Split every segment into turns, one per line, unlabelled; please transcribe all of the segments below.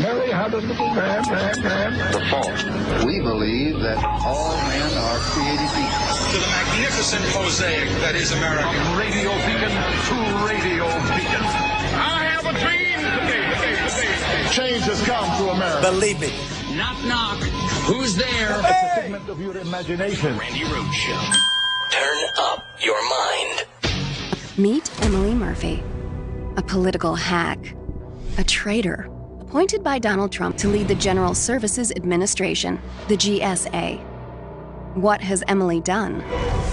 Mary had a little lamb.
The fault. We believe that all men are created equal.
To the magnificent mosaic that is America.
From radio beacon to radio beacon. I have a dream today. Change has come to America.
Believe it.
Knock, knock. Who's there?
It's a figment of your imagination.
Randi Rhodes Show.
Turn up your mind.
Meet Emily Murphy, a political hack, a traitor, appointed by Donald Trump to lead the General Services Administration, the GSA. What has Emily done?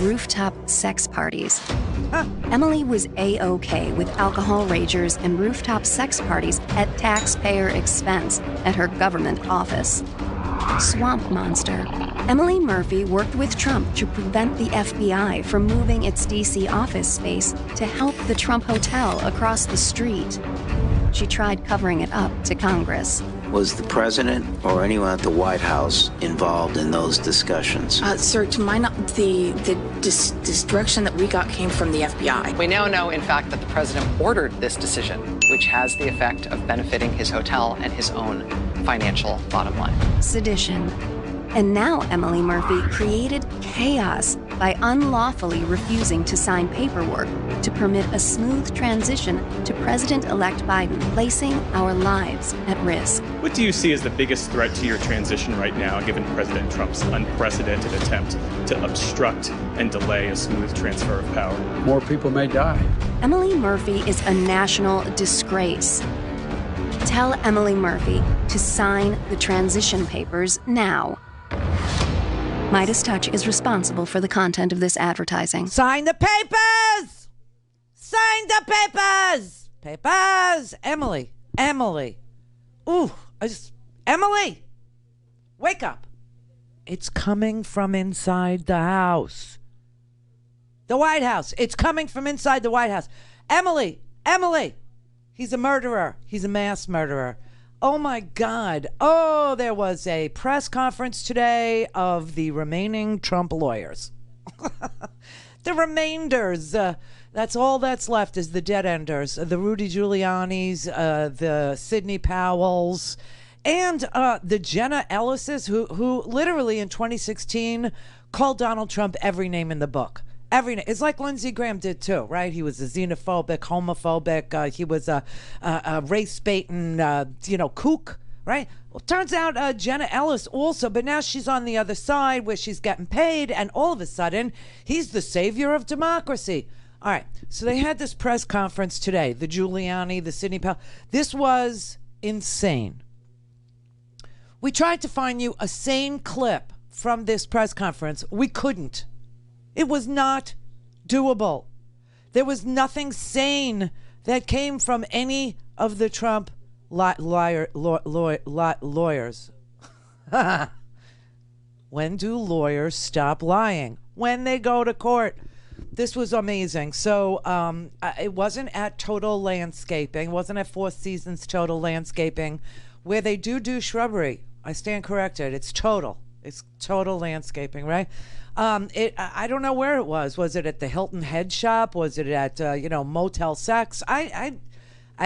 Rooftop sex parties. Emily was A-OK with alcohol ragers and rooftop sex parties at taxpayer expense at her government office. Swamp monster. Emily Murphy worked with Trump to prevent the FBI from moving its D.C. office space to help the Trump Hotel across the street. She tried covering it up to Congress.
Was the president or anyone at the White House involved in those discussions?
Sir, to my knowledge, the direction that we got came from the FBI.
We now know, in fact, that the president ordered this decision, which has the effect of benefiting his hotel and his own financial bottom line.
Sedition. And now Emily Murphy created chaos by unlawfully refusing to sign paperwork to permit a smooth transition to President-elect Biden, placing our lives at risk.
What do you see as the biggest threat to your transition right now, given President Trump's unprecedented attempt to obstruct and delay a smooth transfer of power?
More people may die.
Emily Murphy is a national disgrace. Tell Emily Murphy to sign the transition papers now. Midas Touch is responsible for the content of this advertising.
Sign the papers! Sign the papers! Papers! Emily. Ooh, Emily! Wake up. It's coming from inside the house. The White House. It's coming from inside the White House. Emily! He's a murderer. He's a mass murderer. Oh, my God. Oh, there was a press conference today of the remaining Trump lawyers. The remainders. That's all that's left is the dead enders. The Rudy Giulianis, the Sidney Powells, and the Jenna Ellises, who literally in 2016 called Donald Trump every name in the book. Every name. It's like Lindsey Graham did too, right? He was a xenophobic, homophobic. He was a race-baiting, kook, right? Well, turns out Jenna Ellis also, but now she's on the other side where she's getting paid, and all of a sudden, he's the savior of democracy. All right, so they had this press conference today, the Giuliani, the Sidney Powell. This was insane. We tried to find you a sane clip from this press conference. We couldn't. It was not doable. There was nothing sane that came from any of the Trump lawyers. When do lawyers stop lying? When they go to court. This was amazing. So it wasn't at Total Landscaping. It wasn't at Four Seasons Total Landscaping, where they do shrubbery. I stand corrected. It's Total. It's Total Landscaping, right? I don't know where it was. Was it at the Hilton Head Shop? Was it at Motel 6? I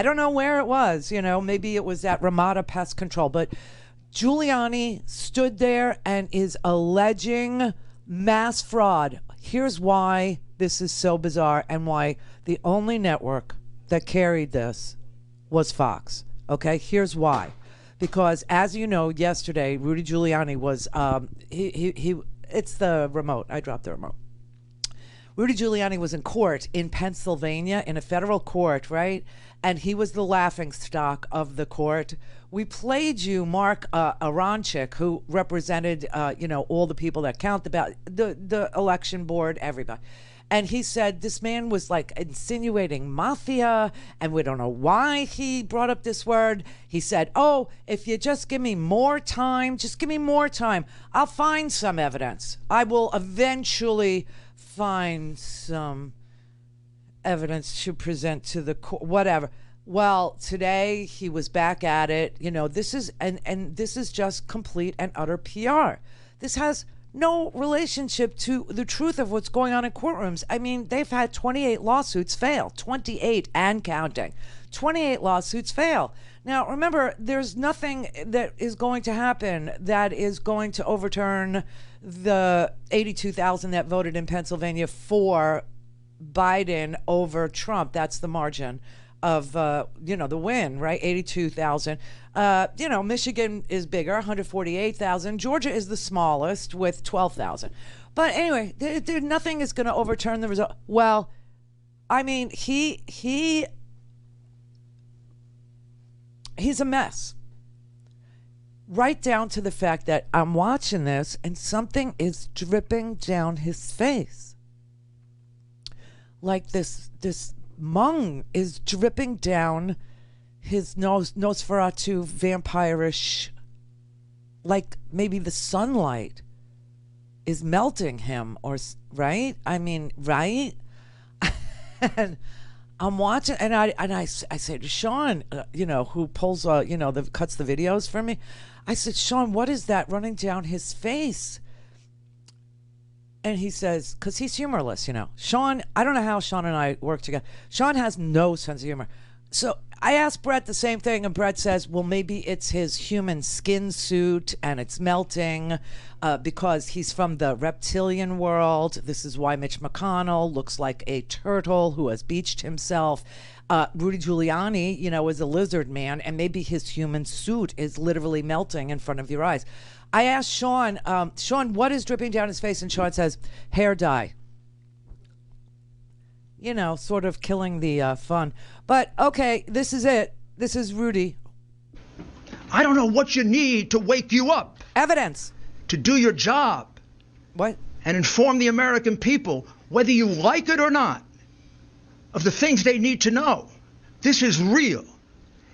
don't know where it was. Maybe it was at Ramada Pest Control. But Giuliani stood there and is alleging mass fraud. Here's why this is so bizarre and why the only network that carried this was Fox. Okay, here's why. Because as you know, yesterday Rudy Giuliani was it's the remote. I dropped the remote. Rudy Giuliani was in court in Pennsylvania, in a federal court, right? And he was the laughingstock of the court. We played you Mark Aronchik, who represented, all the people that count the election board, everybody. And he said this man was like insinuating mafia, and we don't know why he brought up this word. He said, oh, if you just give me more time, I'll find some evidence. I will eventually find some evidence to present to the court, whatever. Well, today he was back at it. This is and this is just complete and utter PR. This has no relationship to the truth of what's going on in courtrooms. I mean, they've had 28 lawsuits fail, 28 and counting. 28 lawsuits fail. Now, remember, there's nothing that is going to happen that is going to overturn the 82,000 that voted in Pennsylvania for Biden over Trump. That's the margin of, the win, right? 82,000. Michigan is bigger, 148,000. Georgia is the smallest with 12,000. But anyway, nothing is going to overturn the result. Well, I mean, he's a mess. Right down to the fact that I'm watching this and something is dripping down his face. Like this mung is dripping down his Nosferatu vampire-ish, like maybe the sunlight is melting him, or right? I mean, right? And I'm watching, and I say to Sean, who pulls, cuts the videos for me. I said, Sean, what is that running down his face? And he says, because he's humorless, Sean, I don't know how Sean and I work together. Sean has no sense of humor. So I asked Brett the same thing, and Brett says, well, maybe it's his human skin suit and it's melting because he's from the reptilian world. This is why Mitch McConnell looks like a turtle who has beached himself. Rudy Giuliani, is a lizard man, and maybe his human suit is literally melting in front of your eyes. I asked Sean, what is dripping down his face? And Sean says, hair dye. Sort of killing the fun. But, okay, this is it. This is Rudy.
I don't know what you need to wake you up.
Evidence.
To do your job.
What?
And inform the American people, whether you like it or not, of the things they need to know. This is real.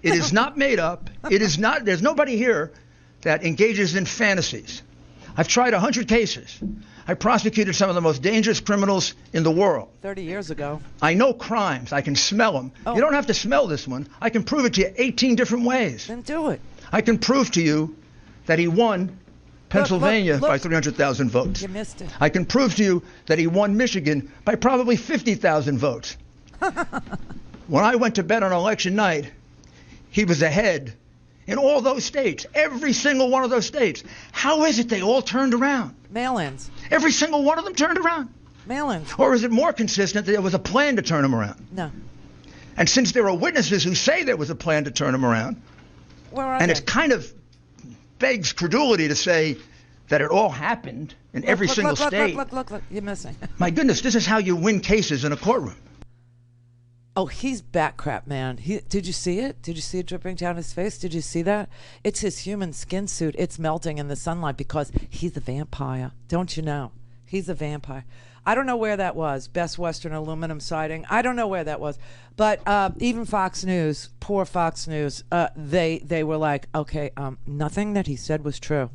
It is not made up. It is not, there's nobody here that engages in fantasies. I've tried 100 cases. I prosecuted some of the most dangerous criminals in the world.
30 years ago.
I know crimes. I can smell them. Oh. You don't have to smell this one. I can prove it to you 18 different ways.
Then do it.
I can prove to you that he won Pennsylvania by 300,000 votes.
You missed it.
I can prove to you that he won Michigan by probably 50,000 votes. When I went to bed on election night, he was ahead in all those states, every single one of those states. How is it they all turned around?
Mail-ins.
Every single one of them turned around?
Mail-ins.
Or is it more consistent that there was a plan to turn them around?
No.
And since there are witnesses who say there was a plan to turn them around, and it kind of begs credulity to say that it all happened in every single state.
Look, you're missing.
My goodness, this is how you win cases in a courtroom.
Oh, he's bat crap, man. Did you see it? Did you see it dripping down his face? Did you see that? It's his human skin suit. It's melting in the sunlight because he's a vampire. Don't you know? He's a vampire. I don't know where that was. Best Western aluminum siding. I don't know where that was. But even Fox News, poor Fox News, they were like, okay, nothing that he said was true.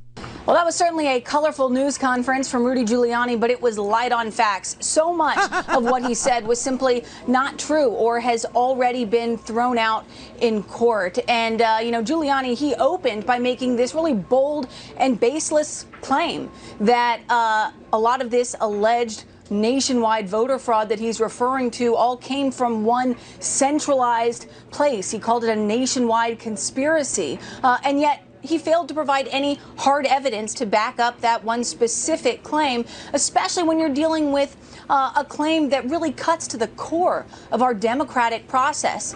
Well, that was certainly a colorful news conference from Rudy Giuliani, but it was light on facts. So much of what he said was simply not true or has already been thrown out in court. And, Giuliani, he opened by making this really bold and baseless claim that a lot of this alleged nationwide voter fraud that he's referring to all came from one centralized place. He called it a nationwide conspiracy. And yet he failed to provide any hard evidence to back up that one specific claim, especially when you're dealing with a claim that really cuts to the core of our democratic process.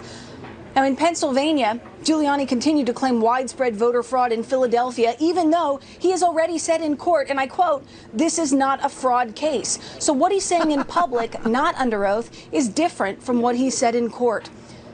Now, in Pennsylvania, Giuliani continued to claim widespread voter fraud in Philadelphia, even though he has already said in court, and I quote, "This is not a fraud case." So what he's saying in public, not under oath, is different from what he said in court.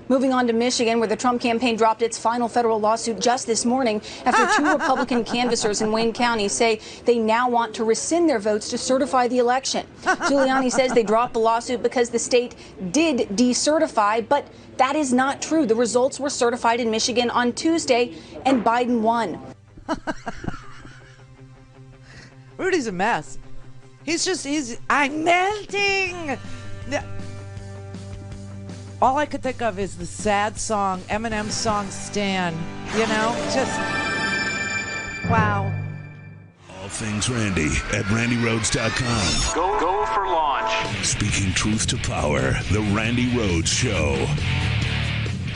Moving on to Michigan, where the Trump campaign dropped its final federal lawsuit just this morning after two Republican canvassers in Wayne County say they now want to rescind their votes to certify the election. Giuliani says they dropped the lawsuit because the state did decertify, but that is not true. The results were certified in Michigan on Tuesday, and Biden won.
Rudy's a mess. I'm melting. All I could think of is the sad song, Eminem's song, Stan. Just, wow.
A things Randi at RandiRhodes.com.
Go for launch.
Speaking truth to power, the Randi Rhodes Show.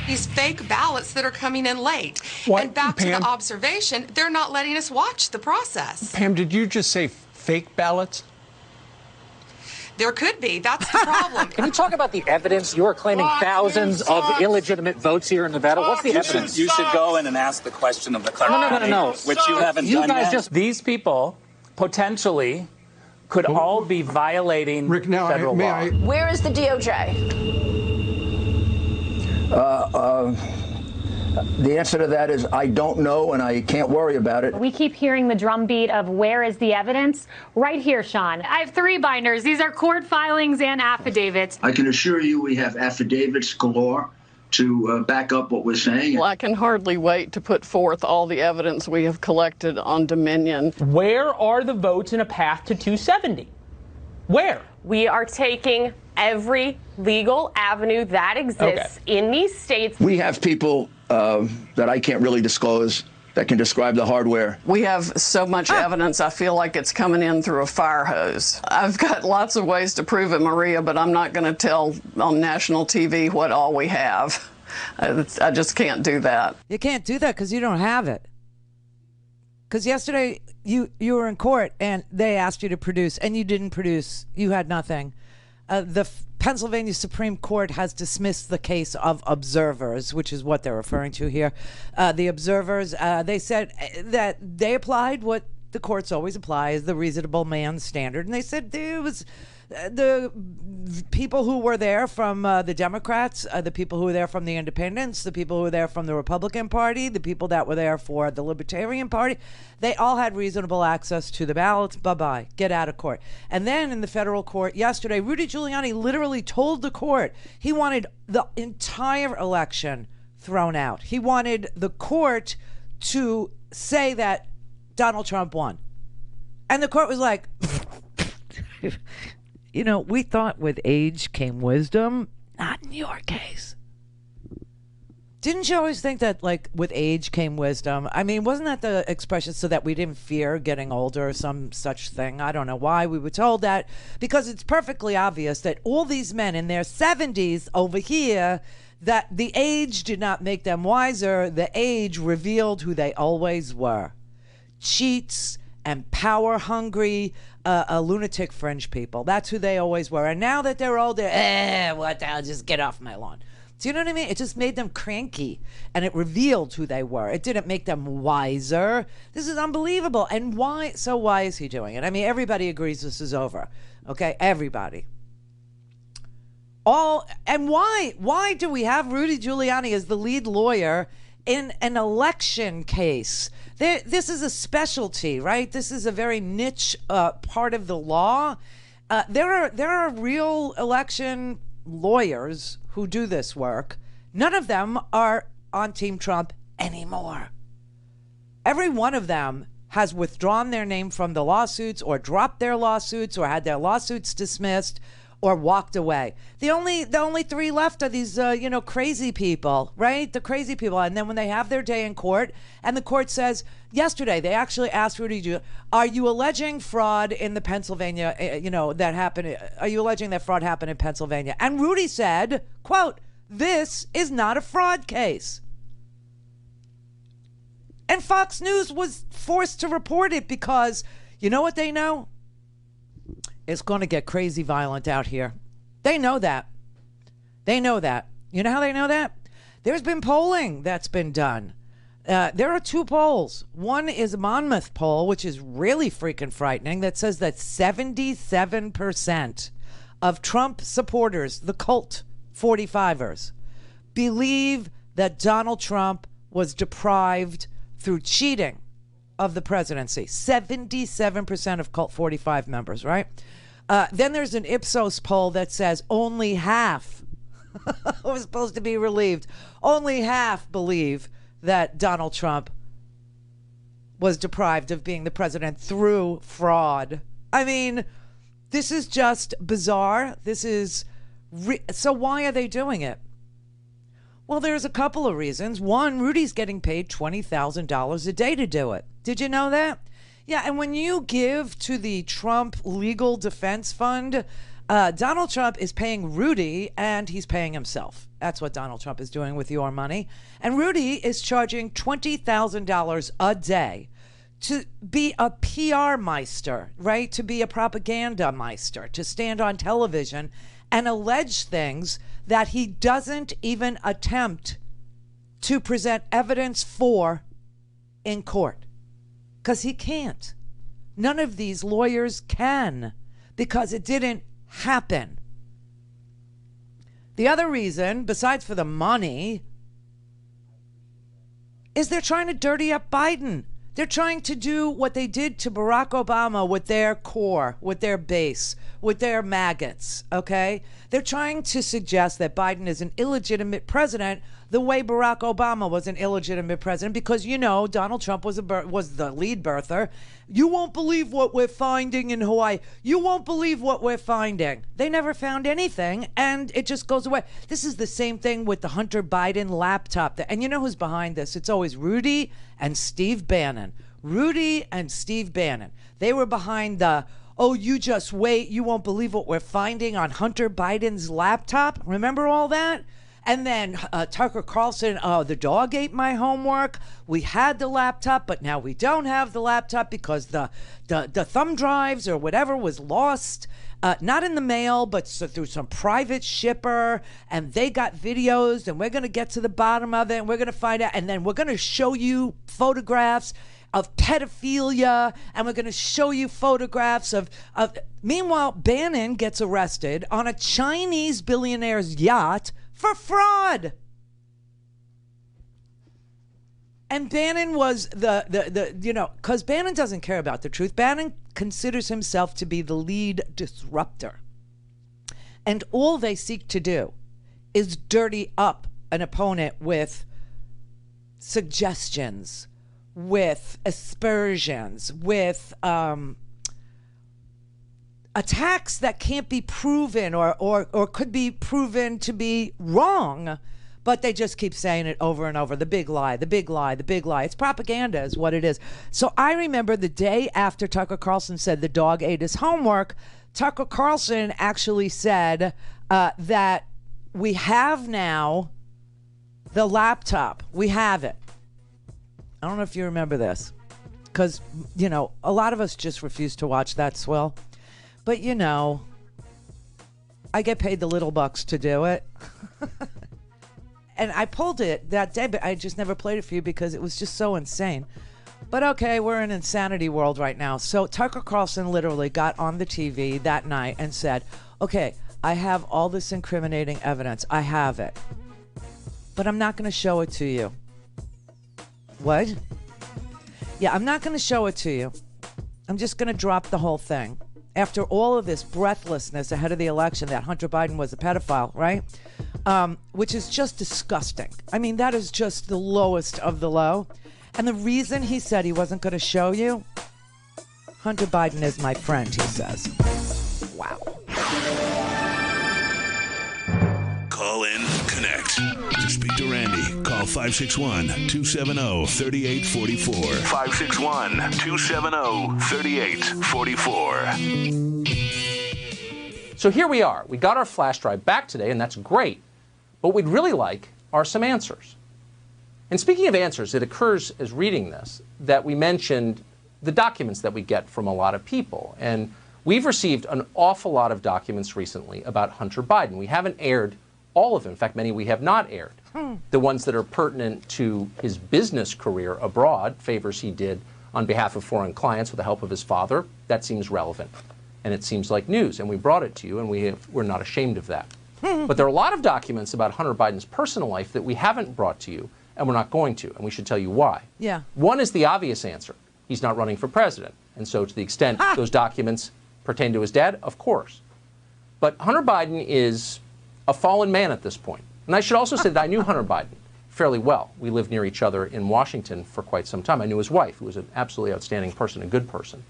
These fake ballots that are coming in late.
What,
and back
Pam?
to the observation, they're not letting us watch the process.
Pam, did you just say fake ballots?
There could be. That's the problem.
Can you talk about the evidence? You are claiming thousands of illegitimate votes here in Nevada. What's the evidence?
You should go in and ask the question of the clerk.
No.
Which you haven't done yet.
These people potentially could all be violating
Rick, now,
federal law.
Where is the DOJ?
The answer to that is I don't know, and I can't worry about it.
We keep hearing the drumbeat of where is the evidence? Right here, Sean. I have 3 binders. These are court filings and affidavits.
I can assure you we have affidavits galore to back up what we're saying.
Well, I can hardly wait to put forth all the evidence we have collected on Dominion.
Where are the votes in a path to 270? Where?
We are taking every legal avenue that exists in these states.
We have people that I can't really disclose that can describe the hardware.
We have so much evidence, I feel like it's coming in through a fire hose. I've got lots of ways to prove it, Maria, but I'm not going to tell on national TV what all we have. I just can't do that.
You can't do that because you don't have it. Because yesterday you were in court and they asked you to produce and you didn't produce. You had nothing. The Pennsylvania Supreme Court has dismissed the case of observers, which is what they're referring to here. The observers, they said that they applied what the courts always apply, is the reasonable man standard. And they said there was the people who were there from the Democrats, the people who were there from the Independents, the people who were there from the Republican Party, the people that were there for the Libertarian Party, they all had reasonable access to the ballots. Bye-bye. Get out of court. And then in the federal court yesterday, Rudy Giuliani literally told the court he wanted the entire election thrown out. He wanted the court to say that Donald Trump won. And the court was like, you know, we thought with age came wisdom. Not in your case. Didn't you always think that, like, with age came wisdom? I mean, wasn't that the expression so that we didn't fear getting older or some such thing? I don't know why we were told that, because it's perfectly obvious that all these men in their 70s over here, that the age did not make them wiser. The age revealed who they always were. Cheats and power hungry, lunatic fringe people. That's who they always were. And now that they're older, what the hell, just get off my lawn. Do you know what I mean? It just made them cranky, and it revealed who they were. It didn't make them wiser. This is unbelievable. And why? So why is he doing it? I mean, everybody agrees this is over. Okay, everybody. And why? Why do we have Rudy Giuliani as the lead lawyer in an election case? This is a specialty, right? This is a very niche part of the law. There are real election lawyers who do this work. None of them are on Team Trump anymore. Every one of them has withdrawn their name from the lawsuits or dropped their lawsuits or had their lawsuits dismissed or walked away. The only 3 left are these, crazy people, right? The crazy people. And then when they have their day in court, and the court says, yesterday, they actually asked Rudy, are you alleging fraud in the Pennsylvania, that happened? Are you alleging that fraud happened in Pennsylvania? And Rudy said, quote, this is not a fraud case. And Fox News was forced to report it because, you know what they know? It's going to get crazy violent out here. They know that. They know that. You know how they know that? There's been polling that's been done. There are 2 polls. One is a Monmouth poll, which is really freaking frightening, that says that 77% of Trump supporters, the cult 45ers, believe that Donald Trump was deprived through cheating of the presidency. 77% of cult 45 members, right? Then there's an Ipsos poll that says only half was supposed to be relieved. Only half believe that Donald Trump was deprived of being the president through fraud. I mean, this is just bizarre. This is so why are they doing it? Well, there's a couple of reasons. One, Rudy's getting paid $20,000 a day to do it. Did you know that? Yeah, and when you give to the Trump Legal Defense Fund, Donald Trump is paying Rudy and he's paying himself. That's what Donald Trump is doing with your money. And Rudy is charging $20,000 a day to be a PR meister, right? To be a propaganda meister, to stand on television and allege things that he doesn't even attempt to present evidence for in court. Because he can't. None of these lawyers can, because it didn't happen. The other reason, besides for the money, is they're trying to dirty up Biden. They're trying to do what they did to Barack Obama with their core, with their base, with their maggots, okay? They're trying to suggest that Biden is an illegitimate president the way Barack Obama was an illegitimate president because, you know, Donald Trump was the lead birther. You won't believe what we're finding in Hawaii. You won't believe what we're finding. They never found anything, and it just goes away. This is the same thing with the Hunter Biden laptop. And you know who's behind this? It's always Rudy and Steve Bannon. Rudy and Steve Bannon. They were behind the, oh, you just wait, you won't believe what we're finding on Hunter Biden's laptop. Remember all that? And then Tucker Carlson, oh, the dog ate my homework. We had the laptop, but now we don't have the laptop because the thumb drives or whatever was lost. Not in the mail, but through some private shipper. And they got videos, and we're going to get to the bottom of it, and we're going to find out. And then we're going to show you photographs of pedophilia, and we're going to show you photographs of. Meanwhile, Bannon gets arrested on a Chinese billionaire's yacht for fraud. And Bannon was because Bannon doesn't care about the truth. Bannon considers himself to be the lead disruptor. And all they seek to do is dirty up an opponent with suggestions, with aspersions, with attacks that can't be proven or could be proven to be wrong, but they just keep saying it over and over. The big lie, the big lie, the big lie. It's propaganda is what it is. So I remember the day after Tucker Carlson said the dog ate his homework, Tucker Carlson actually said that we have now the laptop. We have it. I don't know if you remember this because, you know, a lot of us just refuse to watch that swill. But, you know, I get paid the little bucks to do it. And I pulled it that day, but I just never played it for you because it was just so insane. But okay, we're in insanity world right now. So Tucker Carlson literally got on the TV that night and said, okay, I have all this incriminating evidence. I have it. But I'm not going to show it to you. What? Yeah, I'm not going to show it to you. I'm just going to drop the whole thing. After all of this breathlessness ahead of the election that Hunter Biden was a pedophile, right? Which is just disgusting. I mean, that is just the lowest of the low. And the reason he said he wasn't going to show you, Hunter Biden is my friend, he says. Wow.
Call in, connect. To speak to Randi, call 561-270-3844.
561-270-3844. So here we are. We got our flash drive back today, and that's great. But what we'd really like are some answers. And speaking of answers, it occurs as reading this that we mentioned the documents that we get from a lot of people. And we've received an awful lot of documents recently about Hunter Biden. We haven't aired all of them. In fact, many we have not aired. The ones that are pertinent to his business career abroad, favors he did on behalf of foreign clients with the help of his father, that seems relevant. And it seems like news. And we brought it to you, and we're not ashamed of that. But there are a lot of documents about Hunter Biden's personal life that we haven't brought to you, and we're not going to. And we should tell you why.
Yeah.
One is the obvious answer. He's not running for president. And so to the extent those documents pertain to his dad, of course. But Hunter Biden is a fallen man at this point. And I should also say that I knew Hunter Biden fairly well. We lived near each other in Washington for quite some time. I knew his wife, who was an absolutely outstanding person, a good person.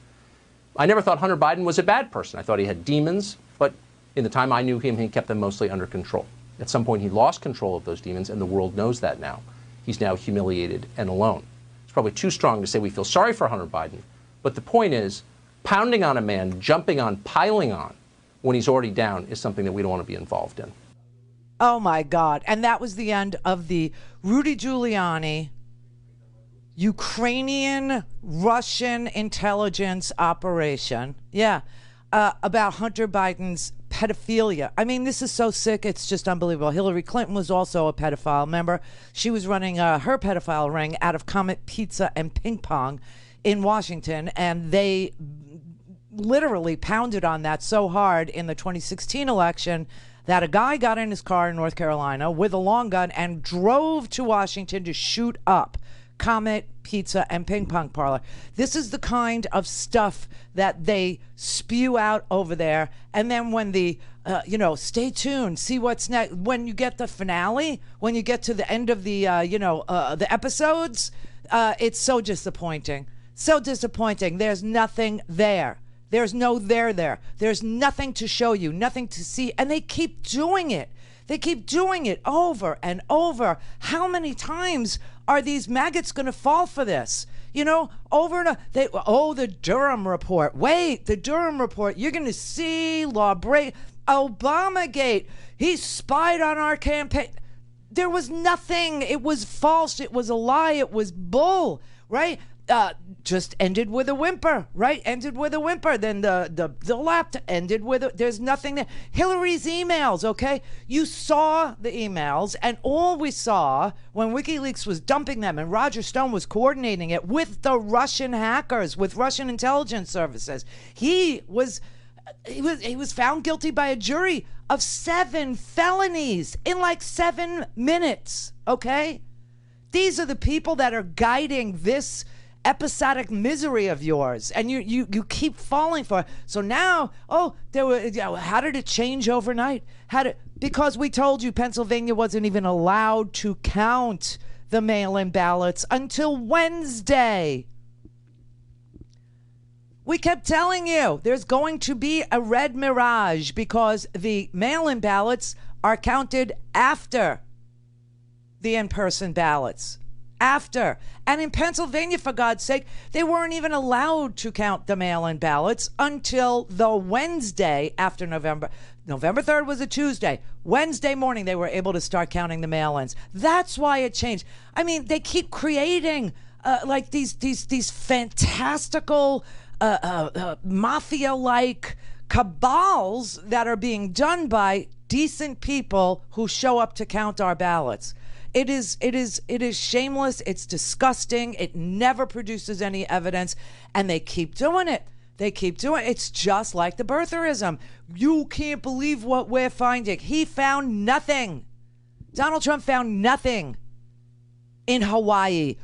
I never thought Hunter Biden was a bad person. I thought he had demons, but in the time I knew him, he kept them mostly under control. At some point, he lost control of those demons, and the world knows that now. He's now humiliated and alone. It's probably too strong to say we feel sorry for Hunter Biden, But the point is, pounding on a man, jumping on, piling on when he's already down is something that we don't want to be involved in.
Oh, my God. And that was the end of the Rudy Giuliani Ukrainian Russian intelligence operation. Yeah. About Hunter Biden's pedophilia. I mean, this is so sick. It's just unbelievable. Hillary Clinton was also a pedophile. Remember, she was running her pedophile ring out of Comet Pizza and Ping Pong in Washington, and they literally pounded on that so hard in the 2016 election that a guy got in his car in North Carolina with a long gun and drove to Washington to shoot up Comet Pizza and Ping Pong Parlor. This is the kind of stuff that they spew out over there. And then when the, stay tuned, see what's next. When you get the finale, when you get to the end of the, the episodes, it's so disappointing. So disappointing. There's nothing there. There's no there. There's nothing to show you, nothing to see. And they keep doing it. They keep doing it over and over. How many times are these maggots going to fall for this? Over and over. The Durham report. Wait, the Durham report. You're going to see law break. Obamagate. He spied on our campaign. There was nothing. It was false. It was a lie. It was bull, right? Just ended with a whimper, right? Ended with a whimper. Then the laptop ended with there's nothing there. Hillary's emails, okay? You saw the emails, and all we saw when WikiLeaks was dumping them and Roger Stone was coordinating it with the Russian hackers, with Russian intelligence services. He was found guilty by a jury of 7 felonies in like 7 minutes, okay? These are the people that are guiding this episodic misery of yours, and you keep falling for it. So now, how did it change overnight? Because we told you Pennsylvania wasn't even allowed to count the mail-in ballots until Wednesday. We kept telling you there's going to be a red mirage because the mail-in ballots are counted after the in-person ballots. After. And in Pennsylvania, for God's sake, they weren't even allowed to count the mail-in ballots until the Wednesday after November 3rd was a Tuesday. Wednesday morning, they were able to start counting the mail-ins. That's why it changed. I mean, they keep creating like these fantastical mafia-like cabals that are being done by decent people who show up to count our ballots. It is shameless. It's disgusting. It never produces any evidence, and they keep doing it. It's just like the birtherism. You can't believe what we're finding. He found nothing. Donald Trump found nothing in Hawaii.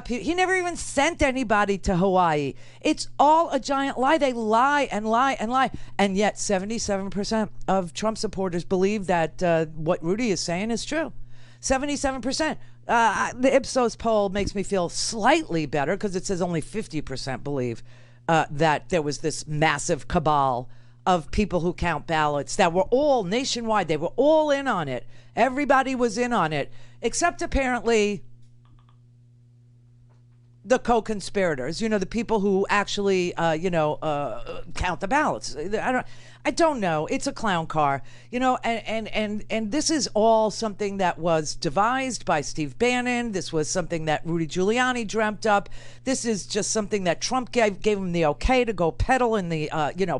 He never even sent anybody to Hawaii. It's all a giant lie. They lie and lie and lie. And yet 77% of Trump supporters believe that what Rudy is saying is true. 77%. The Ipsos poll makes me feel slightly better because it says only 50% believe that there was this massive cabal of people who count ballots that were all nationwide. They were all in on it. Everybody was in on it, except apparently the co-conspirators, the people who actually, count the ballots. I don't know. It's a clown car, and this is all something that was devised by Steve Bannon. This was something that Rudy Giuliani dreamt up. This is just something that Trump gave him the okay to go peddle in the,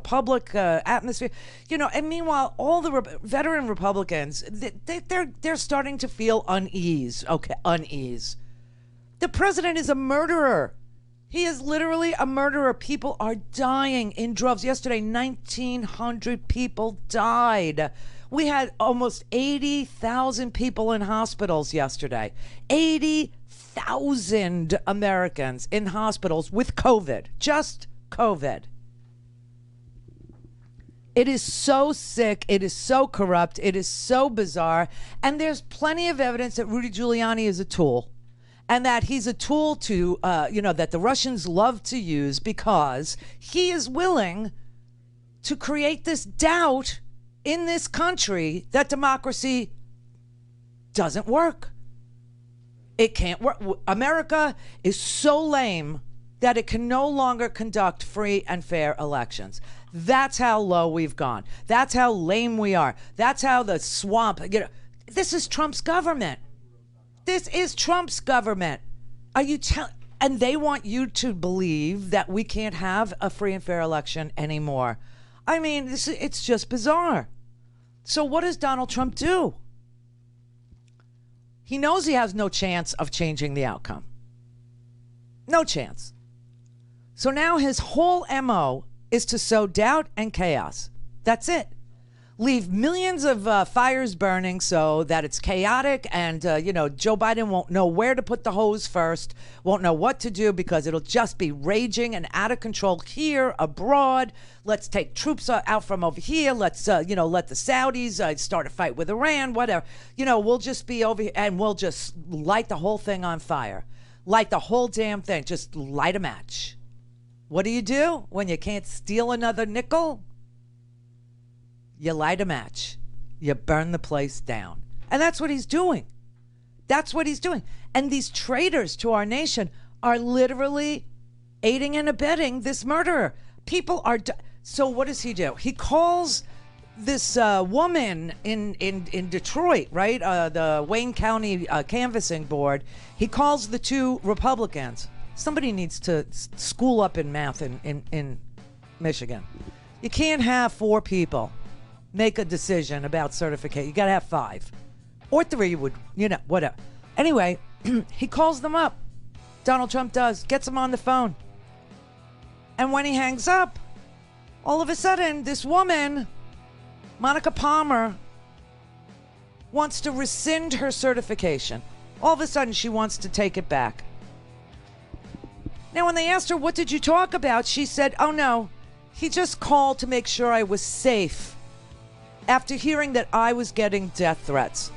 public atmosphere. And meanwhile, all the veteran Republicans, they're starting to feel unease. Okay, unease. The president is a murderer. He is literally a murderer. People are dying in droves. Yesterday, 1,900 people died. We had almost 80,000 people in hospitals yesterday. 80,000 Americans in hospitals with COVID. Just COVID. It is so sick. It is so corrupt. It is so bizarre. And there's plenty of evidence that Rudy Giuliani is a tool. And that he's a tool to, that the Russians love to use because he is willing to create this doubt in this country that democracy doesn't work. It can't work. America is so lame that it can no longer conduct free and fair elections. That's how low we've gone. That's how lame we are. That's how the swamp, this is Trump's government. This is Trump's government. And they want you to believe that we can't have a free and fair election anymore. I mean, it's just bizarre. So what does Donald Trump do? He knows he has no chance of changing the outcome. No chance. So now his whole MO is to sow doubt and chaos. That's it. Leave millions of fires burning so that it's chaotic and, Joe Biden won't know where to put the hose first, won't know what to do because it'll just be raging and out of control here, abroad. Let's take troops out from over here. Let's, let the Saudis start a fight with Iran, whatever. We'll just be over here and we'll just light the whole thing on fire. Light the whole damn thing. Just light a match. What do when you can't steal another nickel? You light a match. You burn the place down. And that's what he's doing. That's what he's doing. And these traitors to our nation are literally aiding and abetting this murderer. People are... So what does he do? He calls this woman in Detroit, right? The Wayne County Canvassing Board. He calls the two Republicans. Somebody needs to school up in math in Michigan. You can't have 4 people make a decision about certification. You got to have 5 or 3 would, whatever. Anyway, he calls them up. Donald Trump does, gets them on the phone. And when he hangs up, all of a sudden, this woman, Monica Palmer, wants to rescind her certification. All of a sudden, she wants to take it back. Now, when they asked her, what did you talk about? She said, oh, no, he just called to make sure I was safe after hearing that I was getting death threats.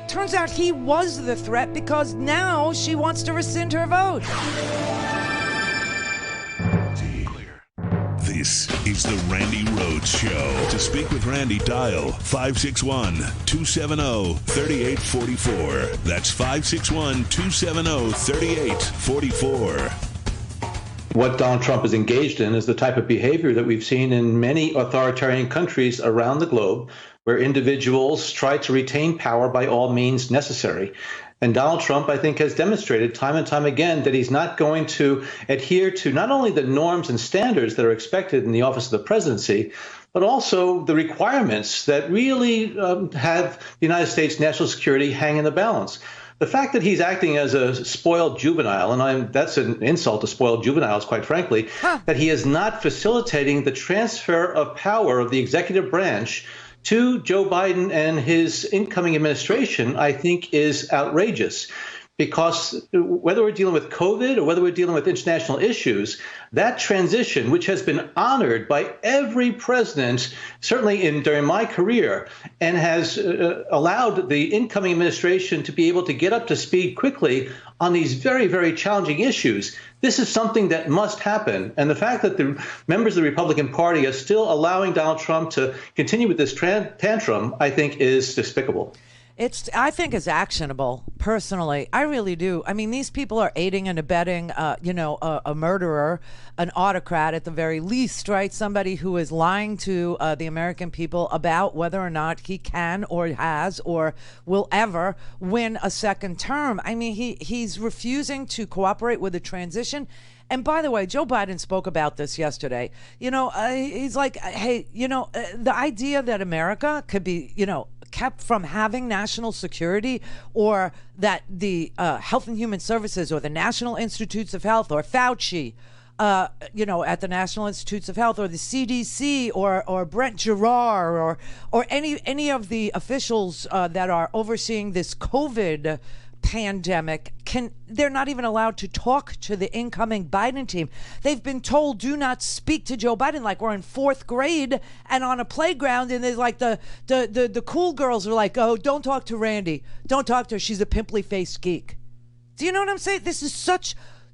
Turns out he was the threat because now she wants to rescind her vote.
This is the Randi Rhodes Show. To speak with Randi, dial 561-270-3844. That's 561-270-3844.
What Donald Trump is engaged in is the type of behavior that we've seen in many authoritarian countries around the globe, where individuals try to retain power by all means necessary. And Donald Trump, I think, has demonstrated time and time again that he's not going to adhere to not only the norms and standards that are expected in the office of the presidency, but also the requirements that really have the United States national security hang in the balance. The fact that he's acting as a spoiled juvenile, and that's an insult to spoiled juveniles, quite frankly, that he is not facilitating the transfer of power of the executive branch to Joe Biden and his incoming administration, I think is outrageous. Because whether we're dealing with COVID or whether we're dealing with international issues, that transition, which has been honored by every president, certainly during my career, and has allowed the incoming administration to be able to get up to speed quickly on these very, very challenging issues, this is something that must happen. And the fact that the members of the Republican Party are still allowing Donald Trump to continue with this tantrum, I think, is despicable.
I think it's actionable, personally. I really do. I mean, these people are aiding and abetting, a murderer, an autocrat at the very least, right? Somebody who is lying to the American people about whether or not he can or has or will ever win a second term. I mean, he's refusing to cooperate with the transition. And by the way, Joe Biden spoke about this yesterday. He's like, hey, the idea that America could be, kept from having national security, or that the Health and Human Services or the National Institutes of Health or Fauci, at the National Institutes of Health or the CDC or Brent Gerard or any of the officials that are overseeing this COVID pandemic, they're not even allowed to talk to the incoming Biden team. They've been told, do not speak to Joe Biden, like we're in 4th grade and on a playground, and there's like the cool girls are like, oh, don't talk to Randi, don't talk to her, she's a pimply faced geek. Do you know what I'm saying? This is such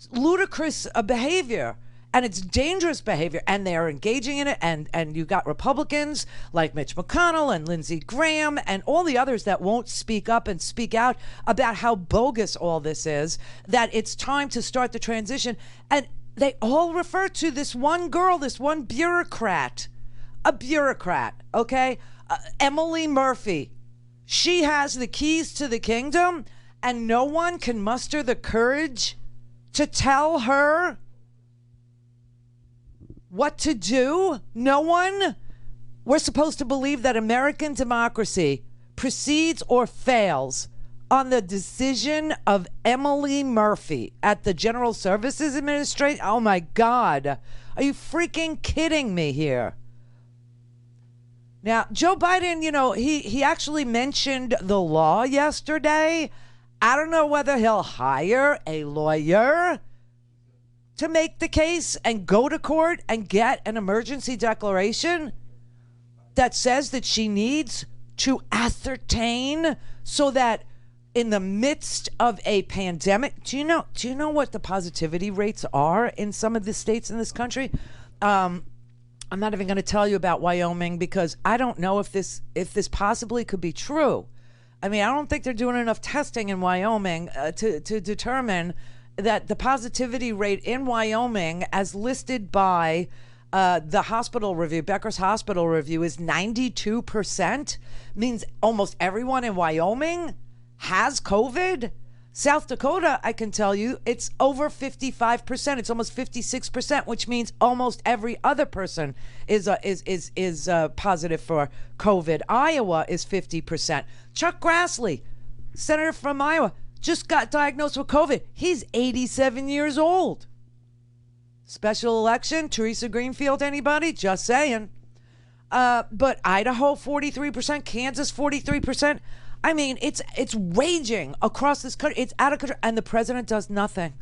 ludicrous behavior. And it's dangerous behavior, and they're engaging in it. And you got Republicans like Mitch McConnell and Lindsey Graham and all the others that won't speak up and speak out about how bogus all this is, that it's time to start the transition. And they all refer to this one girl, this one bureaucrat, a bureaucrat, okay? Emily Murphy. She has the keys to the kingdom, and no one can muster the courage to tell her what to do? No one? We're supposed to believe that American democracy proceeds or fails on the decision of Emily Murphy at the General Services Administration. Oh my God. Are you freaking kidding me here? Now, Joe Biden, you know, he actually mentioned the law yesterday. I don't know whether he'll hire a lawyer to make the case and go to court and get an emergency declaration that says that she needs to ascertain, so that in the midst of a pandemic, do you know what the positivity rates are in some of the states in this country? I'm not even going to tell you about Wyoming, because I don't know if this possibly could be true. I mean, I don't think they're doing enough testing in Wyoming to determine that the positivity rate in Wyoming, as listed by the hospital review, Becker's Hospital Review, is 92%. Means almost everyone in Wyoming has COVID. South Dakota, I can tell you, it's over 55%. It's almost 56%, which means almost every other person is positive for COVID. Iowa is 50%. Chuck Grassley, senator from Iowa, just got diagnosed with COVID. He's 87 years old. Special election, Teresa Greenfield, anybody? Just saying. But Idaho, 43%, Kansas, 43%. I mean, it's raging across this country. It's out of control, and the president does nothing.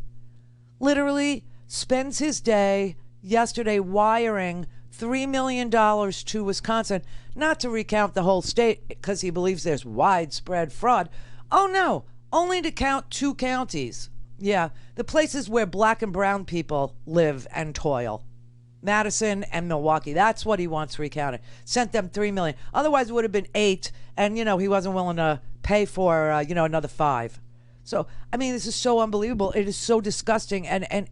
Literally spends his day yesterday wiring $3 million to Wisconsin, not to recount the whole state because he believes there's widespread fraud. Oh, no. Only to count 2 counties. Yeah, the places where black and brown people live and toil. Madison and Milwaukee. That's what he wants recounted. Sent them $3 million. Otherwise, it would have been 8, and, he wasn't willing to pay for, another 5. So, I mean, this is so unbelievable. It is so disgusting. And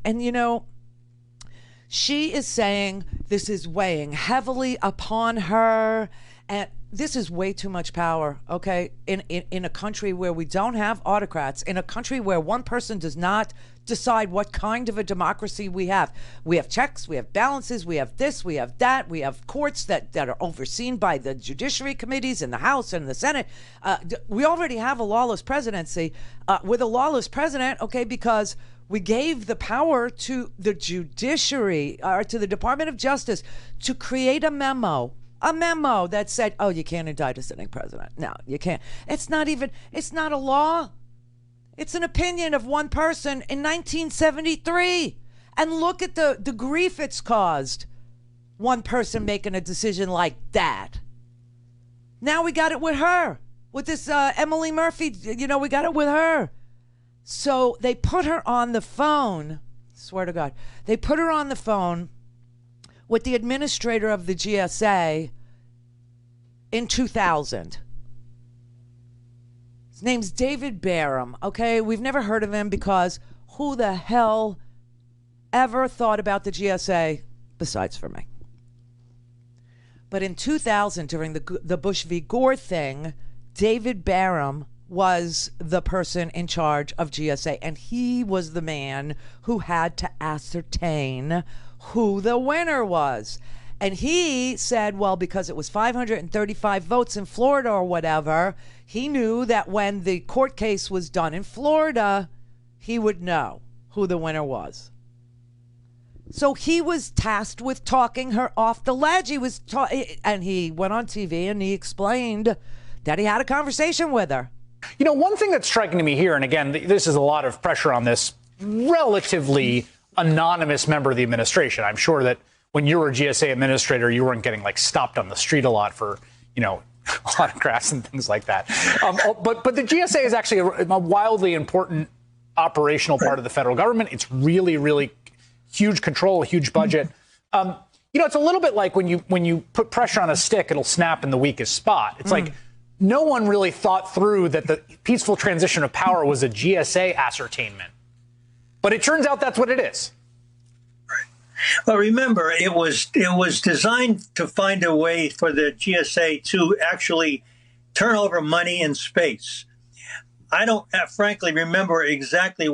she is saying this is weighing heavily upon her, and this is way too much power, okay? In a country where we don't have autocrats, in a country where one person does not decide what kind of a democracy we have. We have checks, we have balances, we have this, we have that, we have courts that are overseen by the judiciary committees in the House and the Senate. We already have a lawless presidency with a lawless president, okay, because we gave the power to the judiciary, or to the Department of Justice, to create a memo that said, oh, you can't indict a sitting president. No, you can't. It's not a law. It's an opinion of one person in 1973. And look at the grief it's caused. One person making a decision like that. Now we got it with her. With this Emily Murphy, we got it with her. So they put her on the phone. Swear to God. They put her on the phone with the administrator of the GSA in 2000. His name's David Barham, okay? We've never heard of him because who the hell ever thought about the GSA besides for me? But in 2000, during the Bush v. Gore thing, David Barham was the person in charge of GSA, and he was the man who had to ascertain who the winner was. And he said, well, because it was 535 votes in Florida or whatever, he knew that when the court case was done in Florida, he would know who the winner was. So he was tasked with talking her off the ledge. And he went on TV and he explained that he had a conversation with her.
One thing that's striking to me here, and again, this is a lot of pressure on this relatively anonymous member of the administration. I'm sure that when you were a GSA administrator, you weren't getting stopped on the street a lot for, autographs and things like that. But the GSA is actually a wildly important operational part of the federal government. It's really, really huge control, huge budget. It's a little bit like when you put pressure on a stick, it'll snap in the weakest spot. It's like no one really thought through that the peaceful transition of power was a GSA ascertainment. But it turns out that's what it is.
Well, remember, it was designed to find a way for the GSA to actually turn over money in space. I don't frankly remember exactly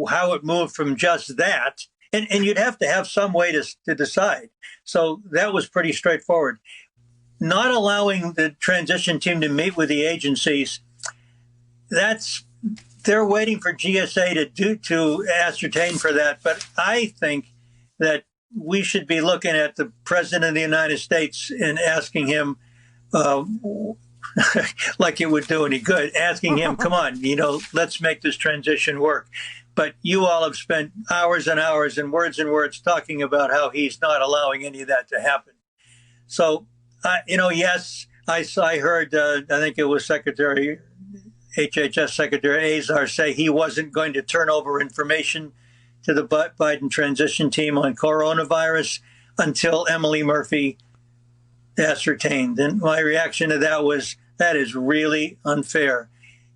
how it moved from just that. And you'd have to have some way to decide. So that was pretty straightforward. Not allowing the transition team to meet with the agencies, they're waiting for GSA to ascertain for that. But I think that we should be looking at the President of the United States and asking him, like it would do any good, asking him, come on, let's make this transition work. But you all have spent hours and hours and words talking about how he's not allowing any of that to happen. So, yes, I heard, I think it was HHS Secretary Azar say he wasn't going to turn over information to the Biden transition team on coronavirus until Emily Murphy ascertained. And my reaction to that was, that is really unfair.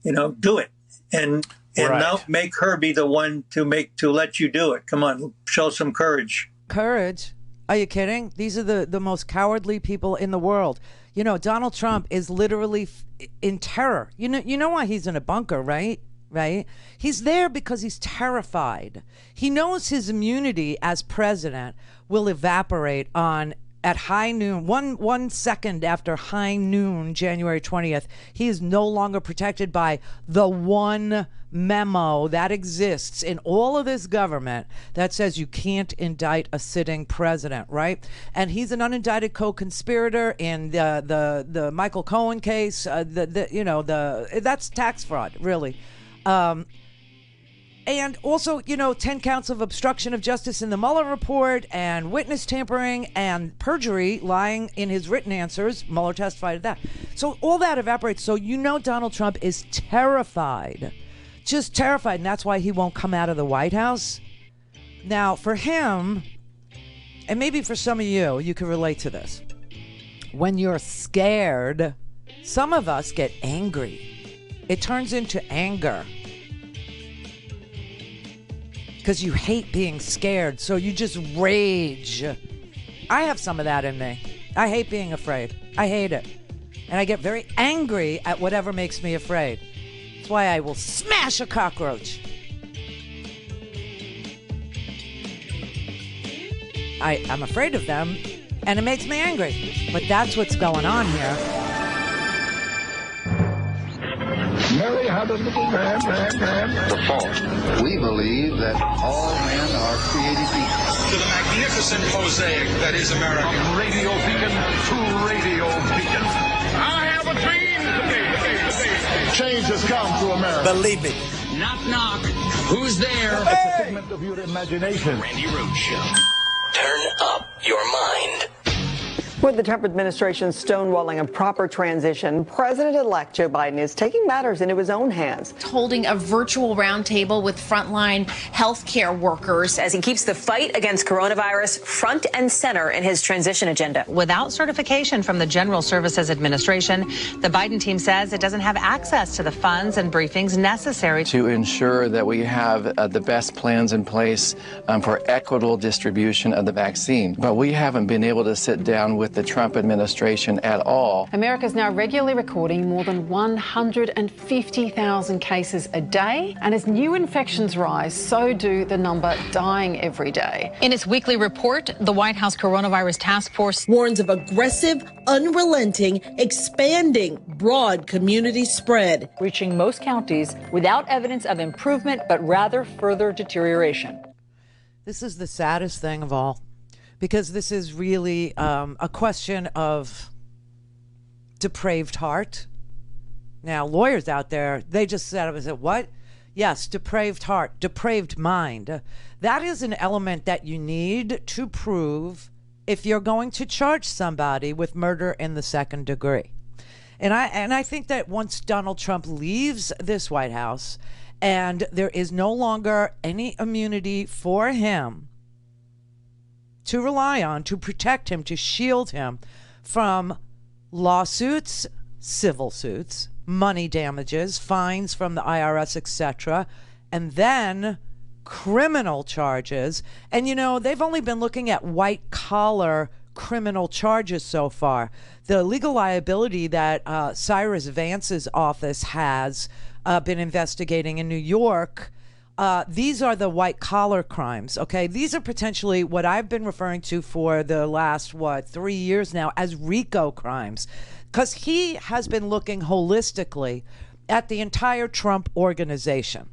Do it. And now make her be the one to let you do it. Come on, show some courage.
Courage? Are you kidding? These are the most cowardly people in the world. Donald Trump is literally in terror. You know why he's in a bunker, right? Right? He's there because he's terrified. He knows his immunity as president will evaporate at high noon, one second after high noon, January 20th. He is no longer protected by the one memo that exists in all of this government that says you can't indict a sitting president, right? And he's an unindicted co-conspirator in the Michael Cohen case. That's tax fraud, really. And also, 10 counts of obstruction of justice in the Mueller report and witness tampering and perjury, lying in his written answers. Mueller testified to that. So all that evaporates. So Donald Trump is terrified, just terrified. And that's why he won't come out of the White House. Now, for him, and maybe for some of you can relate to this. When you're scared, some of us get angry. It turns into anger. Because you hate being scared, so you just rage. I have some of that in me. I hate being afraid. I hate it. And I get very angry at whatever makes me afraid. That's why I will smash a cockroach. I'm afraid of them, and it makes me angry. But that's what's going on here.
Mary had a little lamb. The fault. We believe that all men are created equal.
To the magnificent mosaic that is America.
From radio beacon to radio beacon.
I have a dream today.
Change has come to America.
Believe me. Knock, knock. Who's there?
It's a figment of your imagination.
Randi Rhodes Show. Turn up your mind.
With the Trump administration stonewalling a proper transition, President-elect Joe Biden is taking matters into his own hands.
Holding a virtual roundtable with frontline healthcare workers
as he keeps the fight against coronavirus front and center in his transition agenda.
Without certification from the General Services Administration, the Biden team says it doesn't have access to the funds and briefings necessary
to ensure that we have the best plans in place for equitable distribution of the vaccine. But we haven't been able to sit down with the Trump administration at all.
America is now regularly recording more than 150,000 cases a day. And as new infections rise, so do the number dying every day.
In its weekly report, the White House Coronavirus Task Force
warns of aggressive, unrelenting, expanding, broad community spread,
reaching most counties without evidence of improvement, but rather further deterioration.
This is the saddest thing of all. Because this is really a question of depraved heart. Now, lawyers out there, they just said, what? Yes, depraved heart, depraved mind. That is an element that you need to prove if you're going to charge somebody with murder in the second degree. And I think that once Donald Trump leaves this White House and there is no longer any immunity for him, to rely on to protect him, to shield him from lawsuits, civil suits, money damages, fines from the IRS, etc., and then criminal charges. And, you know, they've only been looking at white-collar criminal charges so far. The legal liability that Cyrus Vance's office has been investigating in New York, these are the white-collar crimes, okay? These are potentially what I've been referring to for the last, 3 years now as RICO crimes, because he has been looking holistically at the entire Trump organization.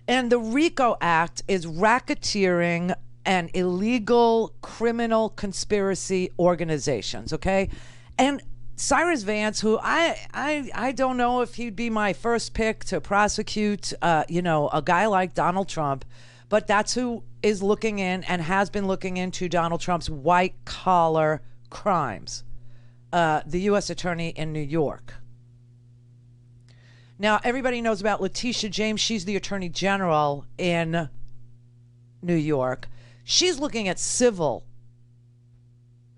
And the RICO Act is racketeering and illegal criminal conspiracy organizations, okay? And Cyrus Vance, who I don't know if he'd be my first pick to prosecute, a guy like Donald Trump, but that's who is looking in and has been looking into Donald Trump's white-collar crimes, the U.S. Attorney in New York. Now, everybody knows about Letitia James. She's the Attorney General in New York. She's looking at civil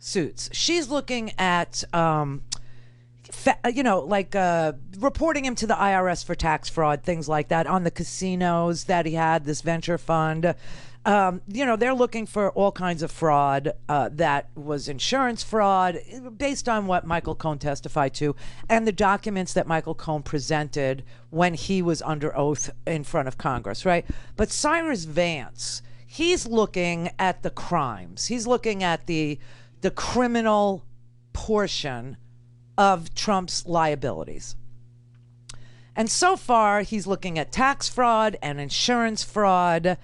suits. She's looking at, reporting him to the IRS for tax fraud, things like that, on the casinos that he had, this venture fund. They're looking for all kinds of fraud that was insurance fraud based on what Michael Cohen testified to and the documents that Michael Cohen presented when he was under oath in front of Congress, right? But Cyrus Vance, he's looking at the crimes. He's looking at the criminal portion of Trump's liabilities. And so far, he's looking at tax fraud and insurance fraud.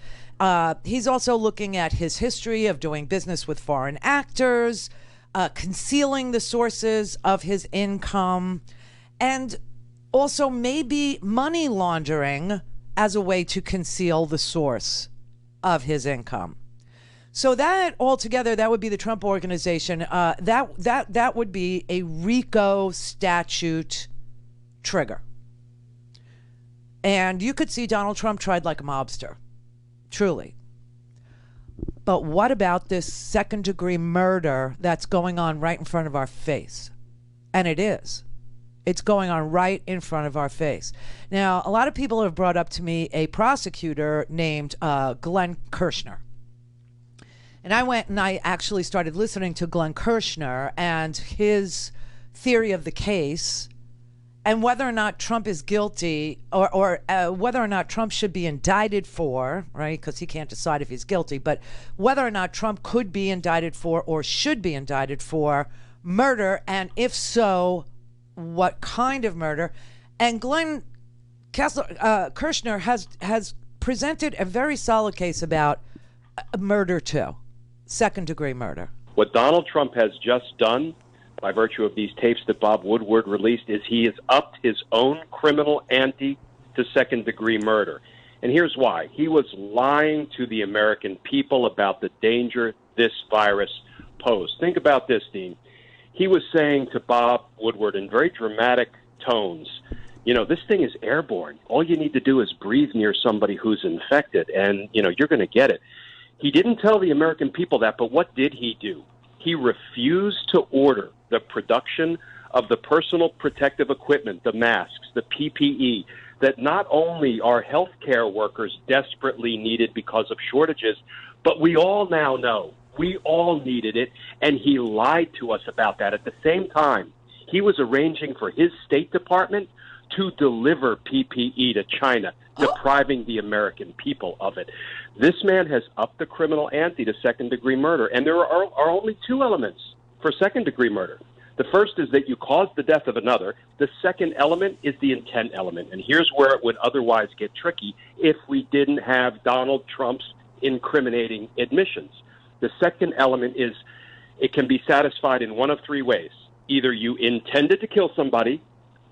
He's also looking at his history of doing business with foreign actors, concealing the sources of his income, and also maybe money laundering as a way to conceal the source of his income. So that altogether, that would be the Trump organization. That would be a RICO statute trigger. And you could see Donald Trump tried like a mobster. Truly. But what about this second-degree murder that's going on right in front of our face? And it is. It's going on right in front of our face. Now, a lot of people have brought up to me a prosecutor named Glenn Kirshner. And I went and I actually started listening to Glenn Kirshner and his theory of the case and whether or not Trump is guilty or whether or not Trump should be indicted for, right, because he can't decide if he's guilty, but whether or not Trump could be indicted for or should be indicted for murder, and if so, what kind of murder. And Glenn Kirshner has presented a very solid case about murder too, second-degree murder.
What Donald Trump has just done by virtue of these tapes that Bob Woodward released is he has upped his own criminal ante to second-degree murder. And here's why. He was lying to the American people about the danger this virus posed. Think about this, Dean. He was saying to Bob Woodward in very dramatic tones, this thing is airborne. All you need to do is breathe near somebody who's infected, and, you're going to get it. He didn't tell the American people that, but what did he do? He refused to order the production of the personal protective equipment, the masks, the PPE, that not only our healthcare workers desperately needed because of shortages, but we all now know we all needed it, and he lied to us about that. At the same time, he was arranging for his State Department to deliver PPE to China, depriving the American people of it. This man has upped the criminal ante to second-degree murder, and there are only two elements for second-degree murder. The first is that you caused the death of another. The second element is the intent element, and here's where it would otherwise get tricky if we didn't have Donald Trump's incriminating admissions. The second element is it can be satisfied in one of three ways. Either you intended to kill somebody.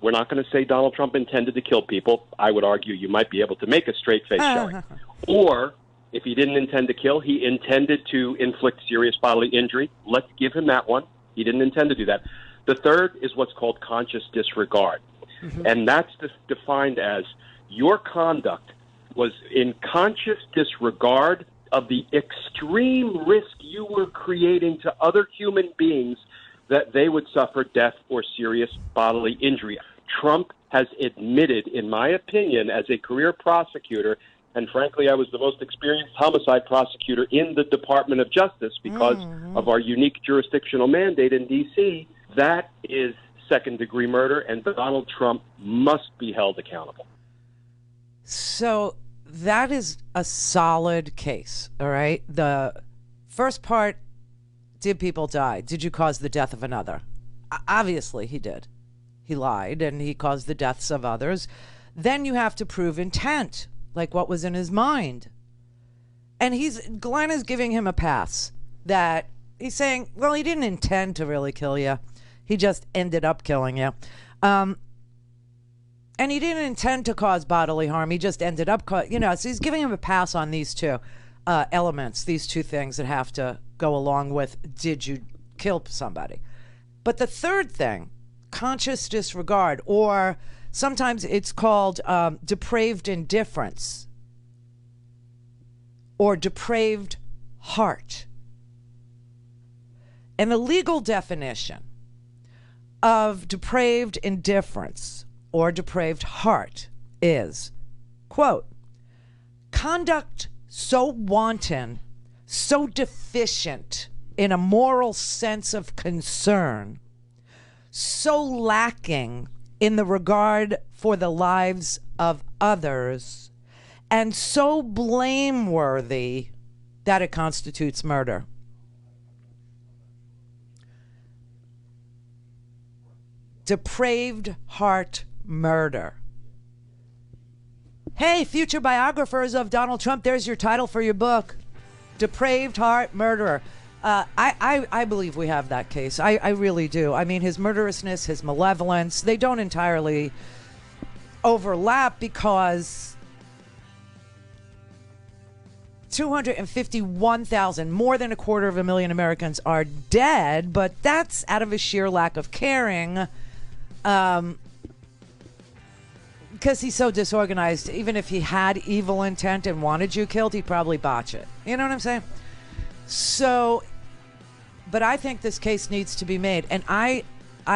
We're not going to say Donald Trump intended to kill people. I would argue you might be able to make a straight face showing. Or if he didn't intend to kill, he intended to inflict serious bodily injury. Let's give him that one. He didn't intend to do that. The third is what's called conscious disregard. And that's defined as your conduct was in conscious disregard of the extreme risk you were creating to other human beings that they would suffer death or serious bodily injury. Trump has admitted, in my opinion, as a career prosecutor, and frankly, I was the most experienced homicide prosecutor in the Department of Justice because of our unique jurisdictional mandate in D.C., that is second-degree murder, and Donald Trump must be held accountable.
So that is a solid case, all right? The first part, did people die? Did you cause the death of another? Obviously, he did. He lied, and he caused the deaths of others. Then you have to prove intent, like what was in his mind. And Glenn is giving him a pass that he's saying, well, he didn't intend to really kill you. He just ended up killing you. And he didn't intend to cause bodily harm. He just ended up, so he's giving him a pass on these two elements, these two things that have to go along with, did you kill somebody? But the third thing, conscious disregard, or sometimes it's called depraved indifference or depraved heart. And the legal definition of depraved indifference or depraved heart is, quote, conduct so wanton, so deficient in a moral sense of concern, so lacking in the regard for the lives of others, and so blameworthy that it constitutes murder. Depraved heart murder. Hey, future biographers of Donald Trump, there's your title for your book. Depraved heart murderer. I believe we have that case. I really do. I mean, his murderousness, his malevolence, they don't entirely overlap because 251,000, more than 250,000 Americans are dead, but that's out of a sheer lack of caring. Because he's so disorganized, even if he had evil intent and wanted you killed, he'd probably botch it. You know what I'm saying? So, but I think this case needs to be made. And I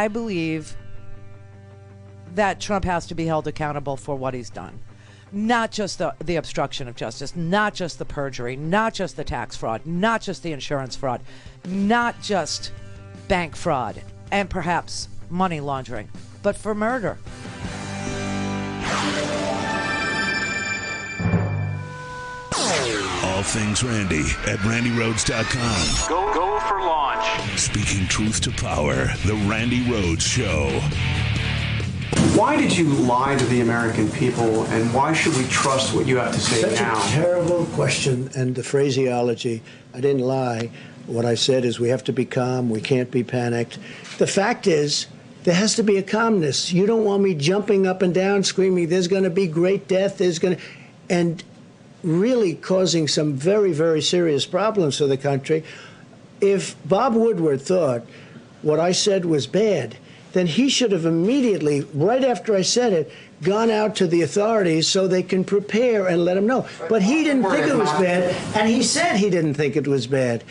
believe that Trump has to be held accountable for what he's done. Not just the obstruction of justice, not just the perjury, not just the tax fraud, not just the insurance fraud, not just bank fraud, and perhaps money laundering, but for murder.
All things Randi at RandiRhodes.com.
Go for launch.
Speaking truth to power, the Randi Rhodes Show.
Why did you lie to the American people, and why should we trust what you have to say now?
That's a terrible question, and the phraseology, I didn't lie. What I said is we have to be calm, we can't be panicked. The fact is, there has to be a calmness. You don't want me jumping up and down, screaming, there's going to be great death, and really causing some very, very serious problems for the country. If Bob Woodward thought what I said was bad, then he should have immediately, right after I said it, gone out to the authorities so they can prepare and let them know. But he didn't think it was bad, and he said he didn't think it was bad.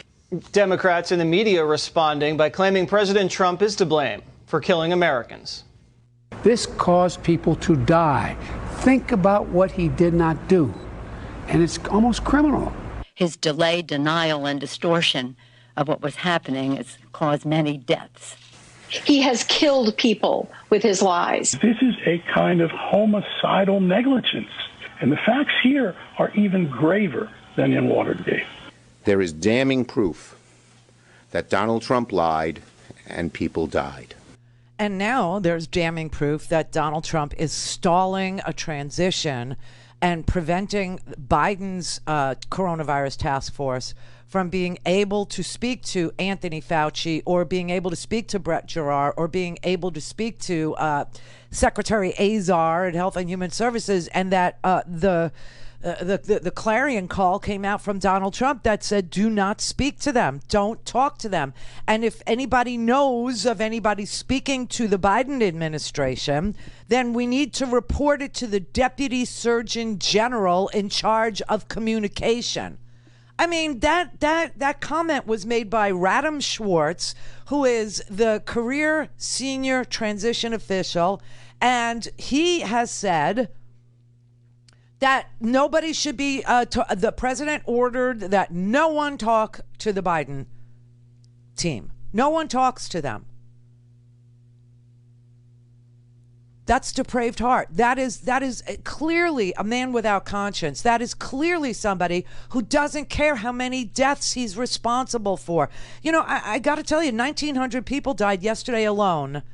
Democrats in the media responding by claiming President Trump is to blame for killing Americans.
This caused people to die. Think about what he did not do. And it's almost criminal.
His delay, denial, and distortion of what was happening has caused many deaths.
He has killed people with his lies.
This is a kind of homicidal negligence. And the facts here are even graver than in Watergate.
There is damning proof that Donald Trump lied and people died.
And now there's damning proof that Donald Trump is stalling a transition and preventing Biden's coronavirus task force from being able to speak to Anthony Fauci or being able to speak to Brett Giroir or being able to speak to Secretary Azar at Health and Human Services, and that the clarion call came out from Donald Trump that said, do not speak to them. Don't talk to them. And if anybody knows of anybody speaking to the Biden administration, then we need to report it to the Deputy Surgeon General in charge of communication. I mean, that comment was made by Radam Schwartz, who is the career senior transition official, and he has said that nobody should be, the president ordered that no one talk to the Biden team. No one talks to them. That's depraved heart. That is clearly a man without conscience. That is clearly somebody who doesn't care how many deaths he's responsible for. You know, I got to tell you, 1,900 people died yesterday alone.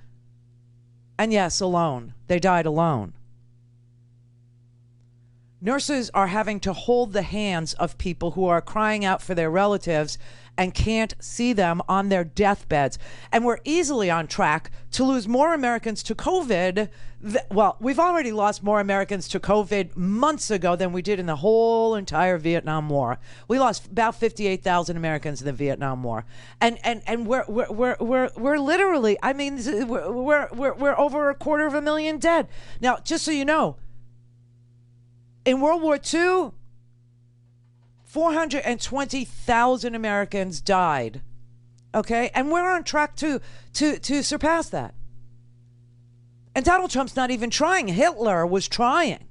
And yes, alone. They died alone. Nurses are having to hold the hands of people who are crying out for their relatives and can't see them on their deathbeds. And we're easily on track to lose more Americans to COVID. Well, we've already lost more Americans to COVID months ago than we did in the whole entire Vietnam War. We lost about 58,000 Americans in the Vietnam War, and we're literally, I mean, we're over 250,000 dead. Now, just so you know, in World War II, 420,000 Americans died. Okay? And we're on track to surpass that. And Donald Trump's not even trying. Hitler was trying.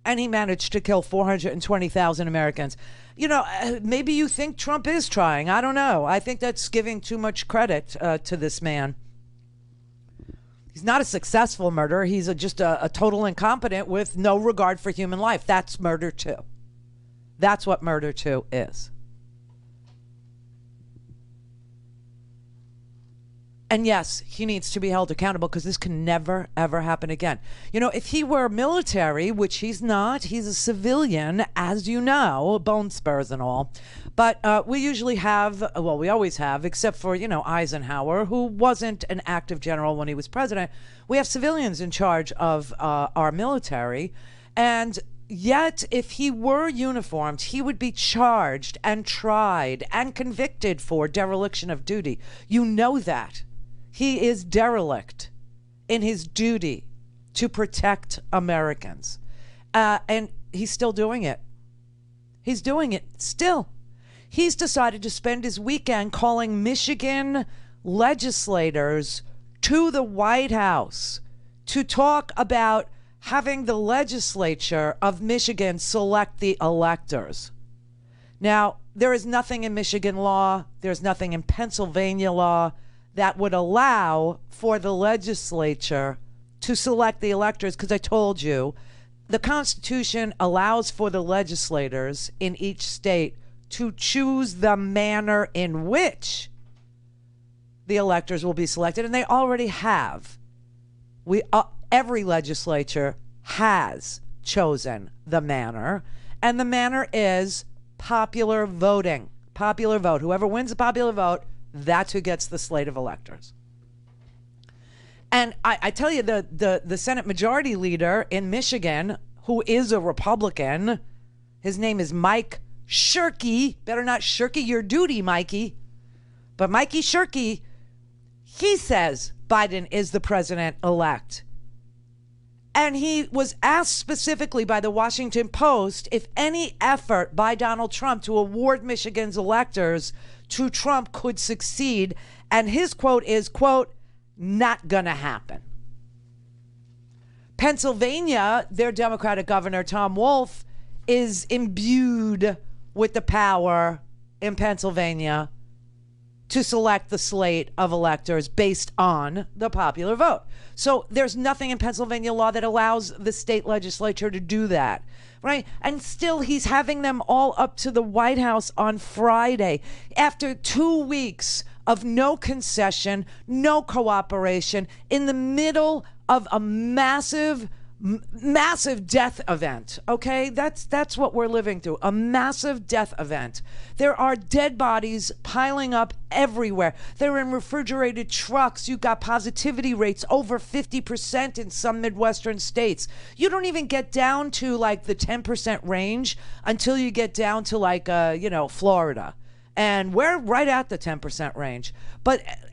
And he managed to kill 420,000 Americans. You know, maybe you think Trump is trying. I don't know. I think that's giving too much credit to this man. He's not a successful murderer. He's just a total incompetent with no regard for human life. That's murder too. That's what murder too is. And yes, he needs to be held accountable because this can never, ever happen again. You know, if he were military, which he's not, he's a civilian, as you know, bone spurs and all. But we usually have, well, we always have, except for, you know, Eisenhower, who wasn't an active general when he was president. We have civilians in charge of our military. And yet, if he were uniformed, he would be charged and tried and convicted for dereliction of duty. You know that. He is derelict in his duty to protect Americans. And he's still doing it. He's doing it still. He's decided to spend his weekend calling Michigan legislators to the White House to talk about having the legislature of Michigan select the electors. Now, there is nothing in Michigan law, there's nothing in Pennsylvania law that would allow for the legislature to select the electors, because I told you, the Constitution allows for the legislators in each state to choose the manner in which the electors will be selected, and they already have. Every legislature has chosen the manner, and the manner is popular voting. Popular vote. Whoever wins the popular vote, that's who gets the slate of electors. And I tell you, the Senate Majority Leader in Michigan, who is a Republican, his name is Mike Shirkey. Better not shirky your duty, Mikey. But Mikey Shirkey, he says Biden is the president-elect. And he was asked specifically by the Washington Post if any effort by Donald Trump to award Michigan's electors to Trump could succeed. And his quote is, quote, not gonna happen. Pennsylvania, their Democratic governor, Tom Wolf, is imbued with the power in Pennsylvania to select the slate of electors based on the popular vote. So there's nothing in Pennsylvania law that allows the state legislature to do that, right? And still he's having them all up to the White House on Friday after 2 weeks of no concession, no cooperation, in the middle of a massive death event. Okay, that's what we're living through, a massive death event. There are dead bodies piling up everywhere. They're in refrigerated trucks. You've got positivity rates over 50% in some Midwestern states. You don't even get down to like the 10% range until you get down to like Florida. And we're right at the 10% range.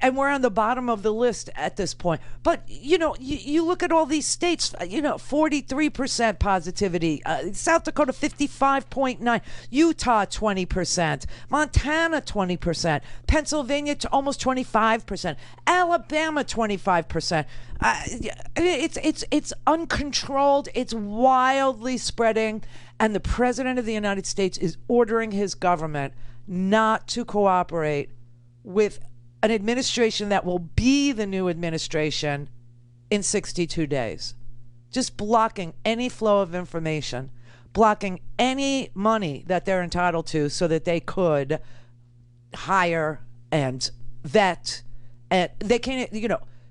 And we're on the bottom of the list at this point. But, you look at all these states, 43% positivity, South Dakota 55.9%, Utah 20%, Montana 20%, Pennsylvania almost 25%, Alabama 25%. It's uncontrolled. It's wildly spreading. And the president of the United States is ordering his government not to cooperate with an administration that will be the new administration in 62 days. Just blocking any flow of information, blocking any money that they're entitled to so that they could hire and vet. And they can't,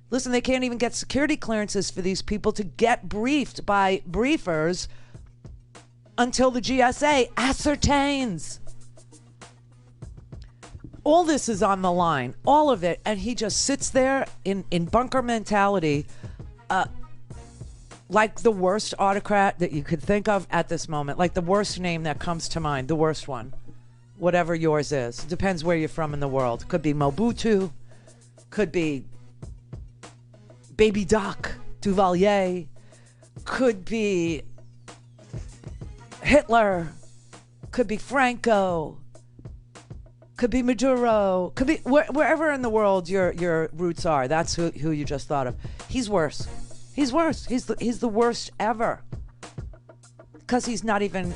listen, they can't even get security clearances for these people to get briefed by briefers until the GSA ascertains. All this is on the line, all of it, and he just sits there in bunker mentality, like the worst autocrat that you could think of at this moment, like the worst name that comes to mind, the worst one, whatever yours is. Depends where you're from in the world. Could be Mobutu, could be Baby Doc Duvalier, could be Hitler, could be Franco, could be Maduro, could be wherever in the world your roots are. That's who you just thought of. He's worse. He's worse. He's the worst ever. Because he's not even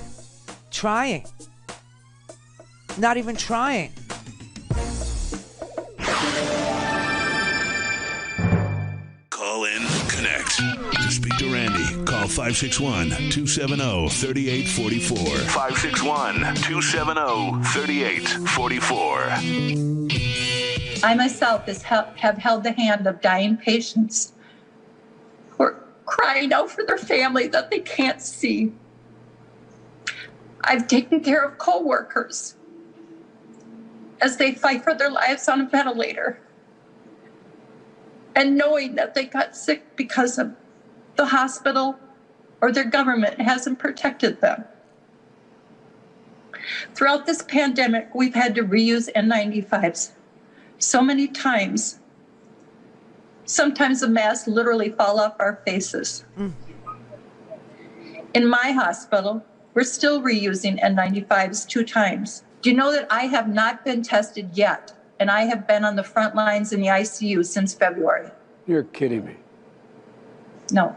trying. Not even trying.
Call in, connect. To speak to Randi, call 561-270-3844. 561-270-3844.
I myself have held the hand of dying patients who are crying out for their family that they can't see. I've taken care of co-workers as they fight for their lives on a ventilator. And knowing that they got sick because of the hospital or their government hasn't protected them. Throughout this pandemic, we've had to reuse N95s so many times. Sometimes the masks literally fall off our faces. In my hospital, we're still reusing N95s 2 times. Do you know that I have not been tested yet? And I have been on the front lines in the ICU since February.
You're kidding me.
No.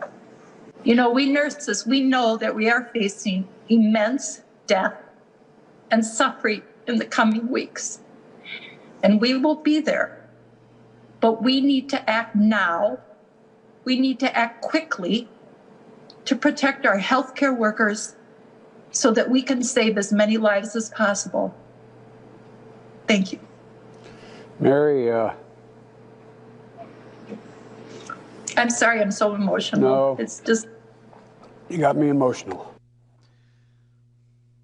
We nurses, we know that we are facing immense death and suffering in the coming weeks. And we will be there. But we need to act now. We need to act quickly to protect our healthcare workers so that we can save as many lives as possible. Thank you.
Mary,
I'm sorry, I'm so emotional.
No.
It's just...
You got me emotional.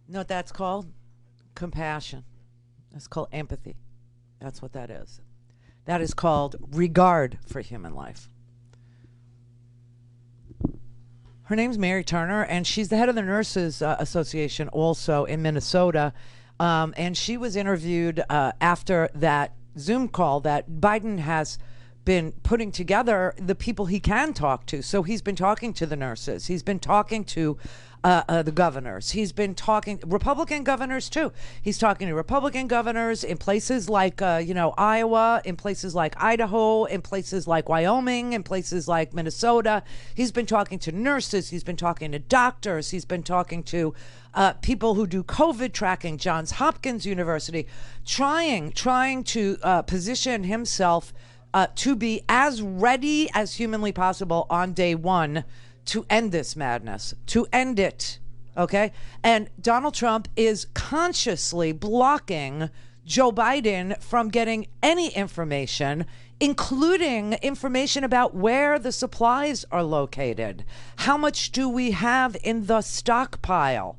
You know what that's called? Compassion. That's called empathy. That's what that is. That is called regard for human life. Her name's Mary Turner, and she's the head of the Nurses Association also in Minnesota. And she was interviewed after that Zoom call that Biden has been putting together the people he can talk to. So he's been talking to the nurses. He's been talking to the governors. He's been talking Republican governors too. He's talking to Republican governors in places like Iowa, in places like Idaho, in places like Wyoming, in places like Minnesota. He's been talking to nurses. He's been talking to doctors. He's been talking to people who do COVID tracking, Johns Hopkins University, trying to position himself to be as ready as humanly possible on day one to end this madness, to end it, okay? And Donald Trump is consciously blocking Joe Biden from getting any information, including information about where the supplies are located. How much do we have in the stockpile?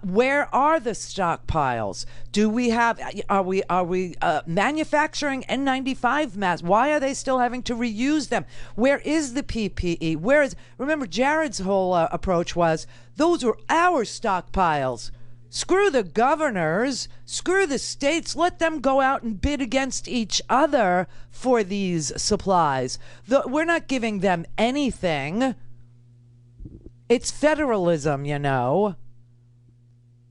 Where are the stockpiles? Do we have? Are we manufacturing N95 masks? Why are they still having to reuse them? Where is the PPE? Remember, Jared's whole approach was those are our stockpiles. Screw the governors, screw the states, let them go out and bid against each other for these supplies. We're not giving them anything. It's federalism, you know.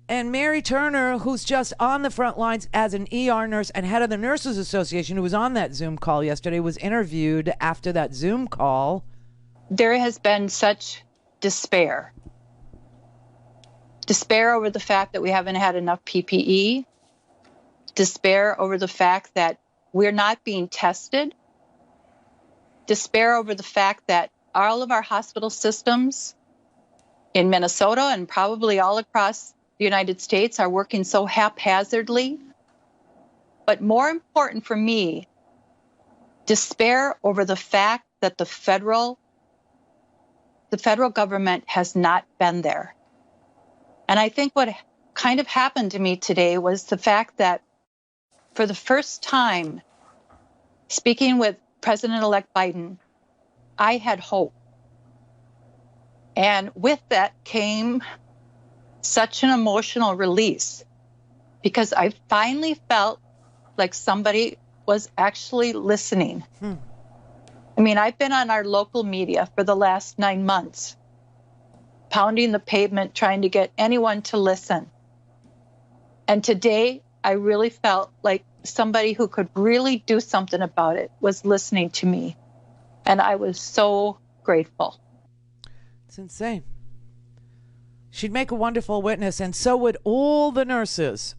And Mary Turner, who's just on the front lines as an ER nurse and head of the Nurses Association, who was on that Zoom call yesterday, was interviewed after that Zoom call.
There has been such despair. Despair over the fact that we haven't had enough PPE. Despair over the fact that we're not being tested. Despair over the fact that all of our hospital systems in Minnesota and probably all across the United States are working so haphazardly. But more important for me, despair over the fact that the federal government has not been there. And I think what kind of happened to me today was the fact that for the first time, speaking with President-elect Biden, I had hope. And with that came such an emotional release because I finally felt like somebody was actually listening. I mean, I've been on our local media for the last 9 months, pounding the pavement, trying to get anyone to listen. And today, I really felt like somebody who could really do something about it was listening to me. And I was so grateful.
It's insane. She'd make a wonderful witness, and so would all the nurses,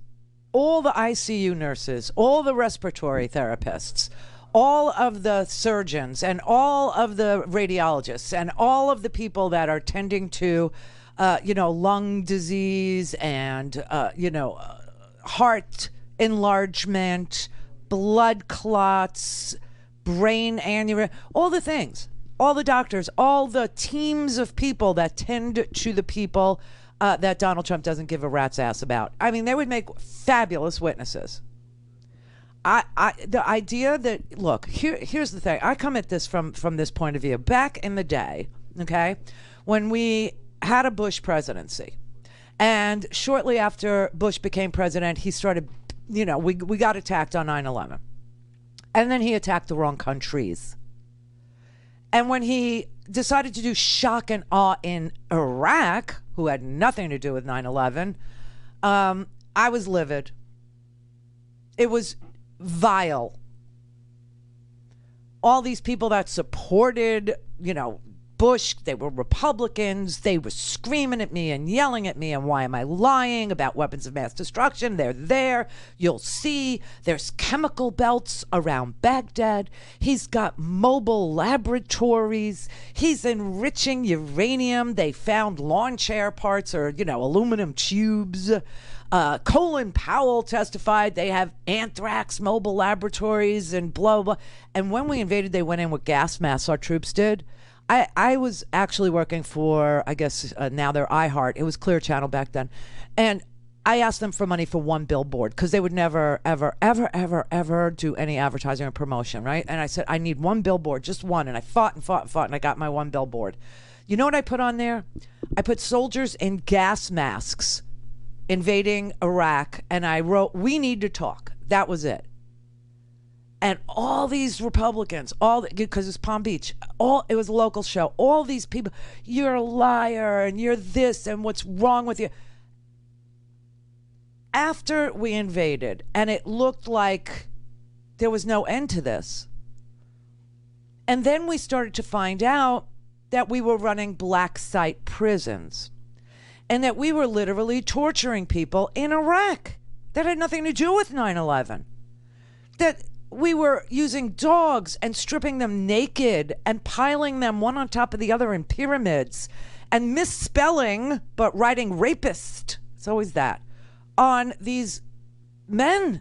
all the ICU nurses, all the respiratory therapists, all of the surgeons, and all of the radiologists, and all of the people that are tending to, lung disease and, heart enlargement, blood clots, brain aneurysm, all the things. All the doctors, all the teams of people that tend to the people that Donald Trump doesn't give a rat's ass about. I mean, they would make fabulous witnesses. The idea that, look, here's the thing. I come at this from this point of view. Back in the day, okay, when we had a Bush presidency, and shortly after Bush became president, he started, we got attacked on 9/11. And then he attacked the wrong countries. And when he decided to do shock and awe in Iraq, who had nothing to do with 9/11, I was livid. It was vile. All these people that supported, Bush, they were Republicans. They were screaming at me and yelling at me. And why am I lying about weapons of mass destruction? They're there. You'll see. There's chemical belts around Baghdad. He's got mobile laboratories. He's enriching uranium. They found lawn chair parts or, aluminum tubes. Colin Powell testified they have anthrax mobile laboratories and blah, blah. And when we invaded, they went in with gas masks, our troops did. I was actually working for, I guess now they're iHeart. It was Clear Channel back then. And I asked them for money for one billboard because they would never, ever, ever, ever, ever do any advertising or promotion, right? And I said, I need one billboard, just one. And I fought and fought and fought, and I got my one billboard. You know what I put on there? I put soldiers in gas masks invading Iraq, and I wrote, "We need to talk." That was it. And all these Republicans, because it's Palm Beach, it was a local show. All these people, you're a liar, and you're this, and what's wrong with you? After we invaded, and it looked like there was no end to this, and then we started to find out that we were running black site prisons, and that we were literally torturing people in Iraq that had nothing to do with 9/11. That we were using dogs and stripping them naked and piling them one on top of the other in pyramids and misspelling, but writing rapist, it's always that, on these men.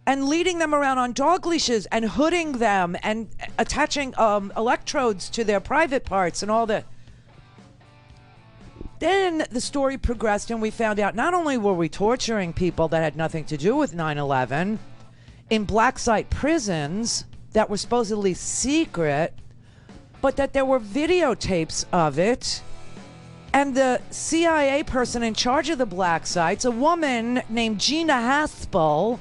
And leading them around on dog leashes and hooding them and attaching electrodes to their private parts and all that. Then the story progressed and we found out not only were we torturing people that had nothing to do with 9/11 in black site prisons that were supposedly secret, but that there were videotapes of it And the CIA person in charge of the black sites, a woman named Gina Haspel,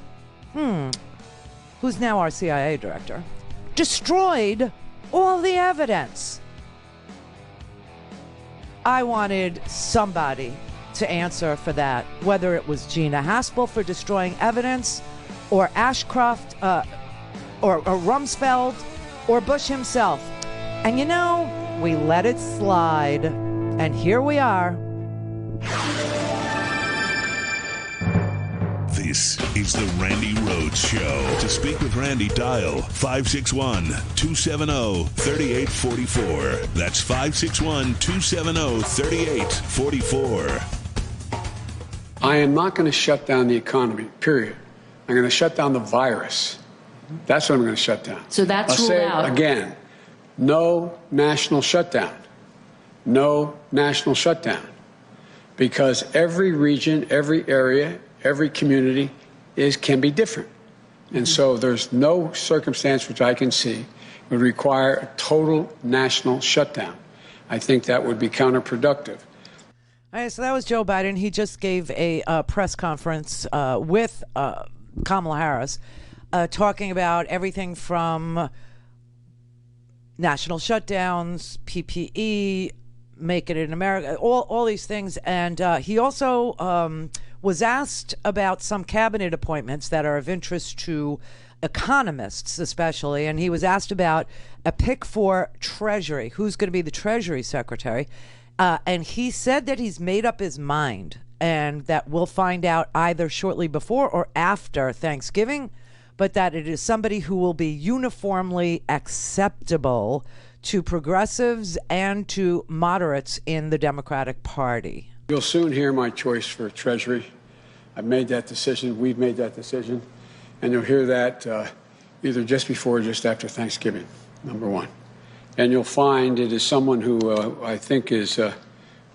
who's now our CIA director, destroyed all the evidence. I wanted somebody to answer for that, whether it was Gina Haspel for destroying evidence, or Ashcroft, or Rumsfeld, or Bush himself. And you know, we let it slide, and here we are.
This is the Randi Rhodes Show. To speak with Randi, dial 561-270-3844. That's 561-270-3844.
I am not going to shut down the economy, period. I'm going to shut down the virus. That's what I'm going to shut down.
So that's
I'll say
ruled out.
it again, no national shutdown. No national shutdown. Because every region, every area, every community can be different. And so there's no circumstance which I can see would require a total national shutdown. I think that would be counterproductive.
All right, so that was Joe Biden. He just gave a press conference with Kamala Harris, talking about everything from national shutdowns, PPE, Make It in America, all these things. And he also was asked about some cabinet appointments that are of interest to economists especially. And he was asked about a pick for Treasury. Who's going to be the Treasury Secretary? And he said that he's made up his mind and that we'll find out either shortly before or after Thanksgiving, but that it is somebody who will be uniformly acceptable to progressives and to moderates in the Democratic Party.
You'll soon hear my choice for Treasury. I've made that decision. We've made that decision. And you'll hear that either just before or just after Thanksgiving, number one. And you'll find it is someone who I think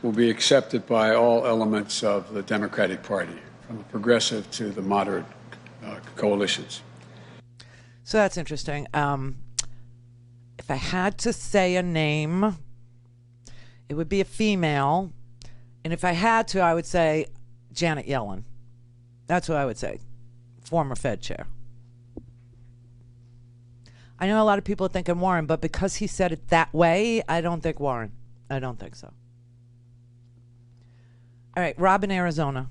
will be accepted by all elements of the Democratic Party, from the progressive to the moderate coalitions.
So that's interesting. If I had to say a name, it would be a female. And if I had to, I would say Janet Yellen. That's what I would say. Former Fed chair. I know a lot of people are thinking Warren, but because he said it that way, I don't think Warren. I don't think so. All right, Rob in Arizona.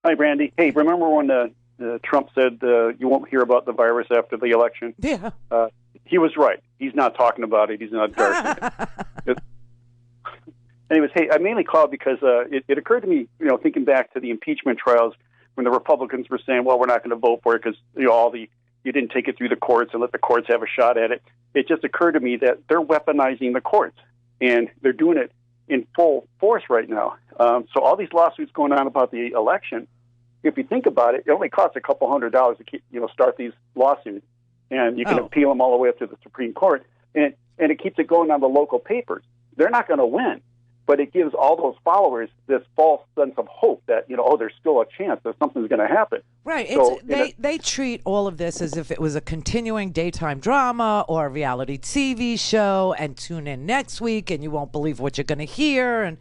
Hi, Randi. Hey, remember when Trump said you won't hear about the virus after the election?
Yeah.
He was right. He's not talking about it. He's not endorsing it. Anyways, hey, I mainly called because it occurred to me, thinking back to the impeachment trials when the Republicans were saying, well, we're not going to vote for it because you didn't take it through the courts and let the courts have a shot at it. It just occurred to me that they're weaponizing the courts, and they're doing it in full force right now. So all these lawsuits going on about the election, if you think about it, it only costs a couple $100 to keep, start these lawsuits, and you can appeal them all the way up to the Supreme Court, and it keeps it going on the local papers. They're not going to win, but it gives all those followers this false sense of hope that, there's still a chance that something's going to happen.
Right.
So,
they treat all of this as if it was a continuing daytime drama or a reality TV show, and tune in next week and you won't believe what you're going to hear.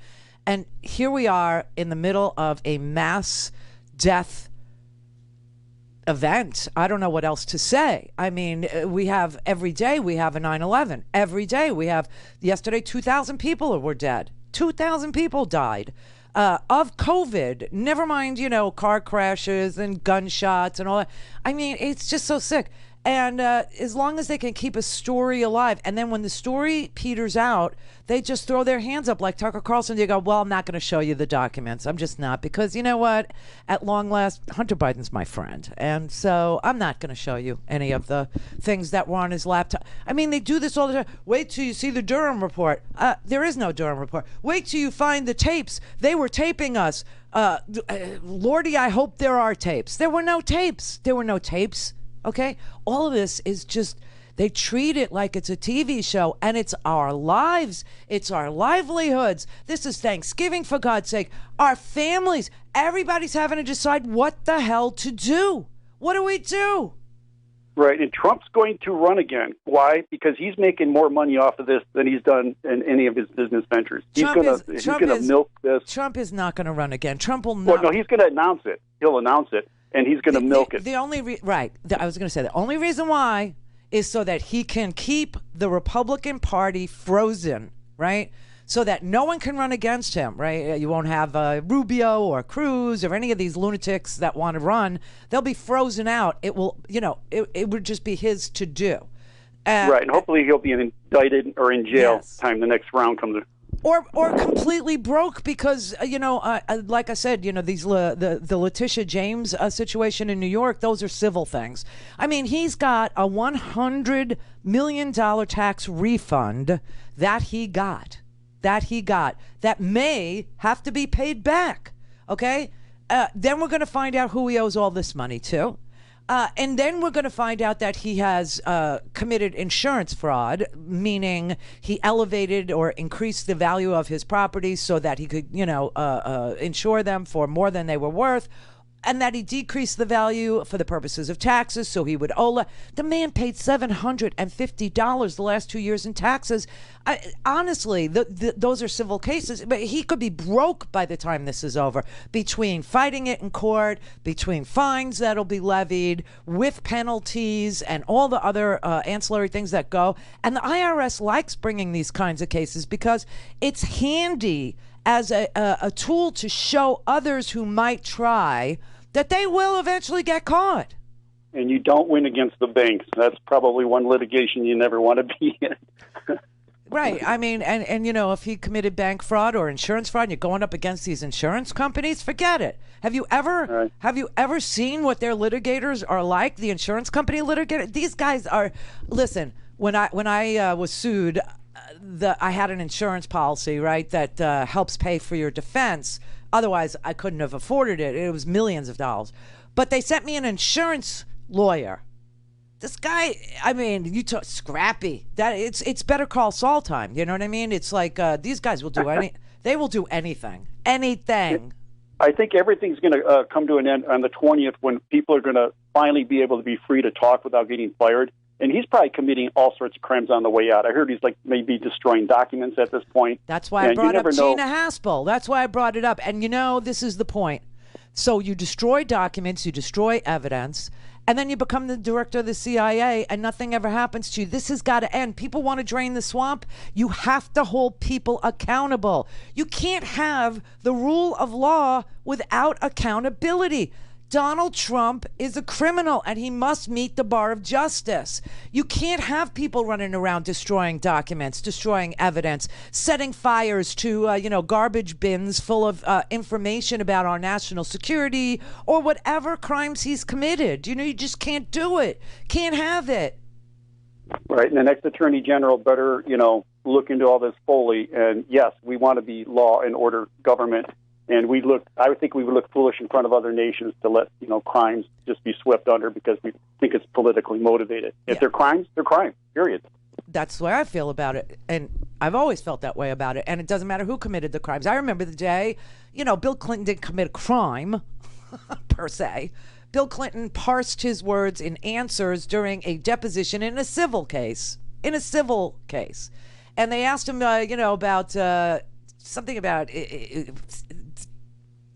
And here we are in the middle of a mass death event. I don't know what else to say. I mean, every day we have a 9/11. Every day we have, yesterday 2,000 people were dead. 2,000 people died of COVID. Never mind, car crashes and gunshots and all that. I mean, it's just so sick. And as long as they can keep a story alive, and then when the story peters out, they just throw their hands up like Tucker Carlson. They go, well, I'm not going to show you the documents. I'm just not, because you know what? At long last, Hunter Biden's my friend. And so I'm not going to show you any of the things that were on his laptop. I mean, they do this all the time. Wait till you see the Durham report. There is no Durham report. Wait till you find the tapes. They were taping us. Lordy, I hope there are tapes. There were no tapes. There were no tapes. Okay? All of this is just, they treat it like it's a TV show, and it's our lives. It's our livelihoods. This is Thanksgiving, for God's sake. Our families, everybody's having to decide what the hell to do. What do we do?
Right, and Trump's going to run again. Why? Because he's making more money off of this than he's done in any of his business ventures. He's going to milk this.
Trump is not going to run again. Trump will not.
Well, no, he's going to announce it. He'll announce it, and he's going to milk it.
The only I was going to say the only reason why is so that he can keep the Republican Party frozen, right? So that no one can run against him, right? You won't have Rubio or Cruz or any of these lunatics that want to run. They'll be frozen out. It will, it would just be his to do.
Right, and hopefully he'll be indicted or in jail time the next round comes.
Or completely broke because, like I said, these the Letitia James situation in New York, those are civil things. I mean, he's got a $100 million tax refund that he got. That may have to be paid back, okay? Then we're going to find out who he owes all this money to. And then we're going to find out that he has committed insurance fraud, meaning he elevated or increased the value of his properties so that he could, insure them for more than they were worth, and that he decreased the value for the purposes of taxes, so he would owe. The man paid $750 the last 2 years in taxes. Honestly, those are civil cases, but he could be broke by the time this is over, between fighting it in court, between fines that'll be levied, with penalties, and all the other ancillary things that go. And the IRS likes bringing these kinds of cases because it's handy as a tool to show others who might try that they will eventually get caught.
And you don't win against the banks. That's probably one litigation you never want to be in.
Right. I mean, and if he committed bank fraud or insurance fraud and you're going up against these insurance companies, forget it. Have you ever seen what their litigators are like, the insurance company litigator? These guys are, listen, when I was sued, I had an insurance policy, right, that helps pay for your defense. Otherwise, I couldn't have afforded it. It was millions of dollars. But they sent me an insurance lawyer. This guy, I mean, you talk scrappy. That it's Better Call Saul time. You know what I mean? It's like these guys will do they will do anything.
I think everything's going to come to an end on the 20th when people are going to finally be able to be free to talk without getting fired. And he's probably committing all sorts of crimes on the way out. I heard he's maybe destroying documents at this point.
That's why I brought up Gina Haspel. That's why I brought it up. And this is the point. So you destroy documents, you destroy evidence, and then you become the director of the CIA and nothing ever happens to you. This has got to end. People want to drain the swamp. You have to hold people accountable. You can't have the rule of law without accountability. Donald Trump is a criminal and he must meet the bar of justice. You can't have people running around destroying documents, destroying evidence, setting fires to, garbage bins full of information about our national security or whatever crimes he's committed. You just can't do it. Can't have it.
Right. And the next attorney general better, look into all this fully. And yes, we want to be law and order government. And I would think we would look foolish in front of other nations to let, crimes just be swept under because we think it's politically motivated. If they're crimes, they're crimes, period.
That's the way I feel about it. And I've always felt that way about it. And it doesn't matter who committed the crimes. I remember the day, Bill Clinton didn't commit a crime, per se. Bill Clinton parsed his words in answers during a deposition in a civil case. And they asked him, about something about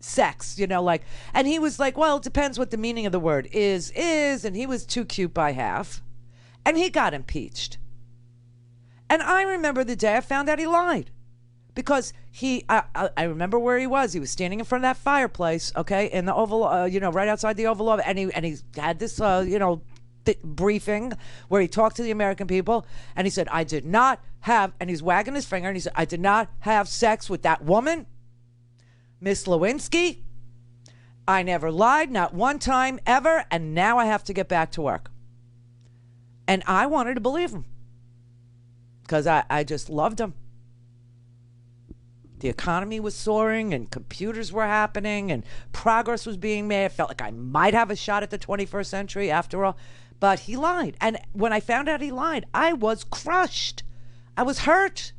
sex, and he was like, well, it depends what the meaning of the word is, and he was too cute by half, and he got impeached. And I remember the day I found out he lied, because I remember where he was. He was standing in front of that fireplace, okay, in the Oval, right outside the Oval Office, and he had this, briefing where he talked to the American people, and he said, I did not have, and he's wagging his finger, and he said, I did not have sex with that woman, Miss Lewinsky. I never lied, not one time ever, and now I have to get back to work. And I wanted to believe him because I just loved him. The economy was soaring and computers were happening and progress was being made. I felt like I might have a shot at the 21st century after all. But he lied. And when I found out he lied, I was crushed. I was hurt.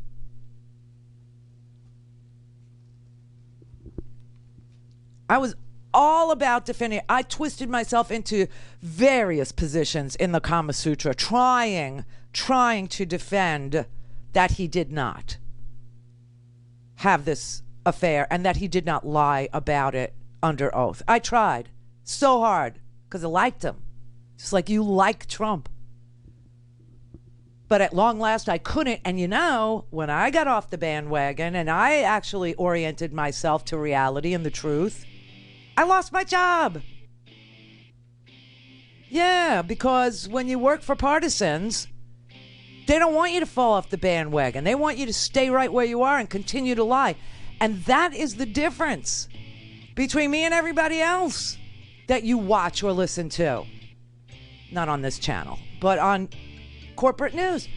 all about defending. I twisted myself into various positions in the Kama Sutra, trying to defend that he did not have this affair and that he did not lie about it under oath. I tried so hard because I liked him, just like you like Trump. But at long last, I couldn't. And you know, when I got off the bandwagon and I actually oriented myself to reality and the truth, I lost my job. Yeah, because when you work for partisans, they don't want you to fall off the bandwagon. They want you to stay right where you are and continue to lie. And that is the difference between me and everybody else that you watch or listen to. Not on this channel, but on corporate news.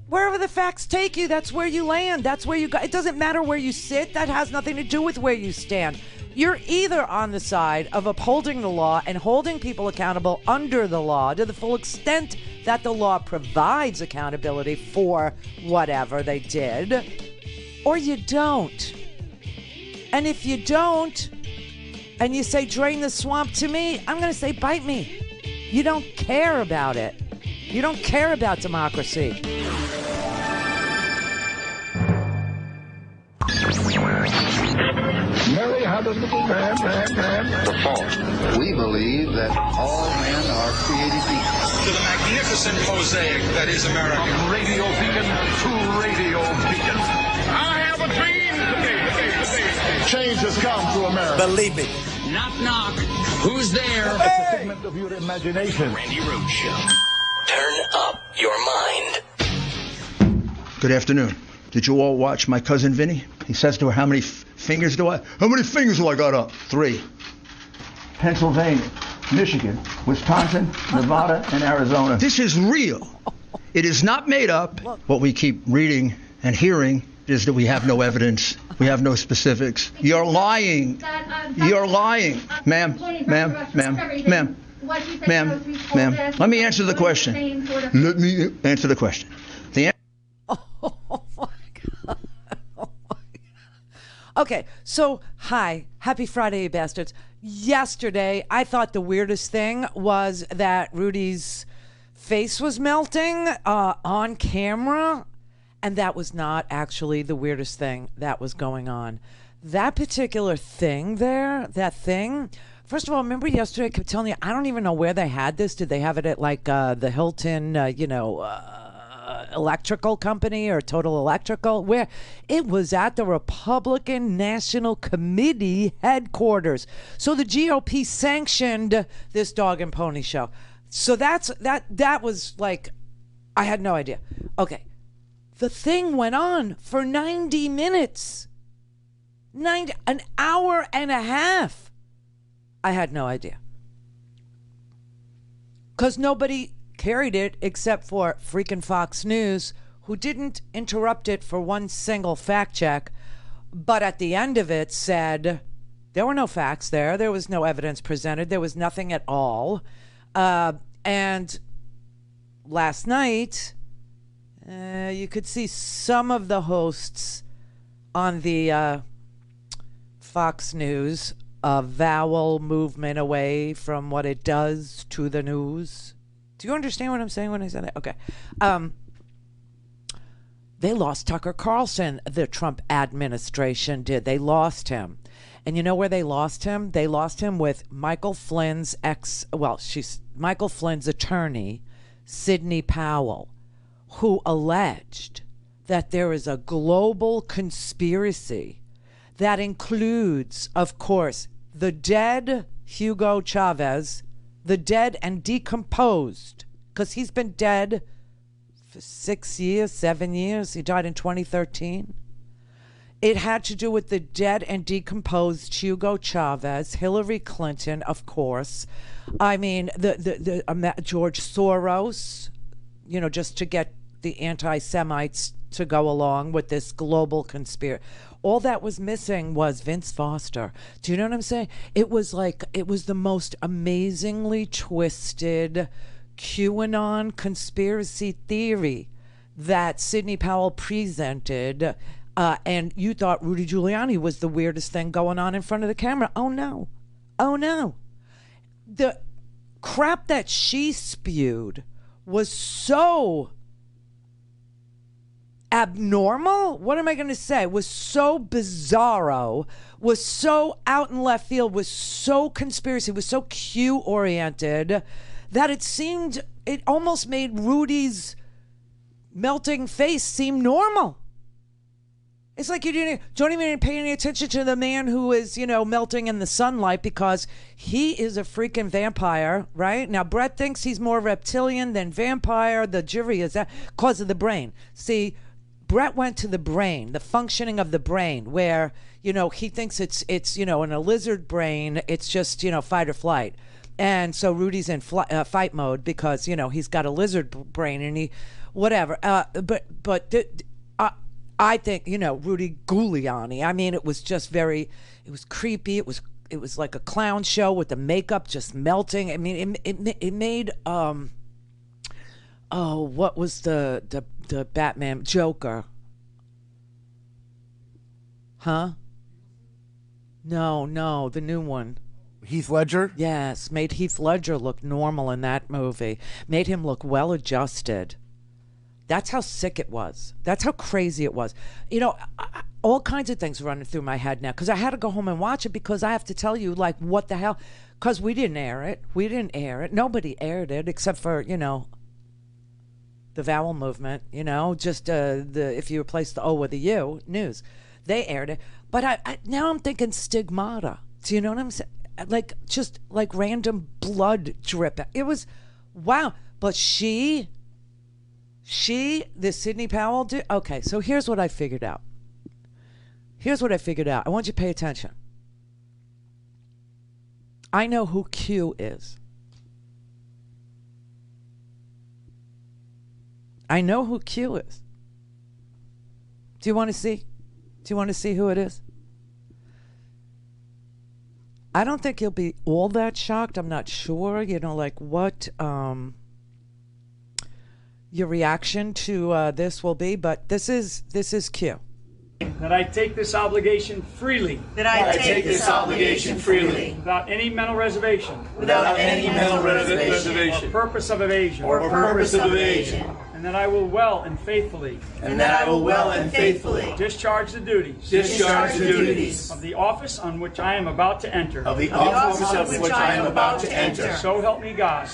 Wherever the facts take you, that's where you land. That's where you go. It doesn't matter where you sit. That has nothing to do with where you stand. You're either on the side of upholding the law and holding people accountable under the law to the full extent that the law provides accountability for whatever they did, or you don't. And if you don't, and you say drain the swamp to me, I'm going to say bite me. You don't care about it. You don't care about democracy.
Mary had a little man. The fault.
We believe that all men are created equal.
To the magnificent mosaic that is America. From radio beacon to radio beacon. I have a dream today. Change has come to America.
Believe me.
Knock, knock. Who's there?
Hey!
It's a figment of your imagination.
Randi Rhodes Show.
Turn up your mind.
Good afternoon. Did you all watch My Cousin Vinny? He says to her, how many fingers do I? How many fingers do I got up? 3. Pennsylvania, Michigan, Wisconsin, Nevada, and Arizona. This is real. It is not made up. What we keep reading and hearing is that we have no evidence. We have no specifics. You're lying. You're lying. Ma'am. Let me answer the question. Let me answer the question.
Okay, so, hi. Happy Friday, you bastards. Yesterday, I thought the weirdest thing was that Rudy's face was melting on camera, and that was not actually the weirdest thing that was going on. That particular thing there, first of all, remember yesterday I kept telling you, I don't even know where they had this. Did they have it at, like, the Hilton, electrical company or Total Electrical? Where it was at the Republican National Committee headquarters. So the GOP sanctioned this dog and pony show. So that was like, I had no idea. Okay. The thing went on for 90 minutes. An hour and a half. I had no idea. Because nobody carried it except for freaking Fox News, who didn't interrupt it for one single fact check, but at the end of it said there were no facts there. There was no evidence presented. There was nothing at all. And last night, you could see some of the hosts on the Fox News vowel movement away from what it does to the news. Do you understand what I'm saying when I say that? Okay. They lost Tucker Carlson, the Trump administration did. They lost him. And you know where they lost him? They lost him with Michael Flynn's Michael Flynn's attorney, Sidney Powell, who alleged that there is a global conspiracy that includes, of course, the dead Hugo Chavez, the dead and decomposed, because he's been dead for 6 years, 7 years. He died in 2013. It had to do with the dead and decomposed Hugo Chavez, Hillary Clinton, of course. I mean, the George Soros, just to get the anti-Semites to go along with this global conspiracy. All that was missing was Vince Foster. Do you know what I'm saying? It was the most amazingly twisted QAnon conspiracy theory that Sidney Powell presented, and you thought Rudy Giuliani was the weirdest thing going on in front of the camera. Oh, no. Oh, no. The crap that she spewed was so abnormal. What am I going to say? Was so bizarro, was so out in left field, was so conspiracy, was so Q-oriented that it almost made Rudy's melting face seem normal. It's like you don't even pay any attention to the man who is, melting in the sunlight because he is a freaking vampire, right? Now, Brett thinks he's more reptilian than vampire. The jury is that because of the brain. See, Brett went to the brain, the functioning of the brain, where, he thinks it's in a lizard brain, it's just, fight or flight. And so Rudy's in fight mode because, he's got a lizard brain and whatever. I think, Rudy Giuliani, I mean, it was just it was creepy. It was like a clown show with the makeup just melting. I mean, it made, what was the Batman Joker? Huh? No, the new one.
Heath Ledger?
Yes, made Heath Ledger look normal in that movie. Made him look well adjusted. That's how sick it was. That's how crazy it was. All kinds of things running through my head now because I had to go home and watch it because I have to tell you, like, what the hell? Because we didn't air it. Nobody aired it except for, the vowel movement, just if you replace the O with a U, news. They aired it. But I now I'm thinking stigmata. Do you know what I'm saying? Just like random blood drip. It was, wow. But this Sidney Powell did. Okay, so here's what I figured out. I want you to pay attention. I know who Q is. I know who Q is. Do you want to see? Do you want to see who it is? I don't think you'll be all that shocked. I'm not sure, what your reaction to this will be, but this is Q.
That I take this obligation freely.
That I take this obligation freely.
Without any mental reservation.
Without any mental reservation.
Or purpose of evasion.
Or purpose of evasion.
And that I will well and faithfully. Discharge the duties. Of the office on which I am about to enter. So help me God.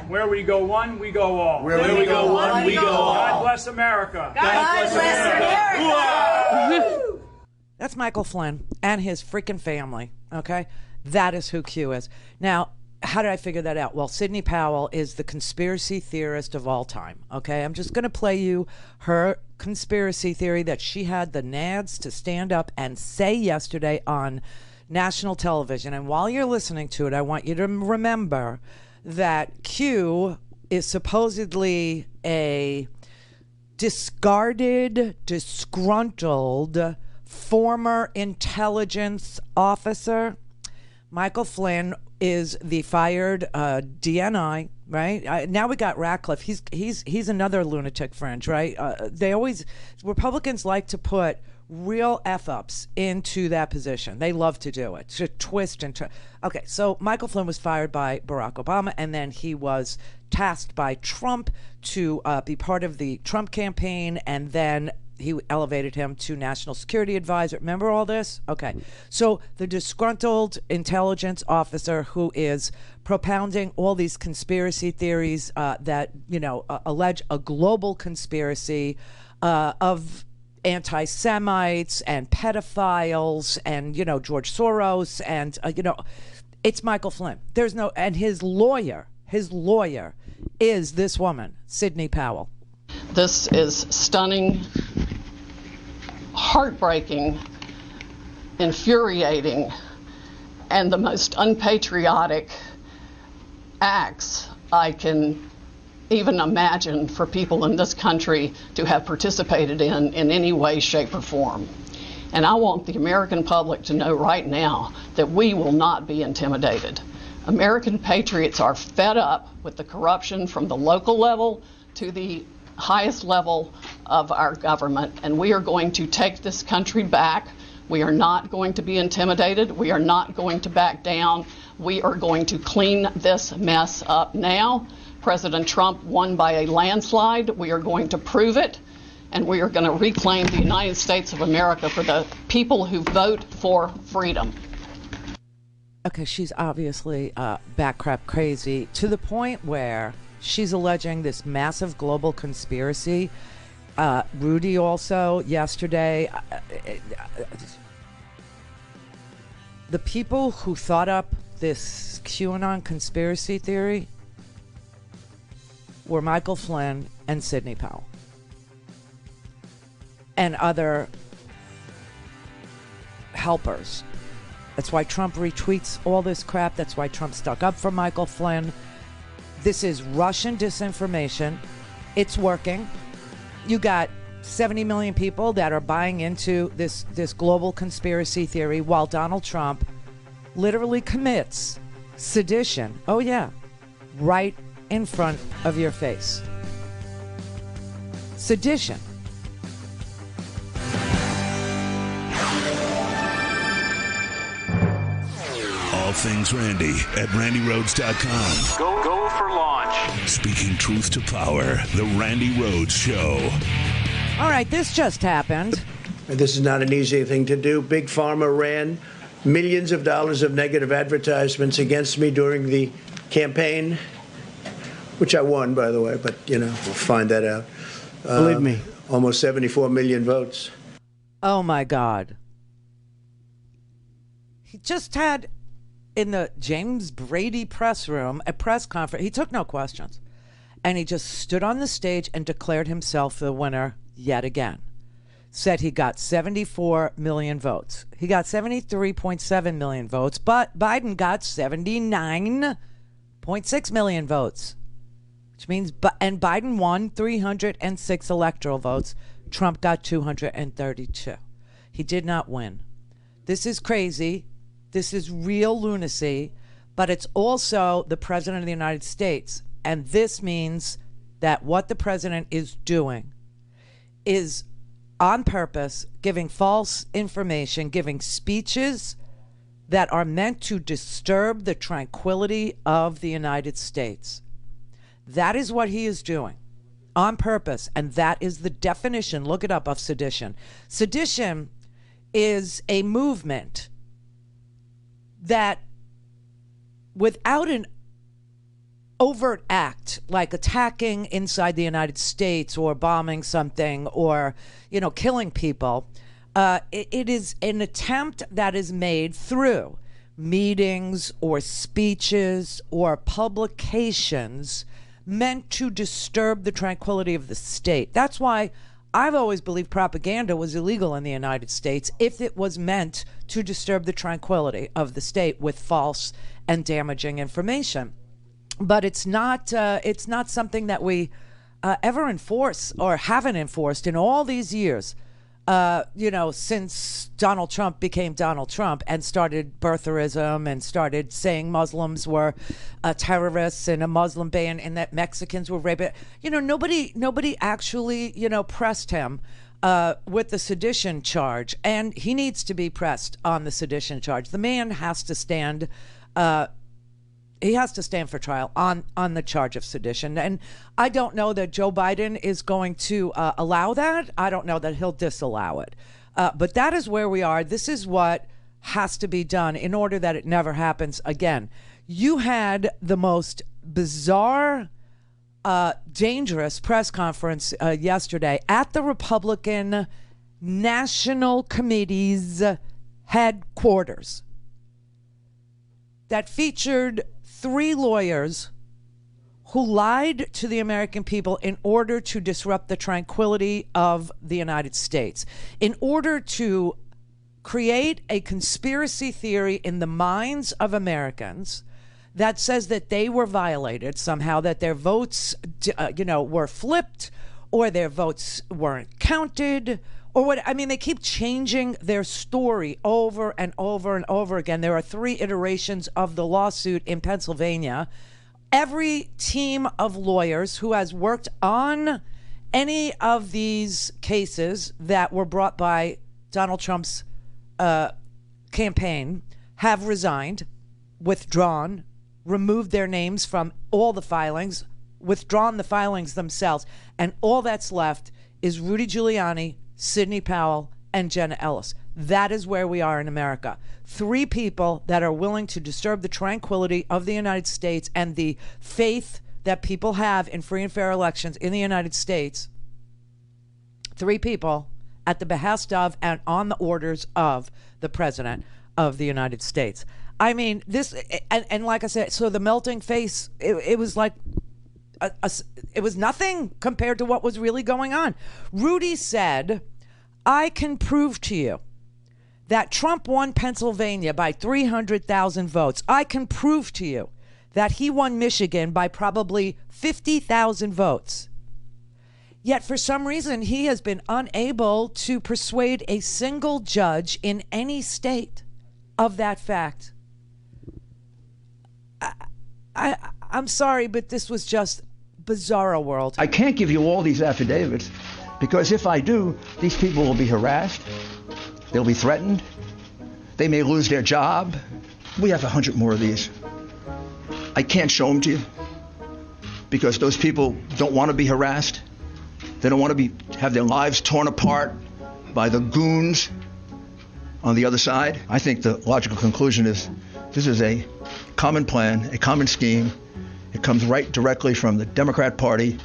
Where we go one, we go all. God bless America.
God bless America.
That's Michael Flynn and his freaking family, okay? That is who Q is. Now, how did I figure that out? Well, Sidney Powell is the conspiracy theorist of all time, okay? I'm just going to play you her conspiracy theory that she had the nads to stand up and say yesterday on national television. And while you're listening to it, I want you to remember that Q is supposedly a discarded, disgruntled former intelligence officer. Michael Flynn is the fired DNI, right? Now we got Ratcliffe. He's another lunatic fringe, right? Republicans like to put real F-ups into that position. They love to do it, to twist and turn. Okay, so Michael Flynn was fired by Barack Obama, and then he was tasked by Trump to be part of the Trump campaign, and then he elevated him to national security advisor. Remember all this? Okay. So the disgruntled intelligence officer who is propounding all these conspiracy theories that, allege a global conspiracy of anti-Semites and pedophiles and, George Soros and, it's Michael Flynn. And his lawyer is this woman, Sidney Powell.
This is stunning, heartbreaking, infuriating, and the most unpatriotic acts I can even imagine for people in this country to have participated in any way, shape, or form. And I want the American public to know right now that we will not be intimidated. American patriots are fed up with the corruption from the local level to the highest level of our government, and we are going to take this country back We are not going to be intimidated. We are not going to back down. We are going to clean this mess up now. President Trump won by a landslide. We are going to prove it, and we are going to reclaim the United States of America for the people who vote for freedom.
Okay, she's obviously backcrap crazy to the point where she's alleging this massive global conspiracy. Rudy also yesterday. The people who thought up this QAnon conspiracy theory were Michael Flynn and Sidney Powell and other helpers. That's why Trump retweets all this crap. That's why Trump stuck up for Michael Flynn. This is Russian disinformation. It's working. You got 70 million people that are buying into this global conspiracy theory while Donald Trump literally commits sedition. Oh, yeah. Right in front of your face. Sedition.
All things Randi at RandiRhodes.com.
Go for launch.
Speaking truth to power, the Randi Rhodes Show.
All right, this just happened.
This is not an easy thing to do. Big Pharma ran millions of dollars of negative advertisements against me during the campaign, which I won, by the way, but, we'll find that out.
Believe me.
Almost 74 million votes.
Oh, my God. He just had, in the James Brady press room, a press conference. He took no questions. And he just stood on the stage and declared himself the winner yet again. Said he got 74 million votes. He got 73.7 million votes, but Biden got 79.6 million votes. Which means, and Biden won 306 electoral votes. Trump got 232. He did not win. This is crazy. This is real lunacy, but it's also the president of the United States. And this means that what the president is doing is on purpose giving false information, giving speeches that are meant to disturb the tranquility of the United States. That is what he is doing on purpose. And that is the definition, look it up, of sedition. Sedition is a movement that, without an overt act like attacking inside the United States or bombing something or, killing people, it is an attempt that is made through meetings or speeches or publications meant to disturb the tranquility of the state. That's why I've always believed propaganda was illegal in the United States if it was meant to disturb the tranquility of the state with false and damaging information. But it's not something that we ever enforce or haven't enforced in all these years, since Donald Trump became Donald Trump and started birtherism and started saying Muslims were terrorists and a Muslim ban and that Mexicans were raping. Nobody actually, pressed him with the sedition charge, and he needs to be pressed on the sedition charge. The man has to stand. He has to stand for trial on the charge of sedition. And I don't know that Joe Biden is going to allow that. I don't know that he'll disallow it. But that is where we are. This is what has to be done in order that it never happens again. You had the most bizarre, dangerous press conference yesterday at the Republican National Committee's headquarters that featured 3 lawyers who lied to the American people in order to disrupt the tranquility of the United States, in order to create a conspiracy theory in the minds of Americans that says that they were violated somehow, that their votes, were flipped, or their votes weren't counted, or what. I mean, they keep changing their story over and over and over again. There are 3 iterations of the lawsuit in Pennsylvania. Every team of lawyers who has worked on any of these cases that were brought by Donald Trump's campaign have resigned, withdrawn, removed their names from all the filings, withdrawn the filings themselves, and all that's left is Rudy Giuliani, Sidney Powell, and Jenna Ellis. That is where we are in America. 3 people that are willing to disturb the tranquility of the United States and the faith that people have in free and fair elections in the United States. 3 people at the behest of and on the orders of the President of the United States. I mean, this, and like I said, so the melting face, it was like, it was nothing compared to what was really going on. Rudy said, I can prove to you that Trump won Pennsylvania by 300,000 votes. I can prove to you that he won Michigan by probably 50,000 votes. Yet for some reason, he has been unable to persuade a single judge in any state of that fact. I'm sorry, but this was just bizarro world.
I can't give you all these affidavits because if I do, these people will be harassed. They'll be threatened. They may lose their job. We have 100 more of these. I can't show them to you because those people don't want to be harassed. They don't want to have their lives torn apart by the goons on the other side. I think the logical conclusion is this is a common plan, a common scheme. It comes right directly from the Democrat Party,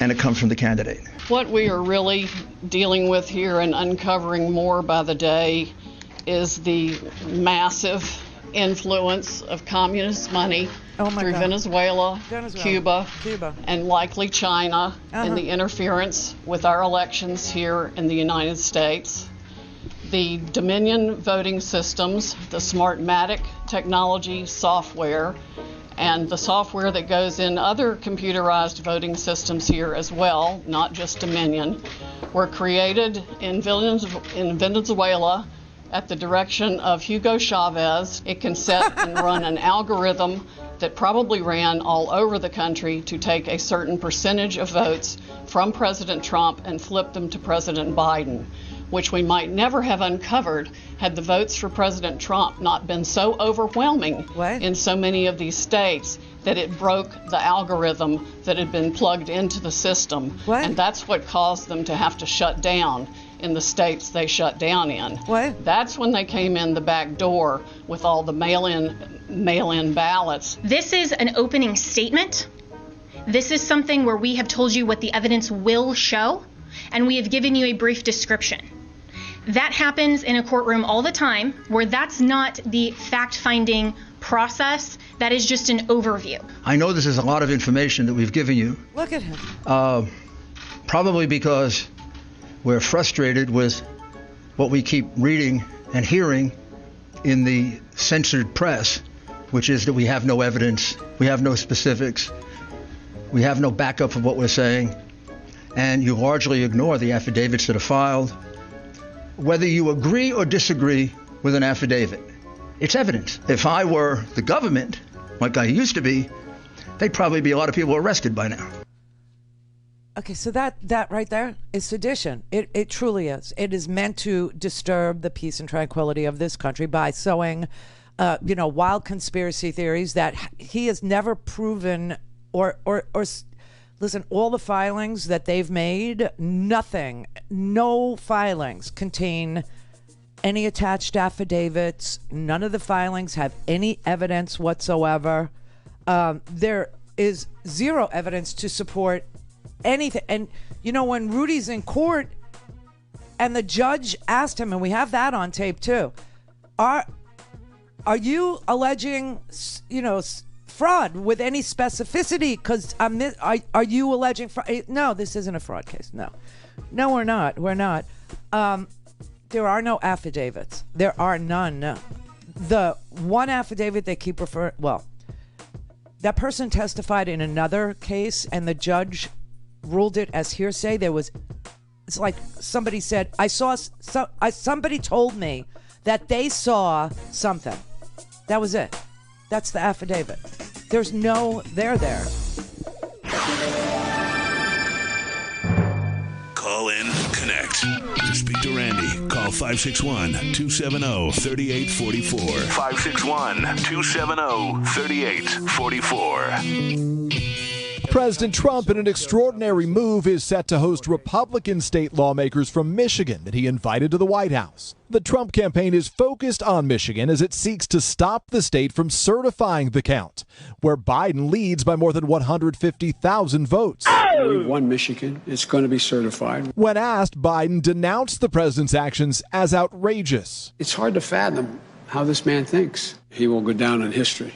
and it comes from the candidate.
What we are really dealing with here and uncovering more by the day is the massive influence of communist money through Venezuela, Cuba, and likely China in the interference with our elections here in the United States. The Dominion voting systems, the Smartmatic technology software, and the software that goes in other computerized voting systems here as well, not just Dominion, were created in Venezuela at the direction of Hugo Chavez. It can set and run an algorithm that probably ran all over the country to take a certain percentage of votes from President Trump and flip them to President Biden, which we might never have uncovered had the votes for President Trump not been so overwhelming in so many of these states that it broke the algorithm that had been plugged into the system. And that's what caused them to have to shut down in the states they shut down in. That's when they came in the back door with all the mail-in ballots.
This is an opening statement. This is something where we have told you what the evidence will show, and we have given you a brief description. That happens in a courtroom all the time, where that's not the fact-finding process. That is just an overview.
I know this is a lot of information that we've given you.
Look at him.
Probably because we're frustrated with what we keep reading and hearing in the censored press, which is that we have no evidence, we have no specifics, we have no backup of what we're saying, and you largely ignore the affidavits that are filed. Whether you agree or disagree with an affidavit, it's evidence. If I were the government, like I used to be, they'd probably be a lot of people arrested by now.
Okay, so that right there is sedition. It truly is. It is meant to disturb the peace and tranquility of this country by sowing, wild conspiracy theories that he has never proven or listen, all the filings that they've made, no filings contain any attached affidavits. None of the filings have any evidence whatsoever. There is zero evidence to support anything. And when Rudy's in court and the judge asked him, and we have that on tape too, are you alleging fraud with any specificity? Because are you alleging fraud? No, this isn't a fraud case. No, we're not. There are no affidavits. There are none. The one affidavit they keep referring, that person testified in another case and the judge ruled it as hearsay. It's like somebody said, somebody told me that they saw something. That was it. That's the affidavit. There's no there.
Call in, connect. Connect. To speak to Randi, call 561-270-3844. 561-270-3844.
President Trump, in an extraordinary move, is set to host Republican state lawmakers from Michigan that he invited to the White House. The Trump campaign is focused on Michigan as it seeks to stop the state from certifying the count, where Biden leads by more than 150,000 votes.
We won Michigan. It's going to be certified.
When asked, Biden denounced the president's actions as outrageous.
It's hard to fathom how this man thinks. He will go down in history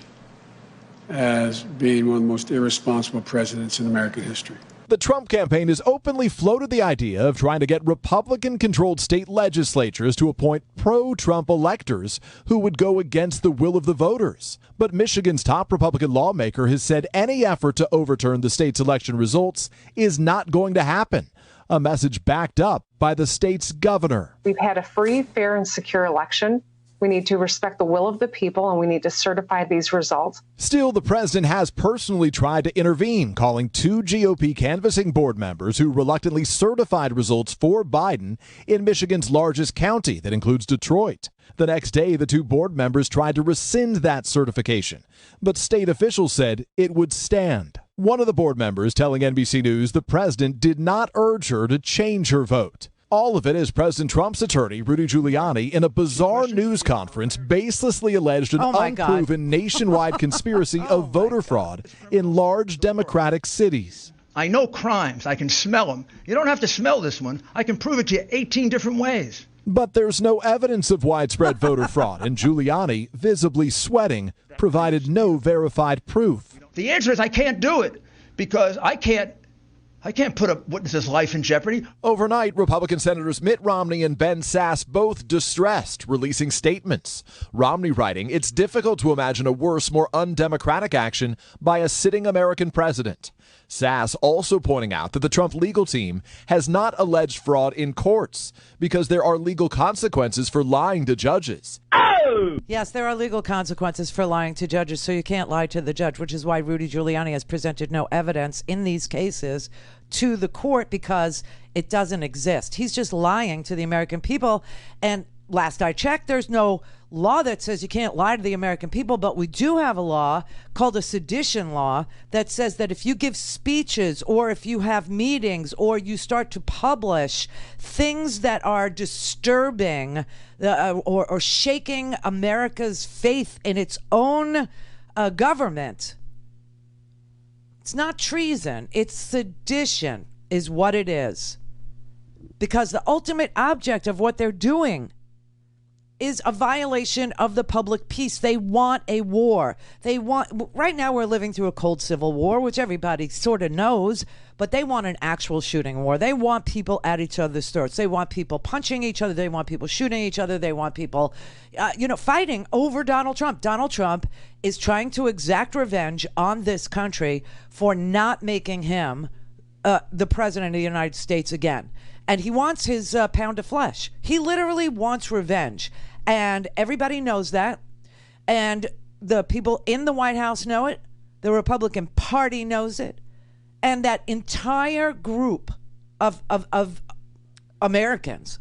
as being one of the most irresponsible presidents in American history.
The Trump campaign has openly floated the idea of trying to get Republican-controlled state legislatures to appoint pro-Trump electors who would go against the will of the voters. But Michigan's top Republican lawmaker has said any effort to overturn the state's election results is not going to happen. A message backed up by the state's governor.
We've had a free, fair, and secure election. We need to respect the will of the people, and we need to certify these results.
Still, the president has personally tried to intervene, calling 2 GOP canvassing board members who reluctantly certified results for Biden in Michigan's largest county that includes Detroit. The next day, the 2 board members tried to rescind that certification, but state officials said it would stand. One of the board members telling NBC News the president did not urge her to change her vote. All of it as President Trump's attorney, Rudy Giuliani, in a bizarre news conference, baselessly alleged an unproven nationwide conspiracy of voter fraud in large Democratic cities.
I know crimes. I can smell them. You don't have to smell this one. I can prove it to you 18 different ways.
But there's no evidence of widespread voter fraud, and Giuliani, visibly sweating, provided no verified proof.
The answer is I can't do it because I can't put a witness's life in jeopardy.
Overnight, Republican Senators Mitt Romney and Ben Sasse both distressed, releasing statements. Romney writing, "It's difficult to imagine a worse, more undemocratic action by a sitting American president." Sasse also pointing out that the Trump legal team has not alleged fraud in courts because there are legal consequences for lying to judges.
Yes, there are legal consequences for lying to judges, so you can't lie to the judge, which is why Rudy Giuliani has presented no evidence in these cases to the court because it doesn't exist. He's just lying to the American people. And last I checked, there's no law that says you can't lie to the American people, but we do have a law called a sedition law that says that if you give speeches or if you have meetings or you start to publish things that are disturbing or shaking America's faith in its own government, it's not treason, it's sedition is what it is. Because the ultimate object of what they're doing is a violation of the public peace. They want a war. Right now we're living through a cold civil war, which everybody sort of knows, but they want an actual shooting war. They want people at each other's throats. They want people punching each other. They want people shooting each other. They want people, fighting over Donald Trump. Donald Trump is trying to exact revenge on this country for not making him the president of the United States again. And he wants his pound of flesh. He literally wants revenge. And everybody knows that. And the people in the White House know it. The Republican Party knows it. And that entire group of Americans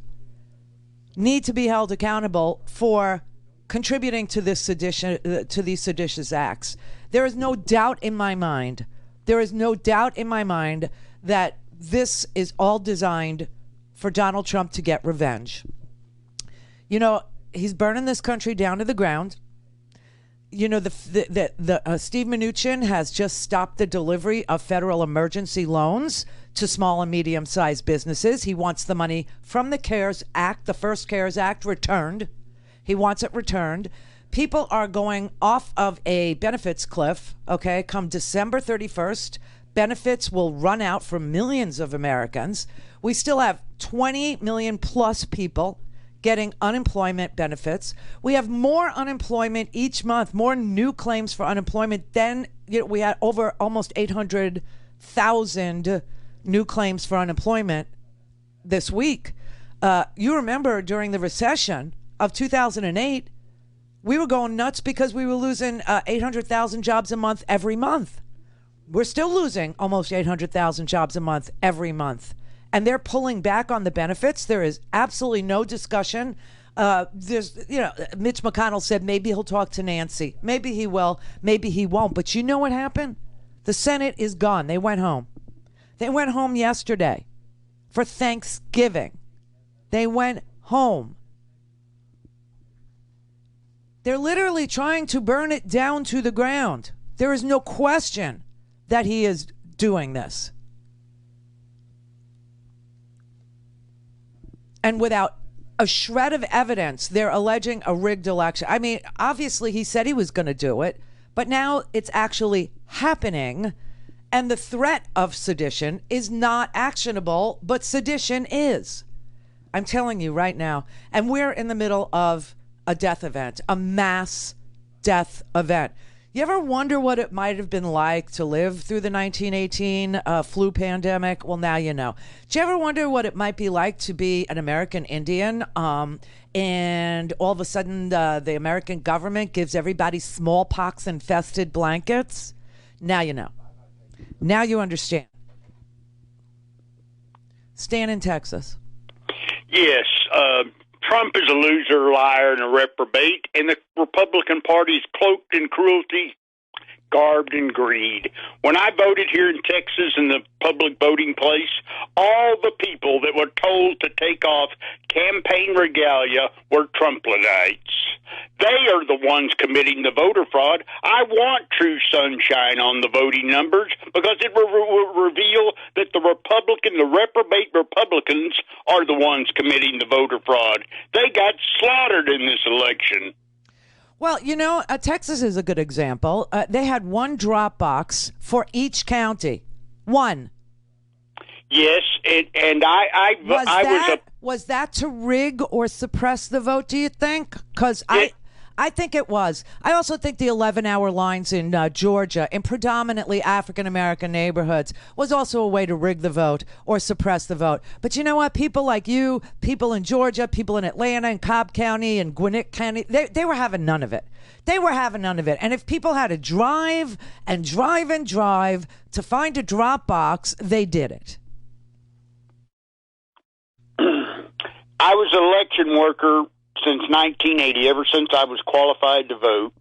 need to be held accountable for contributing to this to these seditious acts. There is no doubt in my mind. There is no doubt in my mind that this is all designed for Donald Trump to get revenge. He's burning this country down to the ground. Steve Mnuchin has just stopped the delivery of federal emergency loans to small and medium-sized businesses. He wants the money from the CARES Act, the first CARES Act, returned. He wants it returned. People are going off of a benefits cliff, okay, come December 31st. Benefits will run out for millions of Americans. We still have 20 million plus people getting unemployment benefits. We have more unemployment each month, more new claims for unemployment than we had over almost 800,000 new claims for unemployment this week. You remember during the recession of 2008, we were going nuts because we were losing 800,000 jobs a month every month. We're still losing almost 800,000 jobs a month every month. and they're pulling back on the benefits. There is absolutely no discussion. Mitch McConnell said maybe he'll talk to Nancy. Maybe he will. Maybe he won't. But you know what happened? The Senate is gone. They went home. They went home yesterday for Thanksgiving. They went home. They're literally trying to burn it down to the ground. There is no question that he is doing this. And without a shred of evidence, they're alleging a rigged election. I mean, obviously he said he was going to do it, but now it's actually happening. And the threat of sedition is not actionable, but sedition is. I'm telling you right now. And we're in the middle of a death event, a mass death event. You ever wonder what it might have been like to live through the 1918 flu pandemic? Well, now you know. Do you ever wonder what it might be like to be an American Indian and all of a sudden the American government gives everybody smallpox-infested blankets? Now you know. Now you understand. Stan in Texas.
Yes, Trump is a loser, liar, and a reprobate, and the Republican Party is cloaked in cruelty, garbed in greed. When I voted here in Texas in the public voting place, all the people that were told to take off campaign regalia were Trumpletites. They are the ones committing the voter fraud. I want true sunshine on the voting numbers because it will reveal that the reprobate Republicans are the ones committing the voter fraud. They got slaughtered in this election.
Well, you know, Texas is a good example. They had one drop box for each county. One.
Yes,
was that to rig or suppress the vote, do you think? Because I think it was. I also think the 11-hour lines in Georgia, in predominantly African-American neighborhoods, was also a way to rig the vote or suppress the vote. But you know what? People like you, people in Georgia, people in Atlanta and Cobb County and Gwinnett County, they were having none of it. They were having none of it. And if people had to drive and drive and drive to find a drop box, they did it.
I was an election worker since 1980, ever since I was qualified to vote.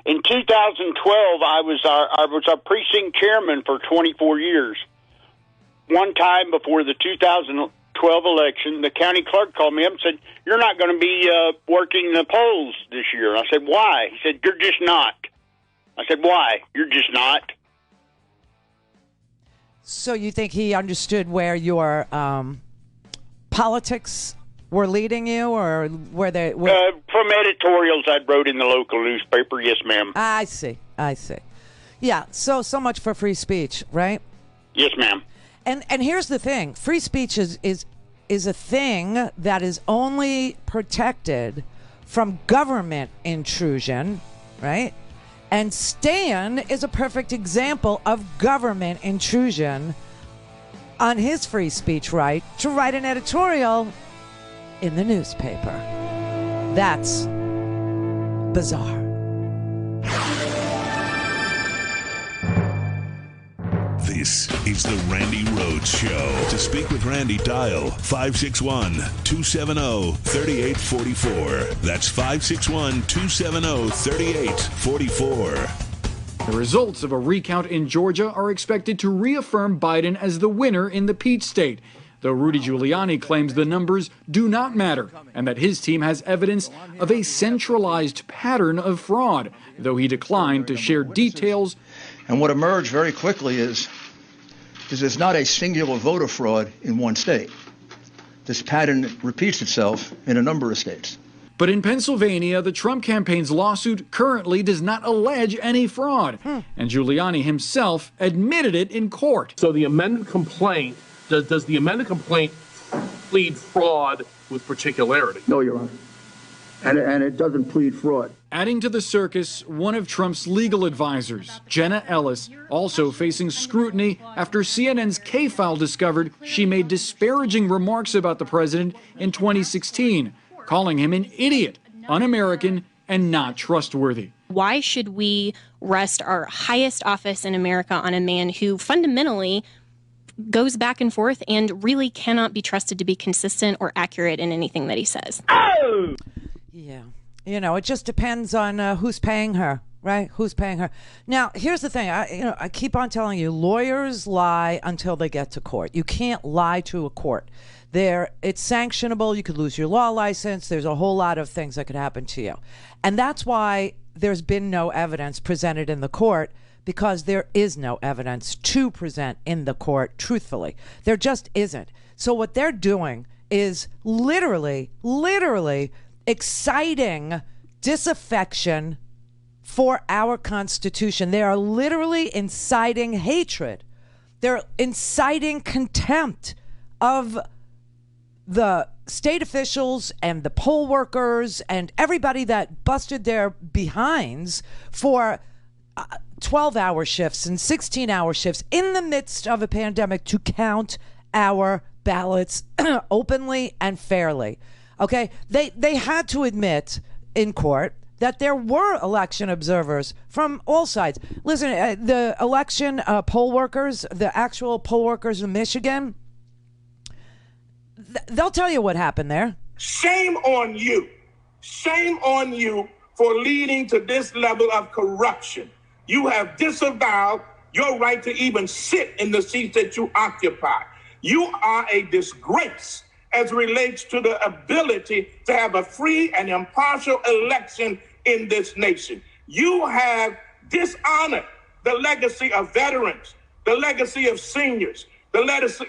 In 2012, I was our precinct chairman for 24 years. One time before the 2012 election, the county clerk called me up and said, "You're not going to be working the polls this year." I said, "Why?" He said, "You're just not." I said, "Why? You're just not."
So you think he understood where your politics were leading you, or were they?
From editorials I wrote in the local newspaper, yes, ma'am.
I see. Yeah, so much for free speech, right?
Yes, ma'am.
And here's the thing. Free speech is a thing that is only protected from government intrusion, right? And Stan is a perfect example of government intrusion on his free speech right to write an editorial in the newspaper. That's bizarre.
This is the Randi Rhodes Show. To speak with Randi, dial 561-270-3844. That's 561-270-3844.
The results of a recount in Georgia are expected to reaffirm Biden as the winner in the Peach State, though Rudy Giuliani claims the numbers do not matter and that his team has evidence of a centralized pattern of fraud, though he declined to share details.
And what emerged very quickly is there's not a singular voter fraud in one state. This pattern repeats itself in a number of states.
But in Pennsylvania, the Trump campaign's lawsuit currently does not allege any fraud, and Giuliani himself admitted it in court.
So the amended complaint, does the amended complaint plead fraud with particularity?
No, Your Honor. And it doesn't plead fraud.
Adding to the circus, one of Trump's legal advisors, Jenna Ellis, also facing scrutiny after CNN's K-File discovered she made disparaging remarks about the president in 2016, calling him an idiot, un-American, and not trustworthy.
Why should we rest our highest office in America on a man who fundamentally
goes back and forth and really cannot be trusted to be consistent or accurate in anything that he says.
Oh! Yeah. You know, it just depends on who's paying her, right? Who's paying her. Now, here's the thing. I keep on telling you, lawyers lie until they get to court. You can't lie to a court. It's sanctionable. You could lose your law license. There's a whole lot of things that could happen to you. And that's why there's been no evidence presented in the court, because there is no evidence to present in the court, truthfully. There just isn't. So what they're doing is literally exciting disaffection for our Constitution. They are literally inciting hatred. They're inciting contempt of the state officials and the poll workers and everybody that busted their behinds for 12-hour shifts and 16-hour shifts in the midst of a pandemic to count our ballots openly and fairly. Okay? They had to admit in court that there were election observers from all sides. Listen, the election poll workers, the actual poll workers in Michigan, they'll tell you what happened there.
Shame on you. Shame on you for leading to this level of corruption. You have disavowed your right to even sit in the seats that you occupy. You are a disgrace as relates to the ability to have a free and impartial election in this nation. You have dishonored the legacy of veterans, the legacy of seniors, the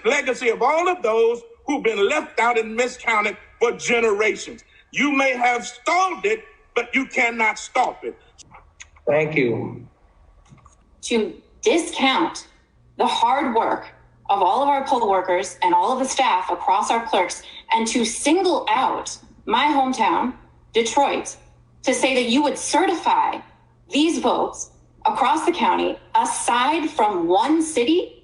legacy of all of those who've been left out and miscounted for generations. You may have stalled it, but you cannot stop it. Thank you.
To discount the hard work of all of our poll workers and all of the staff across our clerks, and to single out my hometown, Detroit, to say that you would certify these votes across the county, aside from one city,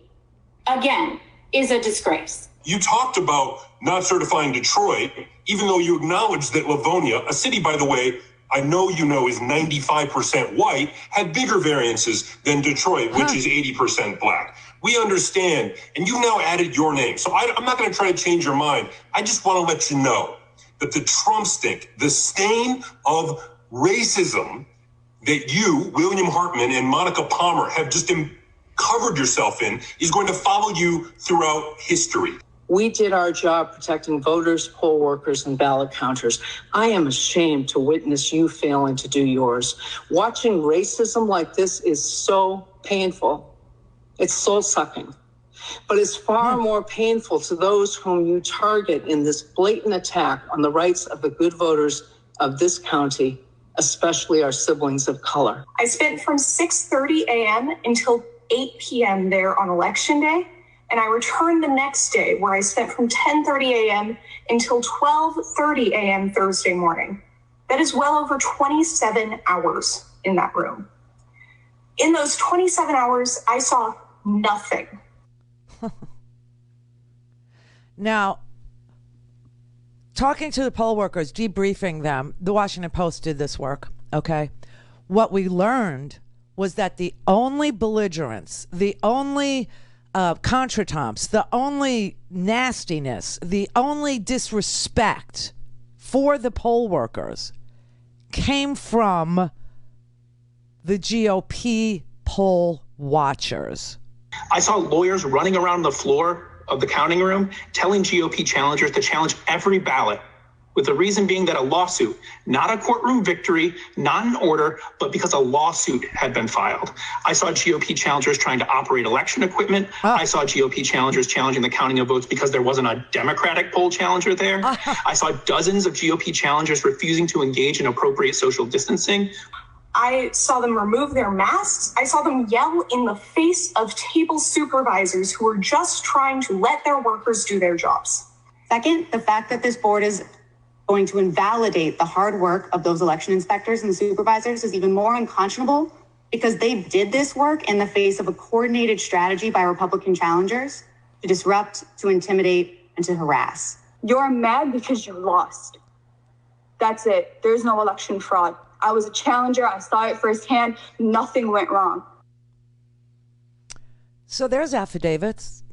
again, is a disgrace.
You talked about not certifying Detroit, even though you acknowledged that Livonia, a city, by the way, I know you know is 95% white, had bigger variances than Detroit, which is 80% black. We understand, and you've now added your name. So I'm not going to try to change your mind. I just want to let you know that the Trump stink, the stain of racism that you, William Hartman, and Monica Palmer have just covered yourself in is going to follow you throughout history.
We did our job protecting voters, poll workers, and ballot counters. I am ashamed to witness you failing to do yours. Watching racism like this is so painful. It's soul-sucking. But it's far more painful to those whom you target in this blatant attack on the rights of the good voters of this county, especially our siblings of color.
I spent from 6:30 a.m. until 8 p.m. there on Election Day. And I returned the next day, where I spent from 10:30 a.m. until 12:30 a.m. Thursday morning. That is well over 27 hours in that room. In those 27 hours, I saw nothing.
Now, talking to the poll workers, debriefing them, the Washington Post did this work, okay? What we learned was that the only belligerents, the only contretemps, the only nastiness, the only disrespect for the poll workers came from the GOP poll watchers.
I saw lawyers running around the floor of the counting room telling GOP challengers to challenge every ballot, with the reason being that a lawsuit, not a courtroom victory, not an order, but because a lawsuit had been filed. I saw GOP challengers trying to operate election equipment. I saw GOP challengers challenging the counting of votes because there wasn't a Democratic poll challenger there. I saw dozens of GOP challengers refusing to engage in appropriate social distancing.
I saw them remove their masks. I saw them yell in the face of table supervisors who were just trying to let their workers do their jobs.
Second, the fact that this board is going to invalidate the hard work of those election inspectors and the supervisors is even more unconscionable, because they did this work in the face of a coordinated strategy by Republican challengers to disrupt, to intimidate, and to harass.
You're mad because you lost. That's it. There's no election fraud. I was a challenger. I saw it firsthand. Nothing went wrong.
So there's affidavits.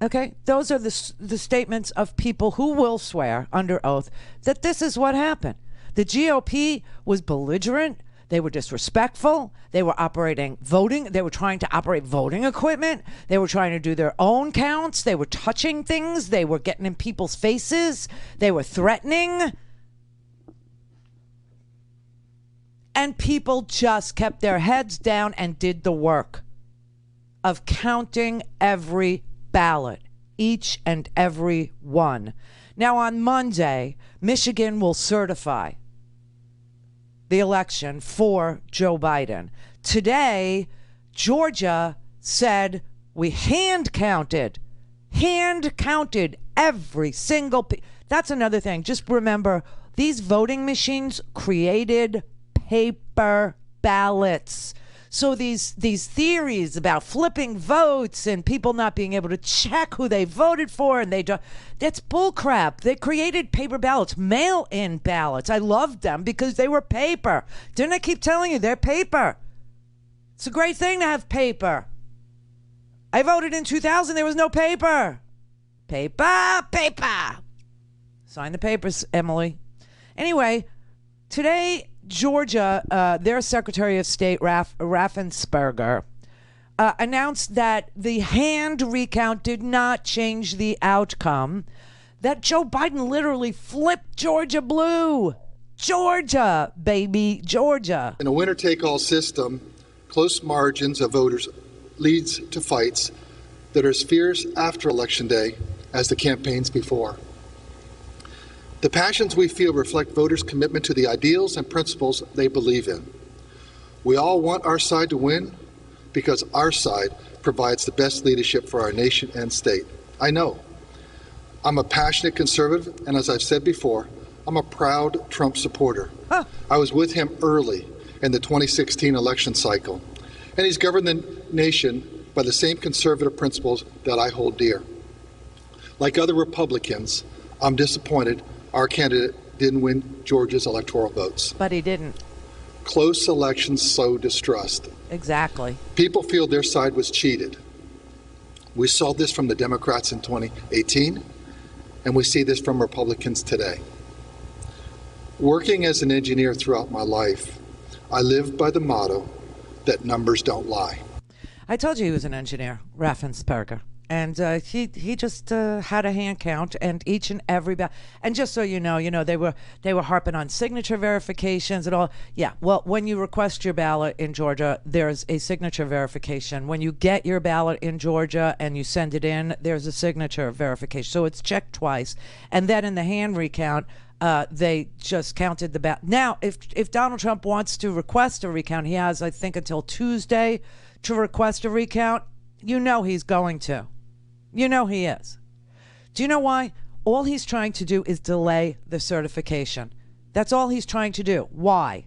Okay, those are the statements of people who will swear under oath that this is what happened. The GOP was belligerent. They were disrespectful. They were They were trying to operate voting equipment. They were trying to do their own counts. They were touching things. They were getting in people's faces. They were threatening. And people just kept their heads down and did the work of counting every ballot, each and every one. Now on Monday, Michigan will certify the election for Joe Biden. Today, Georgia said we hand counted every single That's another thing. Just remember, these voting machines created paper ballots. So these theories about flipping votes and people not being able to check who they voted for, and that's bullcrap. They created paper ballots, mail-in ballots. I loved them because they were paper. Didn't I keep telling you they're paper? It's a great thing to have paper. I voted in 2000. There was no paper. Paper. Sign the papers, Emily. Anyway, today, Georgia, their Secretary of State, Raffensperger, announced that the hand recount did not change the outcome, that Joe Biden literally flipped Georgia blue. Georgia, baby, Georgia.
In a winner-take-all system, close margins of voters leads to fights that are as fierce after Election Day as the campaigns before. The passions we feel reflect voters' commitment to the ideals and principles they believe in. We all want our side to win because our side provides the best leadership for our nation and state. I know. I'm a passionate conservative, and as I've said before, I'm a proud Trump supporter. I was with him early in the 2016 election cycle, and he's governed the nation by the same conservative principles that I hold dear. Like other Republicans, I'm disappointed our candidate didn't win Georgia's electoral votes.
But he didn't.
Close elections sow distrust.
Exactly.
People feel their side was cheated. We saw this from the Democrats in 2018, and we see this from Republicans today. Working as an engineer throughout my life, I lived by the motto that numbers don't lie.
I told you he was an engineer, Raffensperger. And he just had a hand count, and each and every and just so you know they were harping on signature verifications and all. Yeah, well, when you request your ballot in Georgia, there's a signature verification. When you get your ballot in Georgia and you send it in, there's a signature verification. So it's checked twice, and then in the hand recount, they just counted the ballot. Now, if Donald Trump wants to request a recount, he has, I think, until Tuesday to request a recount. You know he's going to. You know he is. Do you know why? All he's trying to do is delay the certification. That's all he's trying to do. Why?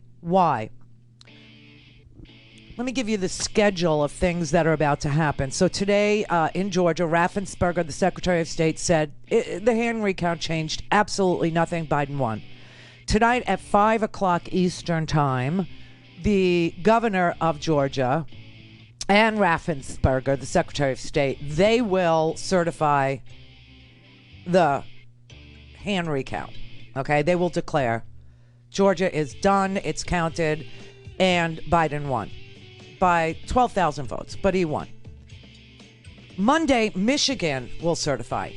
Let me give you the schedule of things that are about to happen. So today in Georgia, Raffensperger, the Secretary of State, said the hand recount changed absolutely nothing. Biden won. Tonight at 5 o'clock Eastern time, the governor of Georgia and Raffensperger, the Secretary of State, they will certify the hand recount. Okay, they will declare Georgia is done, it's counted, and Biden won by 12,000 votes, but he won. Monday, Michigan will certify.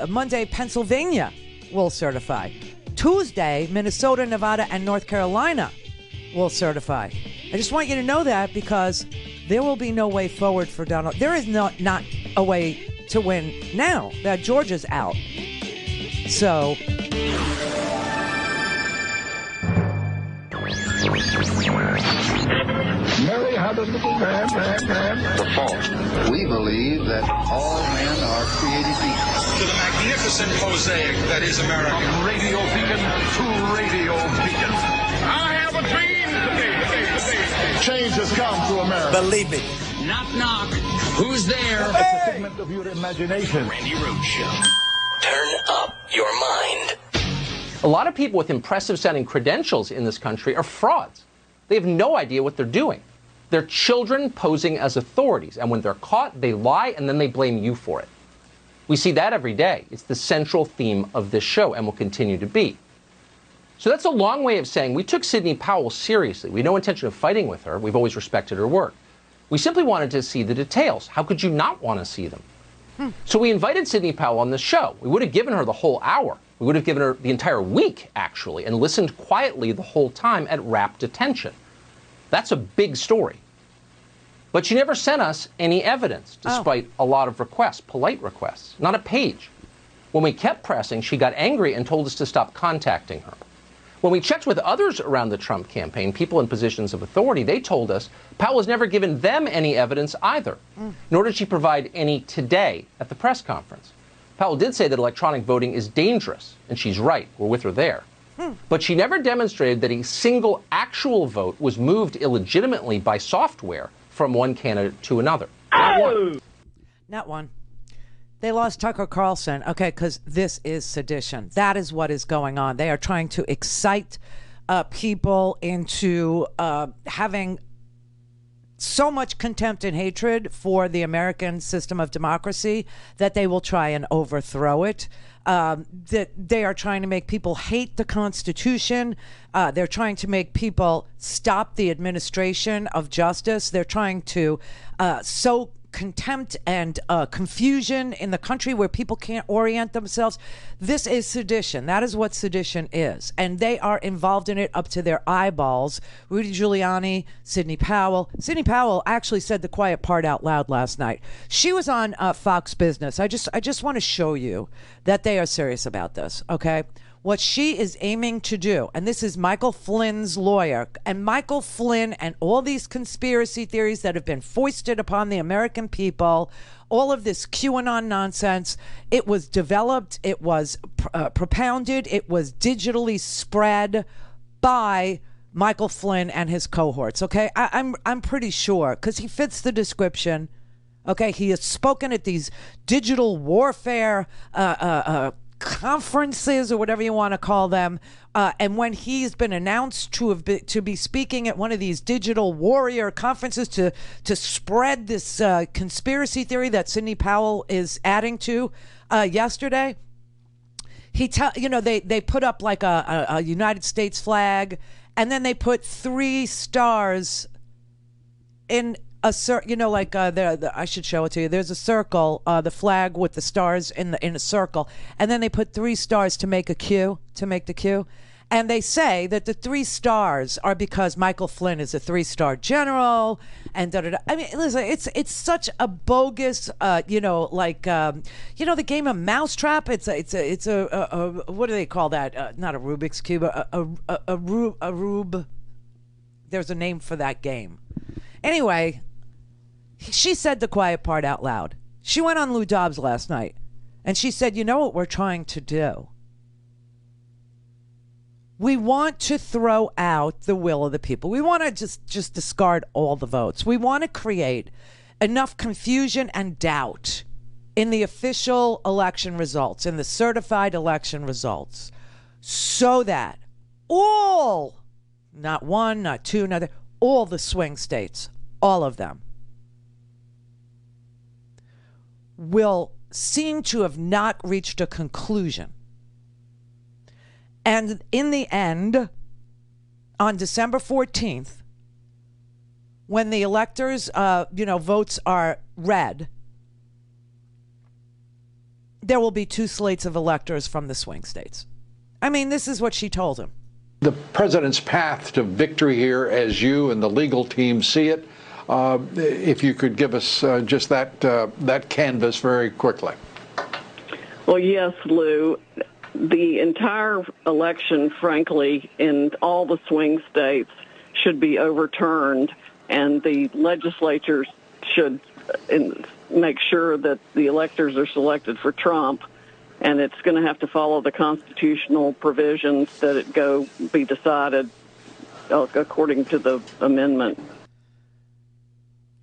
Monday, Pennsylvania will certify. Tuesday, Minnesota, Nevada, and North Carolina will certify. I just want you to know that because there will be no way forward for Donald. There is not a way to win now that Georgia's out. So
Mary had a little lamb.
The false. We believe that all men are created equal.
To the magnificent mosaic that is America.
From radio beacon to radio beacon.
I have a dream today.
Change has come to America.
Believe me. Knock, knock. Who's there?
It's a figment of your imagination.
Randi Rhodes Show.
Turn up your mind.
A lot of people with impressive sounding credentials in this country are frauds. They have no idea what they're doing. They're children posing as authorities, and when they're caught, they lie, and then they blame you for it. We see that every day. It's the central theme of this show, and will continue to be. So that's a long way of saying we took Sidney Powell seriously. We had no intention of fighting with her. We've always respected her work. We simply wanted to see the details. How could you not want to see them? So we invited Sidney Powell on the show. We would have given her the whole hour. We would have given her the entire week, actually, and listened quietly the whole time at rapt attention. That's a big story. But she never sent us any evidence, despite a lot of requests, polite requests, not a page. When we kept pressing, she got angry and told us to stop contacting her. When we checked with others around the Trump campaign, people in positions of authority, they told us Powell has never given them any evidence either, nor did she provide any today at the press conference. Powell did say that electronic voting is dangerous, and she's right. We're with her there. But she never demonstrated that a single actual vote was moved illegitimately by software from one candidate to another. Not one.
Not one. They lost Tucker Carlson, okay, because this is sedition. That is what is going on. They are trying to excite people into having so much contempt and hatred for the American system of democracy that they will try and overthrow it. That they are trying to make people hate the Constitution. They're trying to make people stop the administration of justice. They're trying to sow contempt and confusion in the country where people can't orient themselves. This is sedition. That is what sedition is. And they are involved in it up to their eyeballs. Rudy Giuliani, Sidney Powell. Sidney Powell actually said the quiet part out loud last night. She was on Fox Business. I just want to show you that they are serious about this, okay? What she is aiming to do, and this is Michael Flynn's lawyer, and Michael Flynn and all these conspiracy theories that have been foisted upon the American people, all of this QAnon nonsense, it was developed, it was propounded, it was digitally spread by Michael Flynn and his cohorts, okay? I'm pretty sure, because he fits the description, okay? He has spoken at these digital warfare conferences or whatever you want to call them, and when he's been announced to be speaking at one of these digital warrior conferences to spread this conspiracy theory that Sidney Powell is adding to yesterday, they put up like a United States flag, and then they put 3 stars in a I should show it to you. There's a circle, the flag with the stars in a circle, and then they put 3 stars to make the Q. And they say that the 3 stars are because Michael Flynn is a 3-star general, and da-da-da. I mean, listen, it's such a bogus, the game of Mousetrap. It's a what do they call that? Not a Rubik's Cube, a Rube. There's a name for that game. Anyway, she said the quiet part out loud. She went on Lou Dobbs last night, and she said, you know what we're trying to do? We want to throw out the will of the people. We want to just discard all the votes. We want to create enough confusion and doubt in the official election results, in the certified election results, so that all, not one, not two, not all the swing states, all of them, will seem to have not reached a conclusion. And in the end, on December 14th, when the electors' votes are read, there will be 2 slates of electors from the swing states. I mean, this is what she told him.
The president's path to victory here, as you and the legal team see it, if you could give us just that canvas very quickly.
Well, yes, Lou. The entire election, frankly, in all the swing states should be overturned, and the legislatures should make sure that the electors are selected for Trump, and it's going to have to follow the constitutional provisions that it be decided according to the amendment.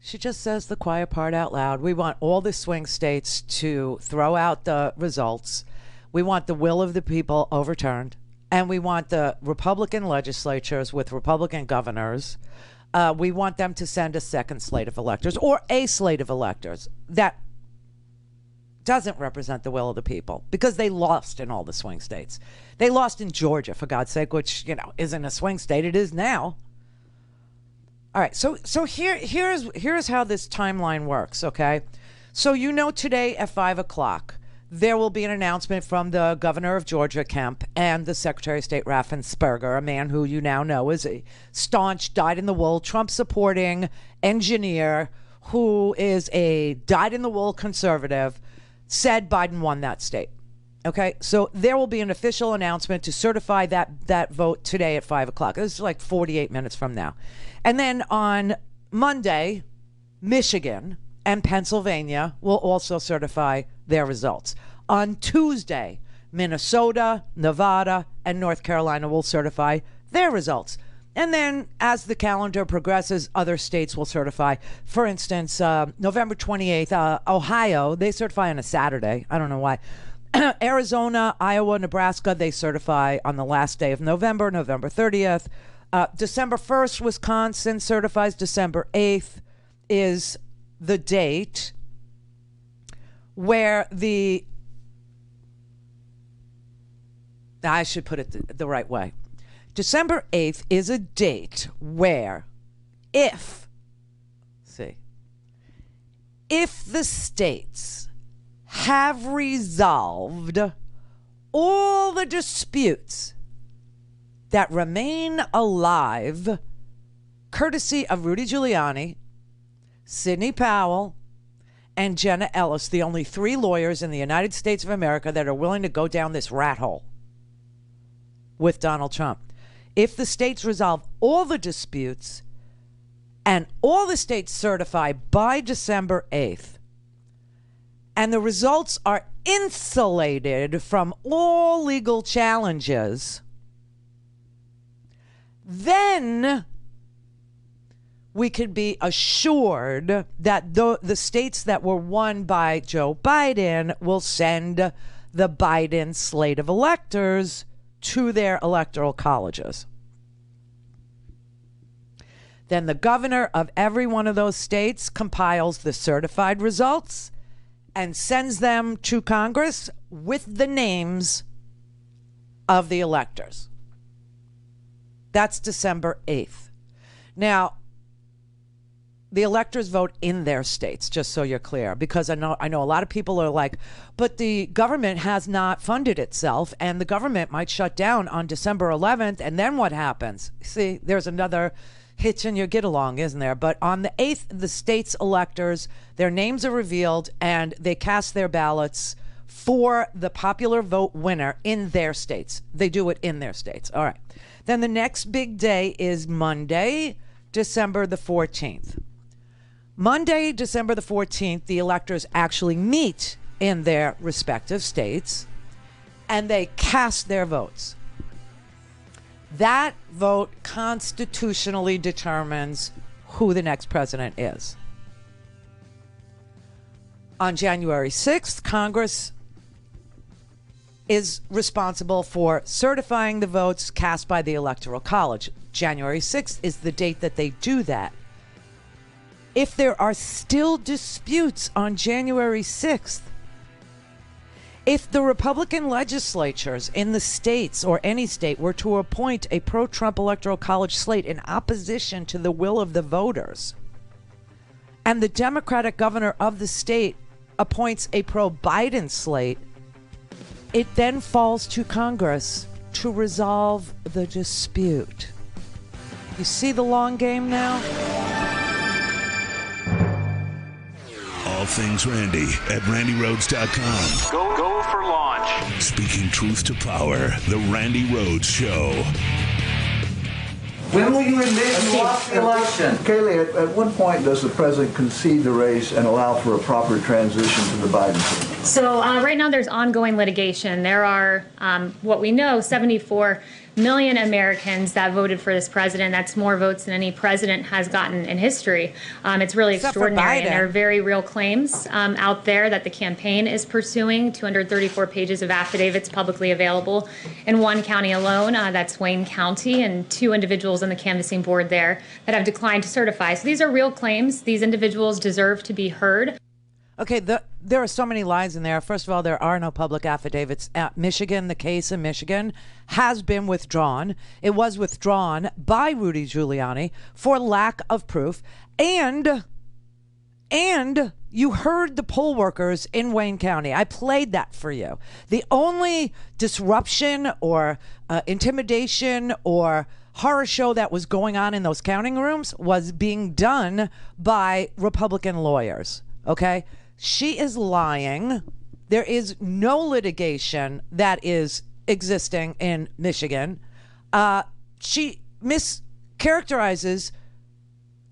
She just says the quiet part out loud. We want all the swing states to throw out the results. We want the will of the people overturned. And we want the Republican legislatures with Republican governors We want them to send a second slate of electors or a slate of electors that doesn't represent the will of the people, because they lost in all the swing states. They lost in Georgia, for God's sake, which, isn't a swing state. It is now. All right, so here's how this timeline works, okay? So today at 5 o'clock, there will be an announcement from the governor of Georgia, Kemp, and the Secretary of State, Raffensperger, a man who you now know is a staunch, dyed-in-the-wool, Trump-supporting engineer who is a dyed-in-the-wool conservative, said Biden won that state. Okay, so there will be an official announcement to certify that vote today at 5 o'clock. This is like 48 minutes from now. And then on Monday, Michigan and Pennsylvania will also certify their results. On Tuesday, Minnesota, Nevada, and North Carolina will certify their results. And then as the calendar progresses, other states will certify. For instance, November 28th, Ohio, they certify on a Saturday. I don't know why. Arizona, Iowa, Nebraska, they certify on the last day of November, November 30th. December 1st, Wisconsin certifies. December 8th is the date where I should put it the right way. December 8th is a date where if the states have resolved all the disputes that remain alive, courtesy of Rudy Giuliani, Sidney Powell, and Jenna Ellis, the only 3 lawyers in the United States of America that are willing to go down this rat hole with Donald Trump. If the states resolve all the disputes and all the states certify by December 8th, and the results are insulated from all legal challenges, then we could be assured that the states that were won by Joe Biden will send the Biden slate of electors to their electoral colleges. Then the governor of every one of those states compiles the certified results and sends them to Congress with the names of the electors. That's December 8th. Now, the electors vote in their states, just so you're clear, because I know a lot of people are like, but the government has not funded itself, and the government might shut down on December 11th, and then what happens? See, there's another hitch in your get-along, isn't there? But on the 8th, the state's electors, their names are revealed, and they cast their ballots for the popular vote winner in their states. They do it in their states. All right. Then the next big day is Monday, December the 14th. Monday, December the 14th, the electors actually meet in their respective states, and they cast their votes. That vote constitutionally determines who the next president is. On January 6th, Congress is responsible for certifying the votes cast by the Electoral College. January 6th is the date that they do that. If there are still disputes on January 6th, if the Republican legislatures in the states or any state were to appoint a pro-Trump Electoral College slate in opposition to the will of the voters, and the Democratic governor of the state appoints a pro-Biden slate, it then falls to Congress to resolve the dispute. You see the long game now?
All things Randi at RandiRhodes.com.
Go for launch.
Speaking truth to power, the Randi Rhodes Show.
When will you admit you lost the election?
Kayleigh, at what point does the president concede the race and allow for a proper transition to the Biden team?
So right now there's ongoing litigation. There are, what we know, 74 million Americans that voted for this president. That's more votes than any president has gotten in history. It's really extraordinary. And there are very real claims out there that the campaign is pursuing. 234 pages of affidavits publicly available in one county alone. That's Wayne County, and 2 individuals on the canvassing board there that have declined to certify. So these are real claims. These individuals deserve to be heard.
Okay, there are so many lies in there. First of all, there are no public affidavits. Michigan, the case in Michigan has been withdrawn. It was withdrawn by Rudy Giuliani for lack of proof. And you heard the poll workers in Wayne County. I played that for you. The only disruption or intimidation or horror show that was going on in those counting rooms was being done by Republican lawyers. Okay? She is lying. There is no litigation that is existing in Michigan. She mischaracterizes,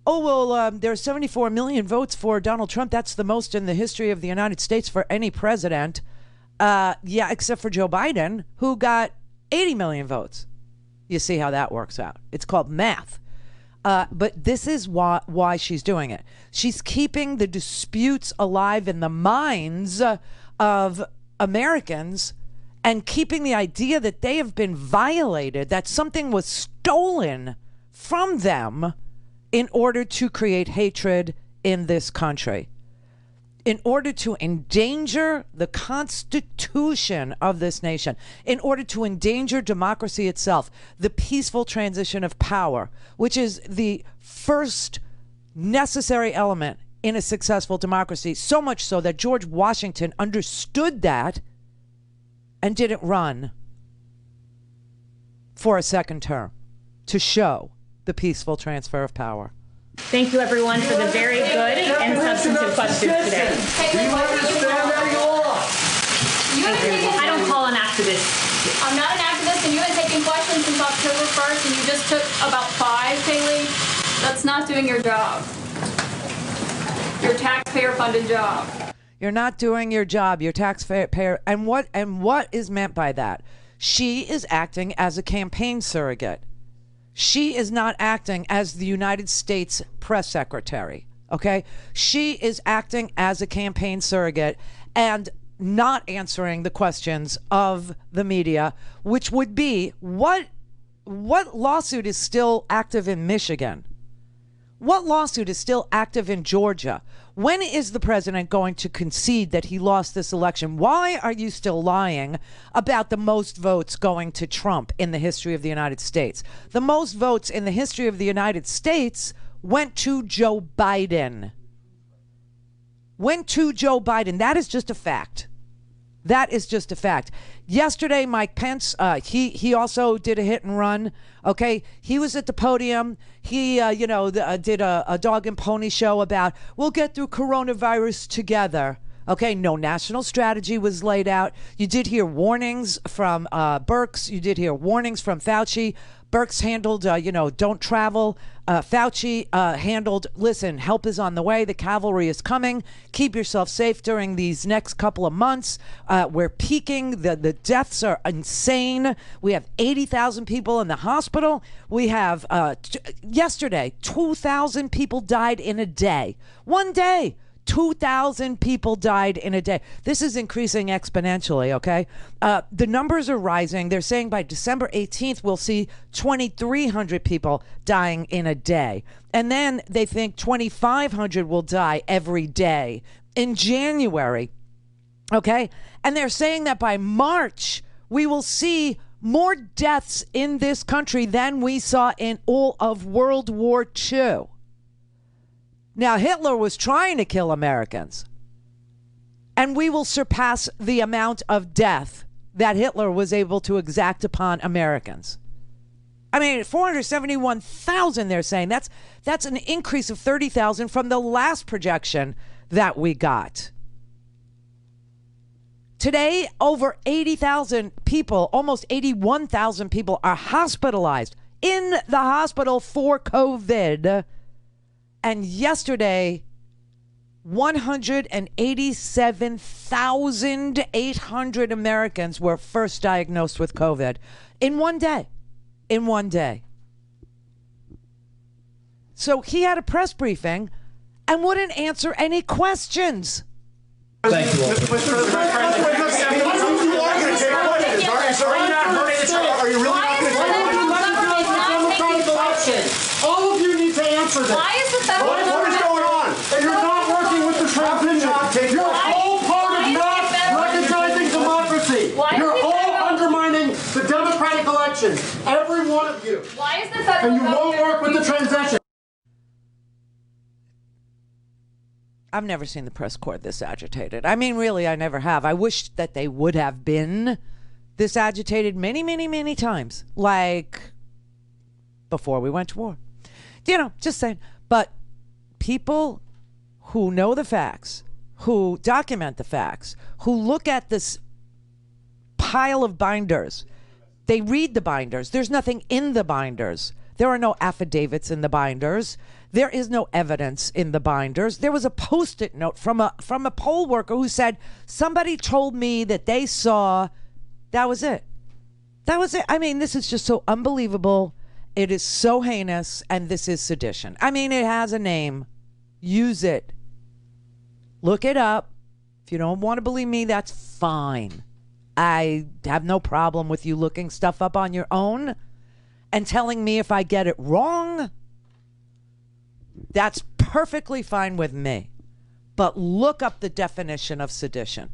there are 74 million votes for Donald Trump. That's the most in the history of the United States for any president. Yeah, except for Joe Biden, who got 80 million votes. You see how that works out. It's called math. But this is why she's doing it. She's keeping the disputes alive in the minds of Americans and keeping the idea that they have been violated, that something was stolen from them in order to create hatred in this country, in order to endanger the Constitution of this nation, in order to endanger democracy itself, the peaceful transition of power, which is the first necessary element in a successful democracy, so much so that George Washington understood that and didn't run for a second term to show the peaceful transfer of power.
Thank you, everyone, for the very good and substantive questions today.
Do you understand that you lost?
I don't call an activist.
I'm not an activist, and you've been taking questions since October 1st, and you just took about 5, Haley. That's not doing your job. Your taxpayer-funded job.
You're not doing your job. Your taxpayer. And what is meant by that? She is acting as a campaign surrogate. She is not acting as the United States press secretary, okay? She is acting as a campaign surrogate and not answering the questions of the media, which would be, what lawsuit is still active in Michigan? What lawsuit is still active in Georgia? When is the president going to concede that he lost this election? Why are you still lying about the most votes going to Trump in the history of the United States? The most votes in the history of the United States went to Joe Biden. Went to Joe Biden. That is just a fact. That is just a fact. Yesterday, Mike Pence, he also did a hit and run. Okay, he was at the podium. He, did a dog and pony show about we'll get through coronavirus together. Okay, no national strategy was laid out. You did hear warnings from Birx. You did hear warnings from Fauci. Birx handled, don't travel. Fauci handled, listen, help is on the way. The cavalry is coming. Keep yourself safe during these next couple of months. We're peaking. The deaths are insane. We have 80,000 people in the hospital. We have, yesterday, 2,000 people died in a day. One day. 2,000 people died in a day. This is increasing exponentially, okay? The numbers are rising. They're saying by December 18th, we'll see 2,300 people dying in a day. And then they think 2,500 will die every day in January, okay? And they're saying that by March, we will see more deaths in this country than we saw in all of World War II. Now, Hitler was trying to kill Americans, and we will surpass the amount of death that Hitler was able to exact upon Americans. I mean, 471,000, they're saying. That's an increase of 30,000 from the last projection that we got. Today, over 80,000 people, almost 81,000 people are hospitalized in the hospital for COVID. And yesterday, 187,800 Americans were first diagnosed with COVID in one day. in one day. So he had a press briefing and wouldn't answer any questions.
Thank you all.
Are you really not going to questions? All of you need to answer this.
Why is the federal government...
What is going on? And you're not working with the transition. You're all part of not recognizing democracy. You're all undermining the democratic election. Every one of you.
Why is the federal
government... And you won't work with the transition.
I've never seen the press corps this agitated. I mean, really, I never have. I wish that they would have been this agitated many, many, many times. Like before we went to war. You know, just saying. But people who know the facts, who document the facts, who look at this pile of binders, they read the binders. There's nothing in the binders. There are no affidavits in the binders. There is no evidence in the binders. There was a Post-it note from a poll worker who said, somebody told me that they saw, that was it. That was it. I mean, this is just so unbelievable. It is so heinous, and this is sedition. I mean, it has a name. Use it. Look it up. If you don't want to believe me, that's fine. I have no problem with you looking stuff up on your own and telling me if I get it wrong. That's perfectly fine with me. But look up the definition of sedition.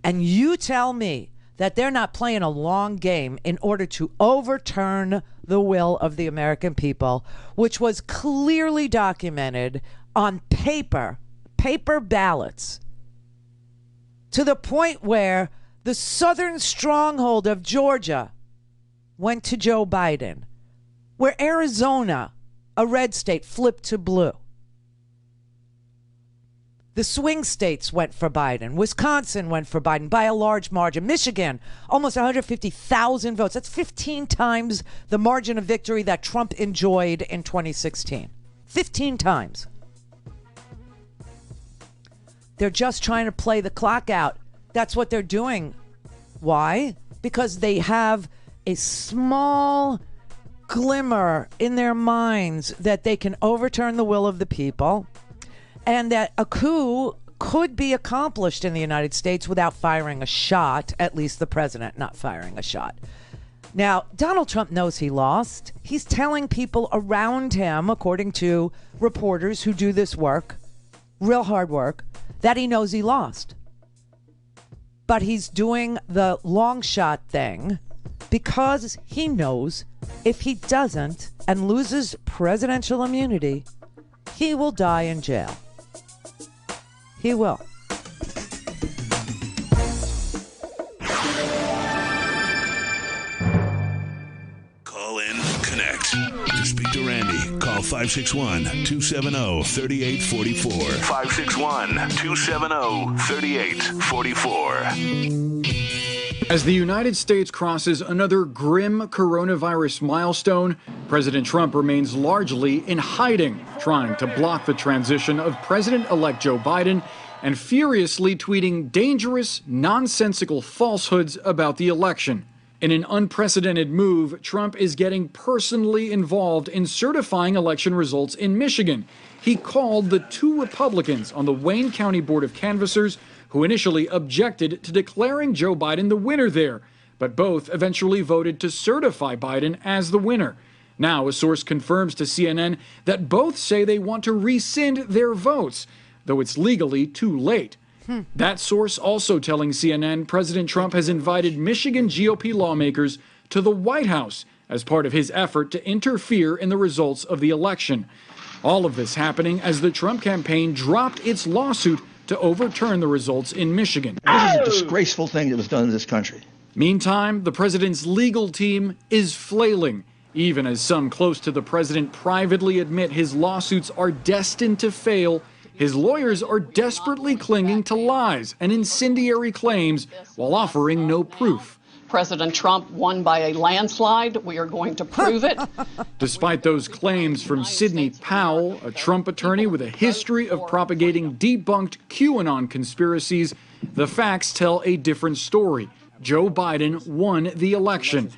And you tell me that they're not playing a long game in order to overturn the will of the American people, which was clearly documented on paper ballots, to the point where the southern stronghold of Georgia went to Joe Biden, where Arizona, a red state, flipped to blue. The swing states went for Biden. Wisconsin went for Biden by a large margin. Michigan, almost 150,000 votes. That's 15 times the margin of victory that Trump enjoyed in 2016. 15 times. They're just trying to play the clock out. That's what they're doing. Why? Because they have a small glimmer in their minds that they can overturn the will of the people, and that a coup could be accomplished in the United States without firing a shot, at least the president not firing a shot. Now, Donald Trump knows he lost. He's telling people around him, according to reporters who do this work, real hard work, that he knows he lost. But he's doing the long shot thing because he knows if he doesn't and loses presidential immunity, he will die in jail. He will.
Call in, connect. To speak to Randi, call 561-270-3844. 561-270-3844.
As the United States crosses another grim coronavirus milestone, President Trump remains largely in hiding, trying to block the transition of President-elect Joe Biden and furiously tweeting dangerous, nonsensical falsehoods about the election. In an unprecedented move, Trump is getting personally involved in certifying election results in Michigan. He called the two Republicans on the Wayne County Board of Canvassers who initially objected to declaring Joe Biden the winner there, but both eventually voted to certify Biden as the winner. Now, a source confirms to CNN that both say they want to rescind their votes, though it's legally too late. That source also telling CNN President Trump has invited Michigan GOP lawmakers to the White House as part of his effort to interfere in the results of the election. All of this happening as the Trump campaign dropped its lawsuit to overturn the results in Michigan.
This is a disgraceful thing that was done in this country.
Meantime, the president's legal team is flailing, even as some close to the president privately admit his lawsuits are destined to fail. His lawyers are desperately clinging to lies and incendiary claims while offering no proof.
President Trump won by a landslide. We are going to prove it.
Despite those claims from Sidney Powell, a Trump attorney with a history of propagating debunked QAnon conspiracies, the facts tell a different story. Joe Biden won the election.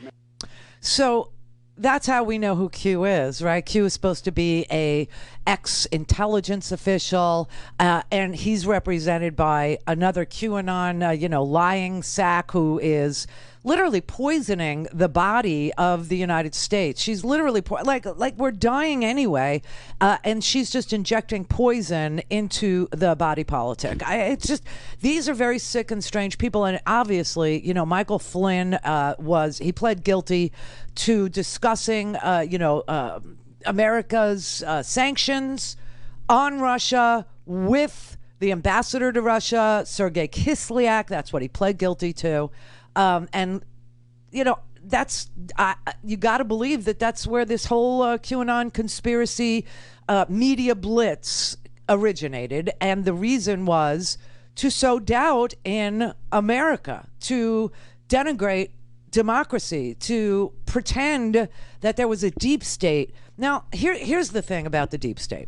So that's how we know who Q is, right? Q is supposed to be a ex-intelligence official, and he's represented by another QAnon, lying sack who is literally poisoning the body of the United States. She's literally like we're dying anyway, and she's just injecting poison into the body politic. It's just, these are very sick and strange people, and obviously, Michael Flynn he pled guilty to discussing, America's sanctions on Russia with the ambassador to Russia, Sergei Kislyak. That's what he pled guilty to. That's you got to believe that that's where this whole QAnon conspiracy media blitz originated. And the reason was to sow doubt in America, to denigrate democracy, to pretend that there was a deep state. Now, here's the thing about the deep state.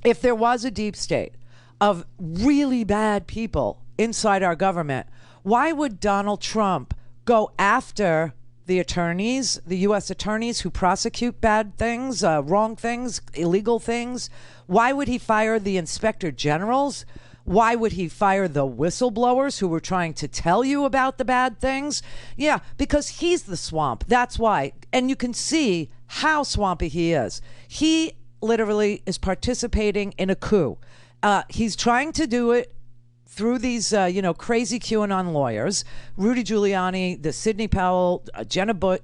If there was a deep state of really bad people inside our government, why would Donald Trump go after the attorneys, the U.S. attorneys who prosecute bad things, wrong things, illegal things? Why would he fire the inspector generals? Why would he fire the whistleblowers who were trying to tell you about the bad things? Yeah, because he's the swamp. That's why. And you can see how swampy he is. He literally is participating in a coup. He's trying to do it through these, crazy QAnon lawyers, Rudy Giuliani, the Sidney Powell, Jenna Bush,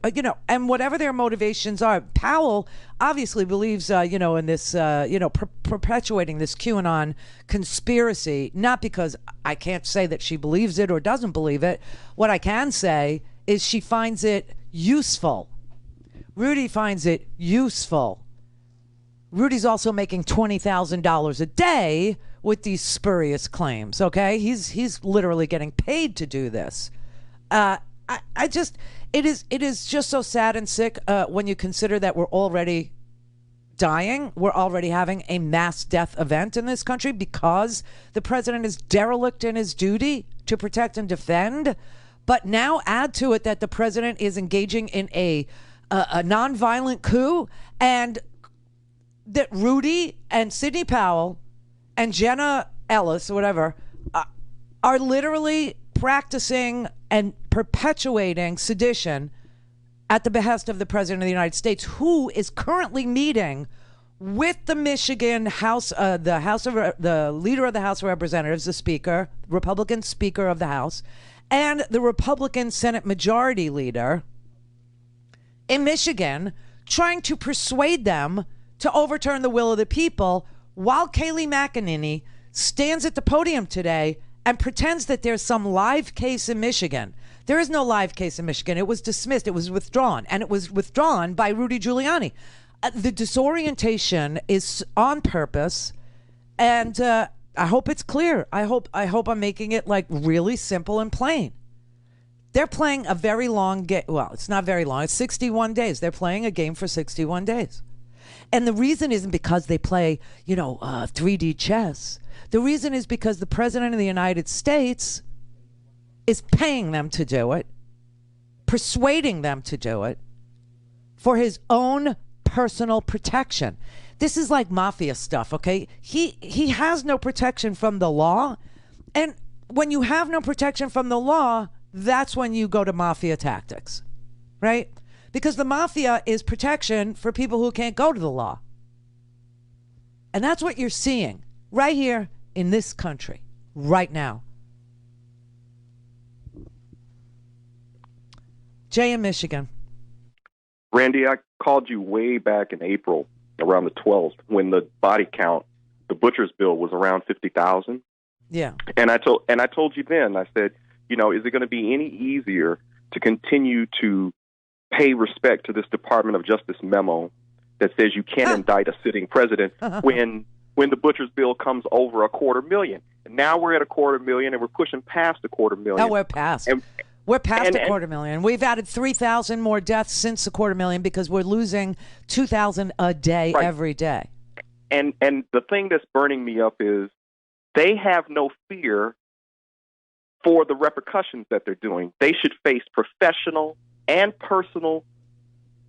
and whatever their motivations are. Powell obviously believes, in this, perpetuating this QAnon conspiracy, not because I can't say that she believes it or doesn't believe it. What I can say is she finds it useful. Rudy finds it useful. Rudy's also making $20,000 a day with these spurious claims. Okay, he's literally getting paid to do this. It is just so sad and sick when you consider that we're already dying. We're already having a mass death event in this country because the president is derelict in his duty to protect and defend. But now add to it that the president is engaging in a nonviolent coup, and that Rudy and Sidney Powell and Jenna Ellis or whatever are literally practicing and perpetuating sedition at the behest of the president of the United States, who is currently meeting with the Michigan House, the leader of the House of Representatives, the Speaker, Republican Speaker of the House, and the Republican Senate Majority Leader in Michigan, trying to persuade them to overturn the will of the people, while Kayleigh McEnany stands at the podium today and pretends that there's some live case in Michigan. There is no live case in Michigan. It was dismissed. It was withdrawn. And it was withdrawn by Rudy Giuliani. The disorientation is on purpose. And I hope it's clear. I hope I'm making it like really simple and plain. They're playing a very long game. Well, it's not very long. It's 61 days. They're playing a game for 61 days. And the reason isn't because they play, 3D chess. The reason is because the president of the United States is paying them to do it, persuading them to do it for his own personal protection. This is like mafia stuff, okay? He has no protection from the law. And when you have no protection from the law, that's when you go to mafia tactics, right? Because the mafia is protection for people who can't go to the law. And that's what you're seeing right here in this country, right now. Jay in Michigan.
Randy, I called you way back in April, around the 12th, when the body count, the butcher's bill, was around 50,000.
Yeah.
And I told you then, I said, is it going to be any easier to continue to pay respect to this Department of Justice memo that says you can't indict a sitting president when the butcher's bill comes over $250,000? And now we're at $250,000, and we're pushing past $250,000.
No, we're past. We're past $250,000. We've added 3,000 more deaths since $250,000 because we're losing 2,000 a day every day.
And the thing that's burning me up is they have no fear for the repercussions that they're doing. They should face professional and personal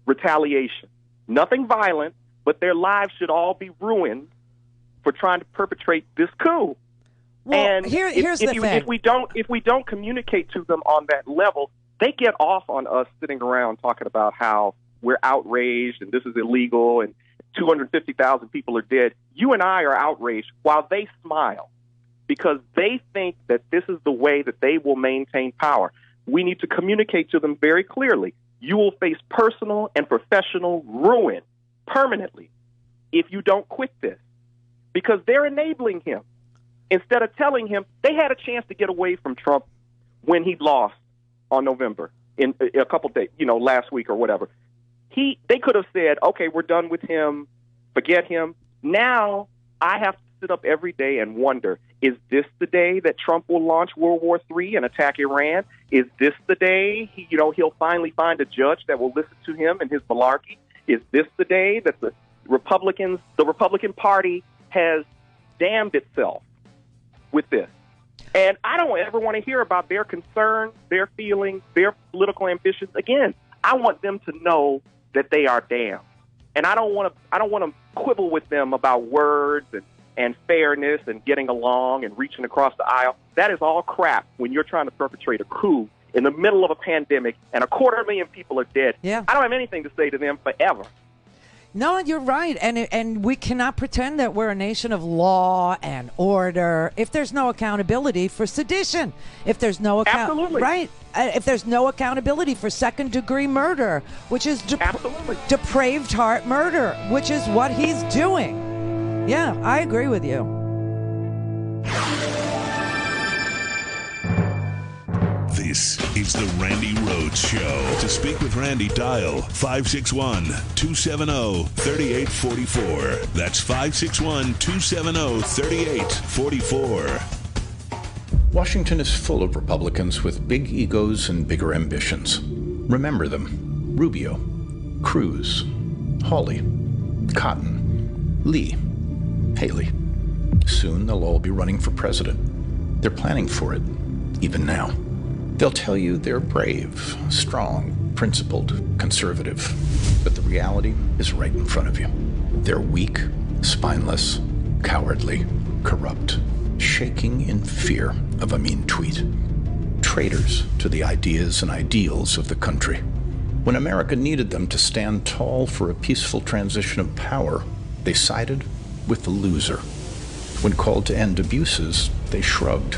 retaliation. Nothing violent, but their lives should all be ruined for trying to perpetrate this coup.
Well,
and
here's the thing.
If we don't communicate to them on that level, they get off on us sitting around talking about how we're outraged and this is illegal and 250,000 people are dead. You and I are outraged while they smile because they think that this is the way that they will maintain power. We need to communicate to them very clearly. You will face personal and professional ruin permanently if you don't quit this, because they're enabling him. Instead of telling him, they had a chance to get away from Trump when he lost on November in a couple days, last week or whatever. They could have said, okay, we're done with him, forget him. Now I have to sit up every day and wonder, is this the day that Trump will launch World War III and attack Iran? Is this the day he'll finally find a judge that will listen to him and his malarkey? Is this the day that the Republican Party has damned itself with this? And I don't ever want to hear about their concerns, their feelings, their political ambitions. Again, I want them to know that they are damned. And I don't want to quibble with them about words and fairness and getting along and reaching across the aisle. That is all crap when you're trying to perpetrate a coup in the middle of a pandemic and 250,000 people are dead.
Yeah.
I don't have anything to say to them forever.
No, you're right. And we cannot pretend that we're a nation of law and order if there's no accountability for sedition. If there's no
Absolutely.
Right. If there's no accountability for second-degree murder, which is depraved heart murder, which is what he's doing. Yeah, I agree with you.
This is the Randi Rhodes Show. To speak with Randi, dial 561-270-3844. That's 561-270-3844.
Washington is full of Republicans with big egos and bigger ambitions. Remember them: Rubio, Cruz, Hawley, Cotton, Lee, Haley. Soon they'll all be running for president. They're planning for it, even now. They'll tell you they're brave, strong, principled, conservative. But the reality is right in front of you. They're weak, spineless, cowardly, corrupt, shaking in fear of a mean tweet. Traitors to the ideas and ideals of the country. When America needed them to stand tall for a peaceful transition of power, they sided with the loser. When called to end abuses, they shrugged.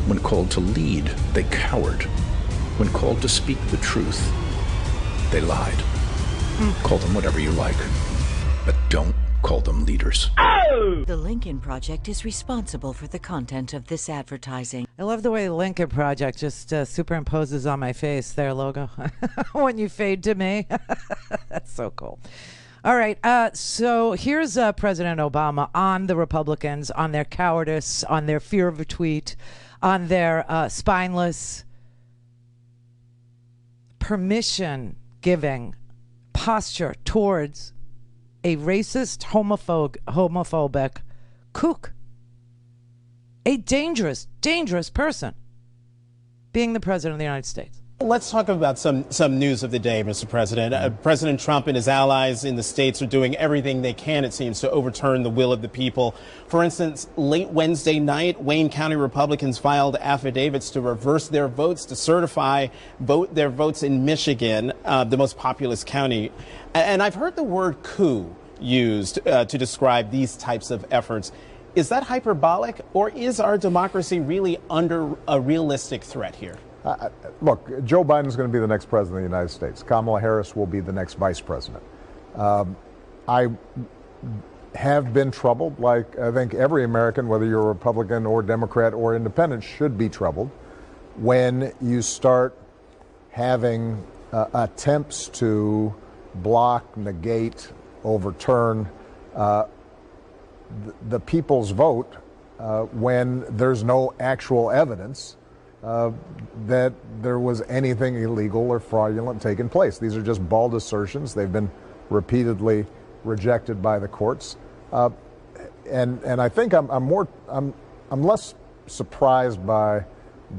When called to lead, they cowered. When called to speak the truth, they lied. Call them whatever you like, but don't call them leaders.
Oh! The Lincoln Project is responsible for the content of this advertising.
I love the way the Lincoln Project just superimposes on my face their logo when you fade to me. That's so cool. All right, so here's President Obama on the Republicans, on their cowardice, on their fear of a tweet, on their spineless, permission-giving posture towards a racist, homophobic kook. A dangerous, dangerous person being the President of the United States.
Let's talk about some news of the day, Mr. President. President Trump and his allies in the states are doing everything they can, it seems, to overturn the will of the people. For instance, late Wednesday night, Wayne County Republicans filed affidavits to reverse their votes to certify their votes in Michigan, the most populous county. And I've heard the word coup used to describe these types of efforts. Is that hyperbolic, or is our democracy really under a realistic threat here?
Look, Joe Biden's going to be the next president of the United States. Kamala Harris will be the next vice president. I have been troubled, like I think every American, whether you're a Republican or Democrat or independent, should be troubled when you start having attempts to block, negate, overturn the people's vote when there's no actual evidence that there was anything illegal or fraudulent taking place. These are just bald assertions. They've been repeatedly rejected by the courts, and I think I'm less surprised by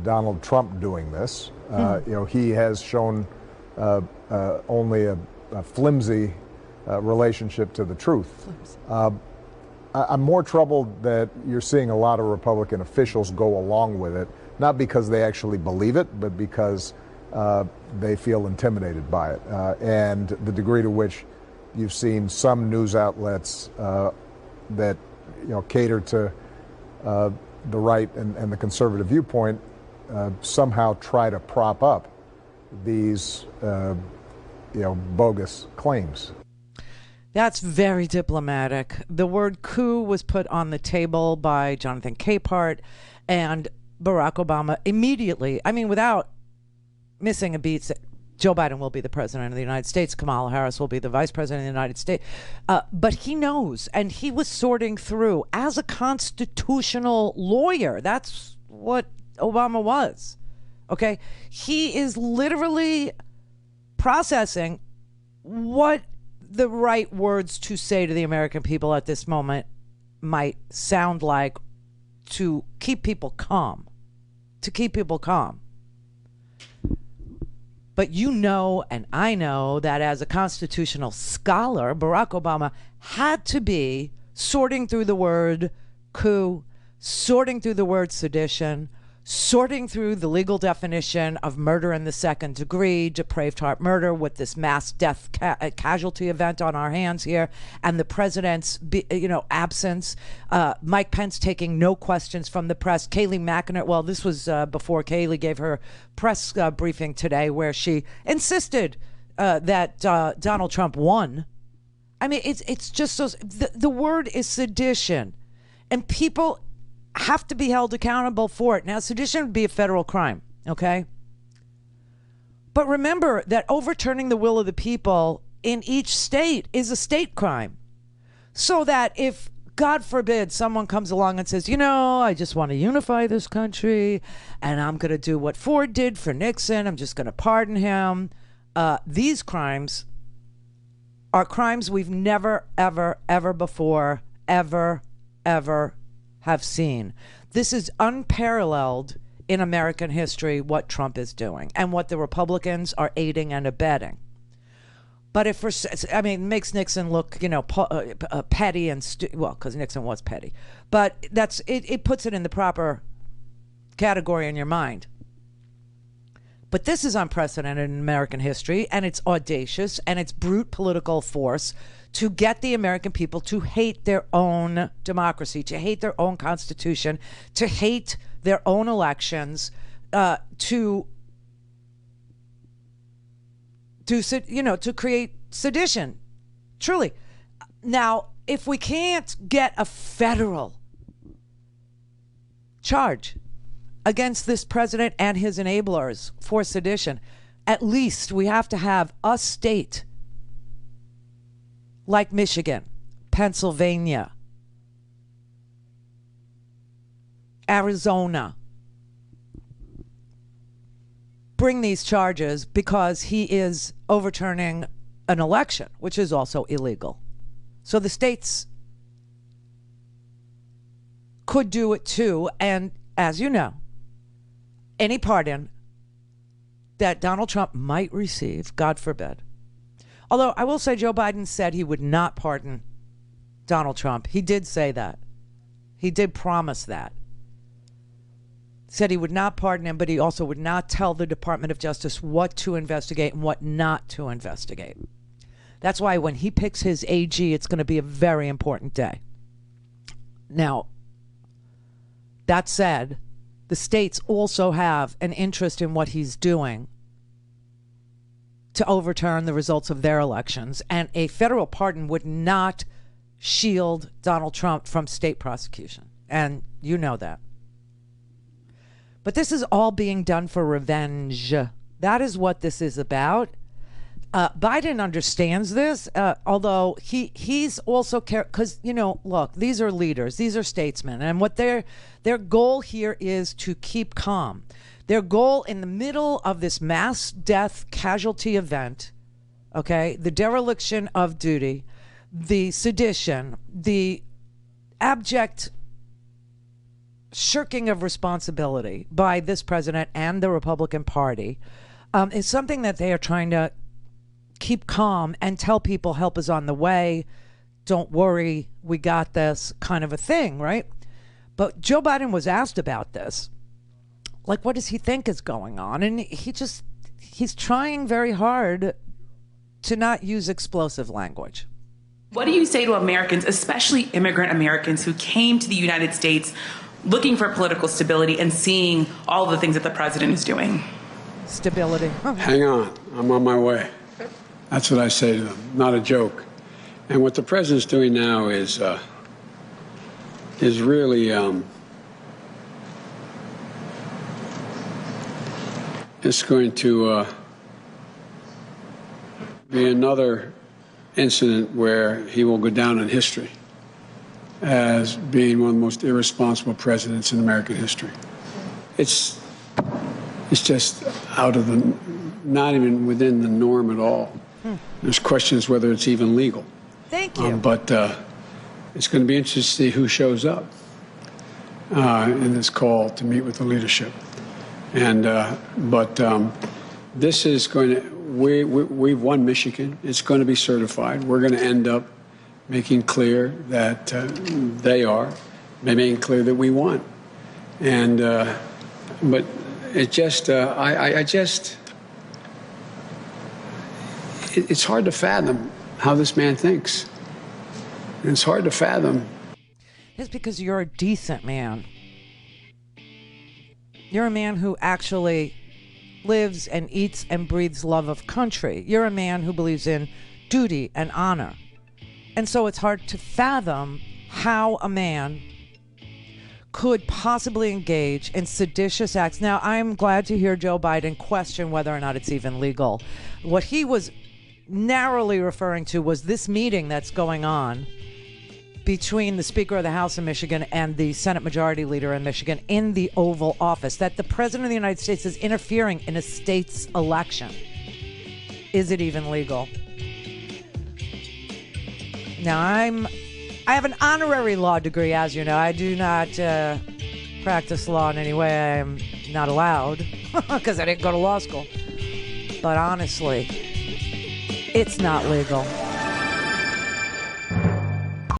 Donald Trump doing this. You know, he has shown only a flimsy relationship to the truth. I'm more troubled that you're seeing a lot of Republican officials go along with it, not because they actually believe it, but because they feel intimidated by it. And the degree to which you've seen some news outlets that cater to the right and the conservative viewpoint somehow try to prop up these bogus claims.
That's very diplomatic. The word coup was put on the table by Jonathan Capehart, and Barack Obama immediately, I mean, without missing a beat, said Joe Biden will be the president of the United States. Kamala Harris will be the vice president of the United States. But he knows, and he was sorting through as a constitutional lawyer. That's what Obama was. Okay? He is literally processing what the right words to say to the American people at this moment might sound like to keep people calm. To keep people calm. But you know, and I know, that as a constitutional scholar, Barack Obama had to be sorting through the word coup, sorting through the word sedition, sorting through the legal definition of murder in the second degree, depraved heart murder, with this mass death casualty event on our hands here, and the president's absence. Mike Pence taking no questions from the press. Kayleigh McEnroe, well, this was before Kayleigh gave her press briefing today, where she insisted that Donald Trump won. I mean, it's just so, the word is sedition, and people have to be held accountable for it. Now, sedition would be a federal crime, okay? But remember that overturning the will of the people in each state is a state crime. So that if, God forbid, someone comes along and says, I just want to unify this country, and I'm going to do what Ford did for Nixon, I'm just going to pardon him. These crimes are crimes we've never, ever, ever before, ever have seen. This is unparalleled in American history, what Trump is doing and what the Republicans are aiding and abetting. But it makes Nixon look, petty and because Nixon was petty. But it puts it in the proper category in your mind. But this is unprecedented in American history, and it's audacious, and it's brute political force to get the American people to hate their own democracy, to hate their own constitution, to hate their own elections, to create sedition. Truly. Now, if we can't get a federal charge against this president and his enablers for sedition, at least we have to have a state like Michigan, Pennsylvania, Arizona bring these charges because he is overturning an election, which is also illegal. So the states could do it too. And as you know, any pardon that Donald Trump might receive, God forbid. Although I will say Joe Biden said he would not pardon Donald Trump. He did say that. He did promise that. Said he would not pardon him, but he also would not tell the Department of Justice what to investigate and what not to investigate. That's why when he picks his AG, it's going to be a very important day. Now, that said, the states also have an interest in what he's doing to overturn the results of their elections, and a federal pardon would not shield Donald Trump from state prosecution, and you know that. But this is all being done for revenge. That is what this is about. Biden understands this, although he's also because look, these are leaders, these are statesmen, and what their goal here is to keep calm. Their goal in the middle of this mass death casualty event, okay, the dereliction of duty, the sedition, the abject shirking of responsibility by this president and the Republican Party, is something that they are trying to keep calm and tell people help is on the way. Don't worry, we got this, kind of a thing, right? But Joe Biden was asked about this. Like, what does he think is going on? And he's trying very hard to not use explosive language.
What do you say to Americans, especially immigrant Americans who came to the United States looking for political stability and seeing all the things that the president is doing?
Stability.
Hang on, I'm on my way. That's what I say to them, not a joke. And what the president's doing now is really it's going to be another incident where he will go down in history as being one of the most irresponsible presidents in American history. It's just out of the, not even within the norm at all. There's questions whether it's even legal.
Thank you.
But it's going to be interesting to see who shows up in this call to meet with the leadership. And this is going to, we've won Michigan. It's going to be certified. We're going to end up making clear that they are, making clear that we won. And but it just, it's hard to fathom how this man thinks. And it's hard to fathom.
It's because you're a decent man. You're a man who actually lives and eats and breathes love of country. You're a man who believes in duty and honor. And so it's hard to fathom how a man could possibly engage in seditious acts. Now, I'm glad to hear Joe Biden question whether or not it's even legal. What he was narrowly referring to was this meeting that's going on between the Speaker of the House in Michigan and the Senate Majority Leader in Michigan in the Oval Office, that the President of the United States is interfering in a state's election. Is it even legal? Now, I have an honorary law degree, as you know. I do not practice law in any way. I'm not allowed because I didn't go to law school. But honestly, it's not legal.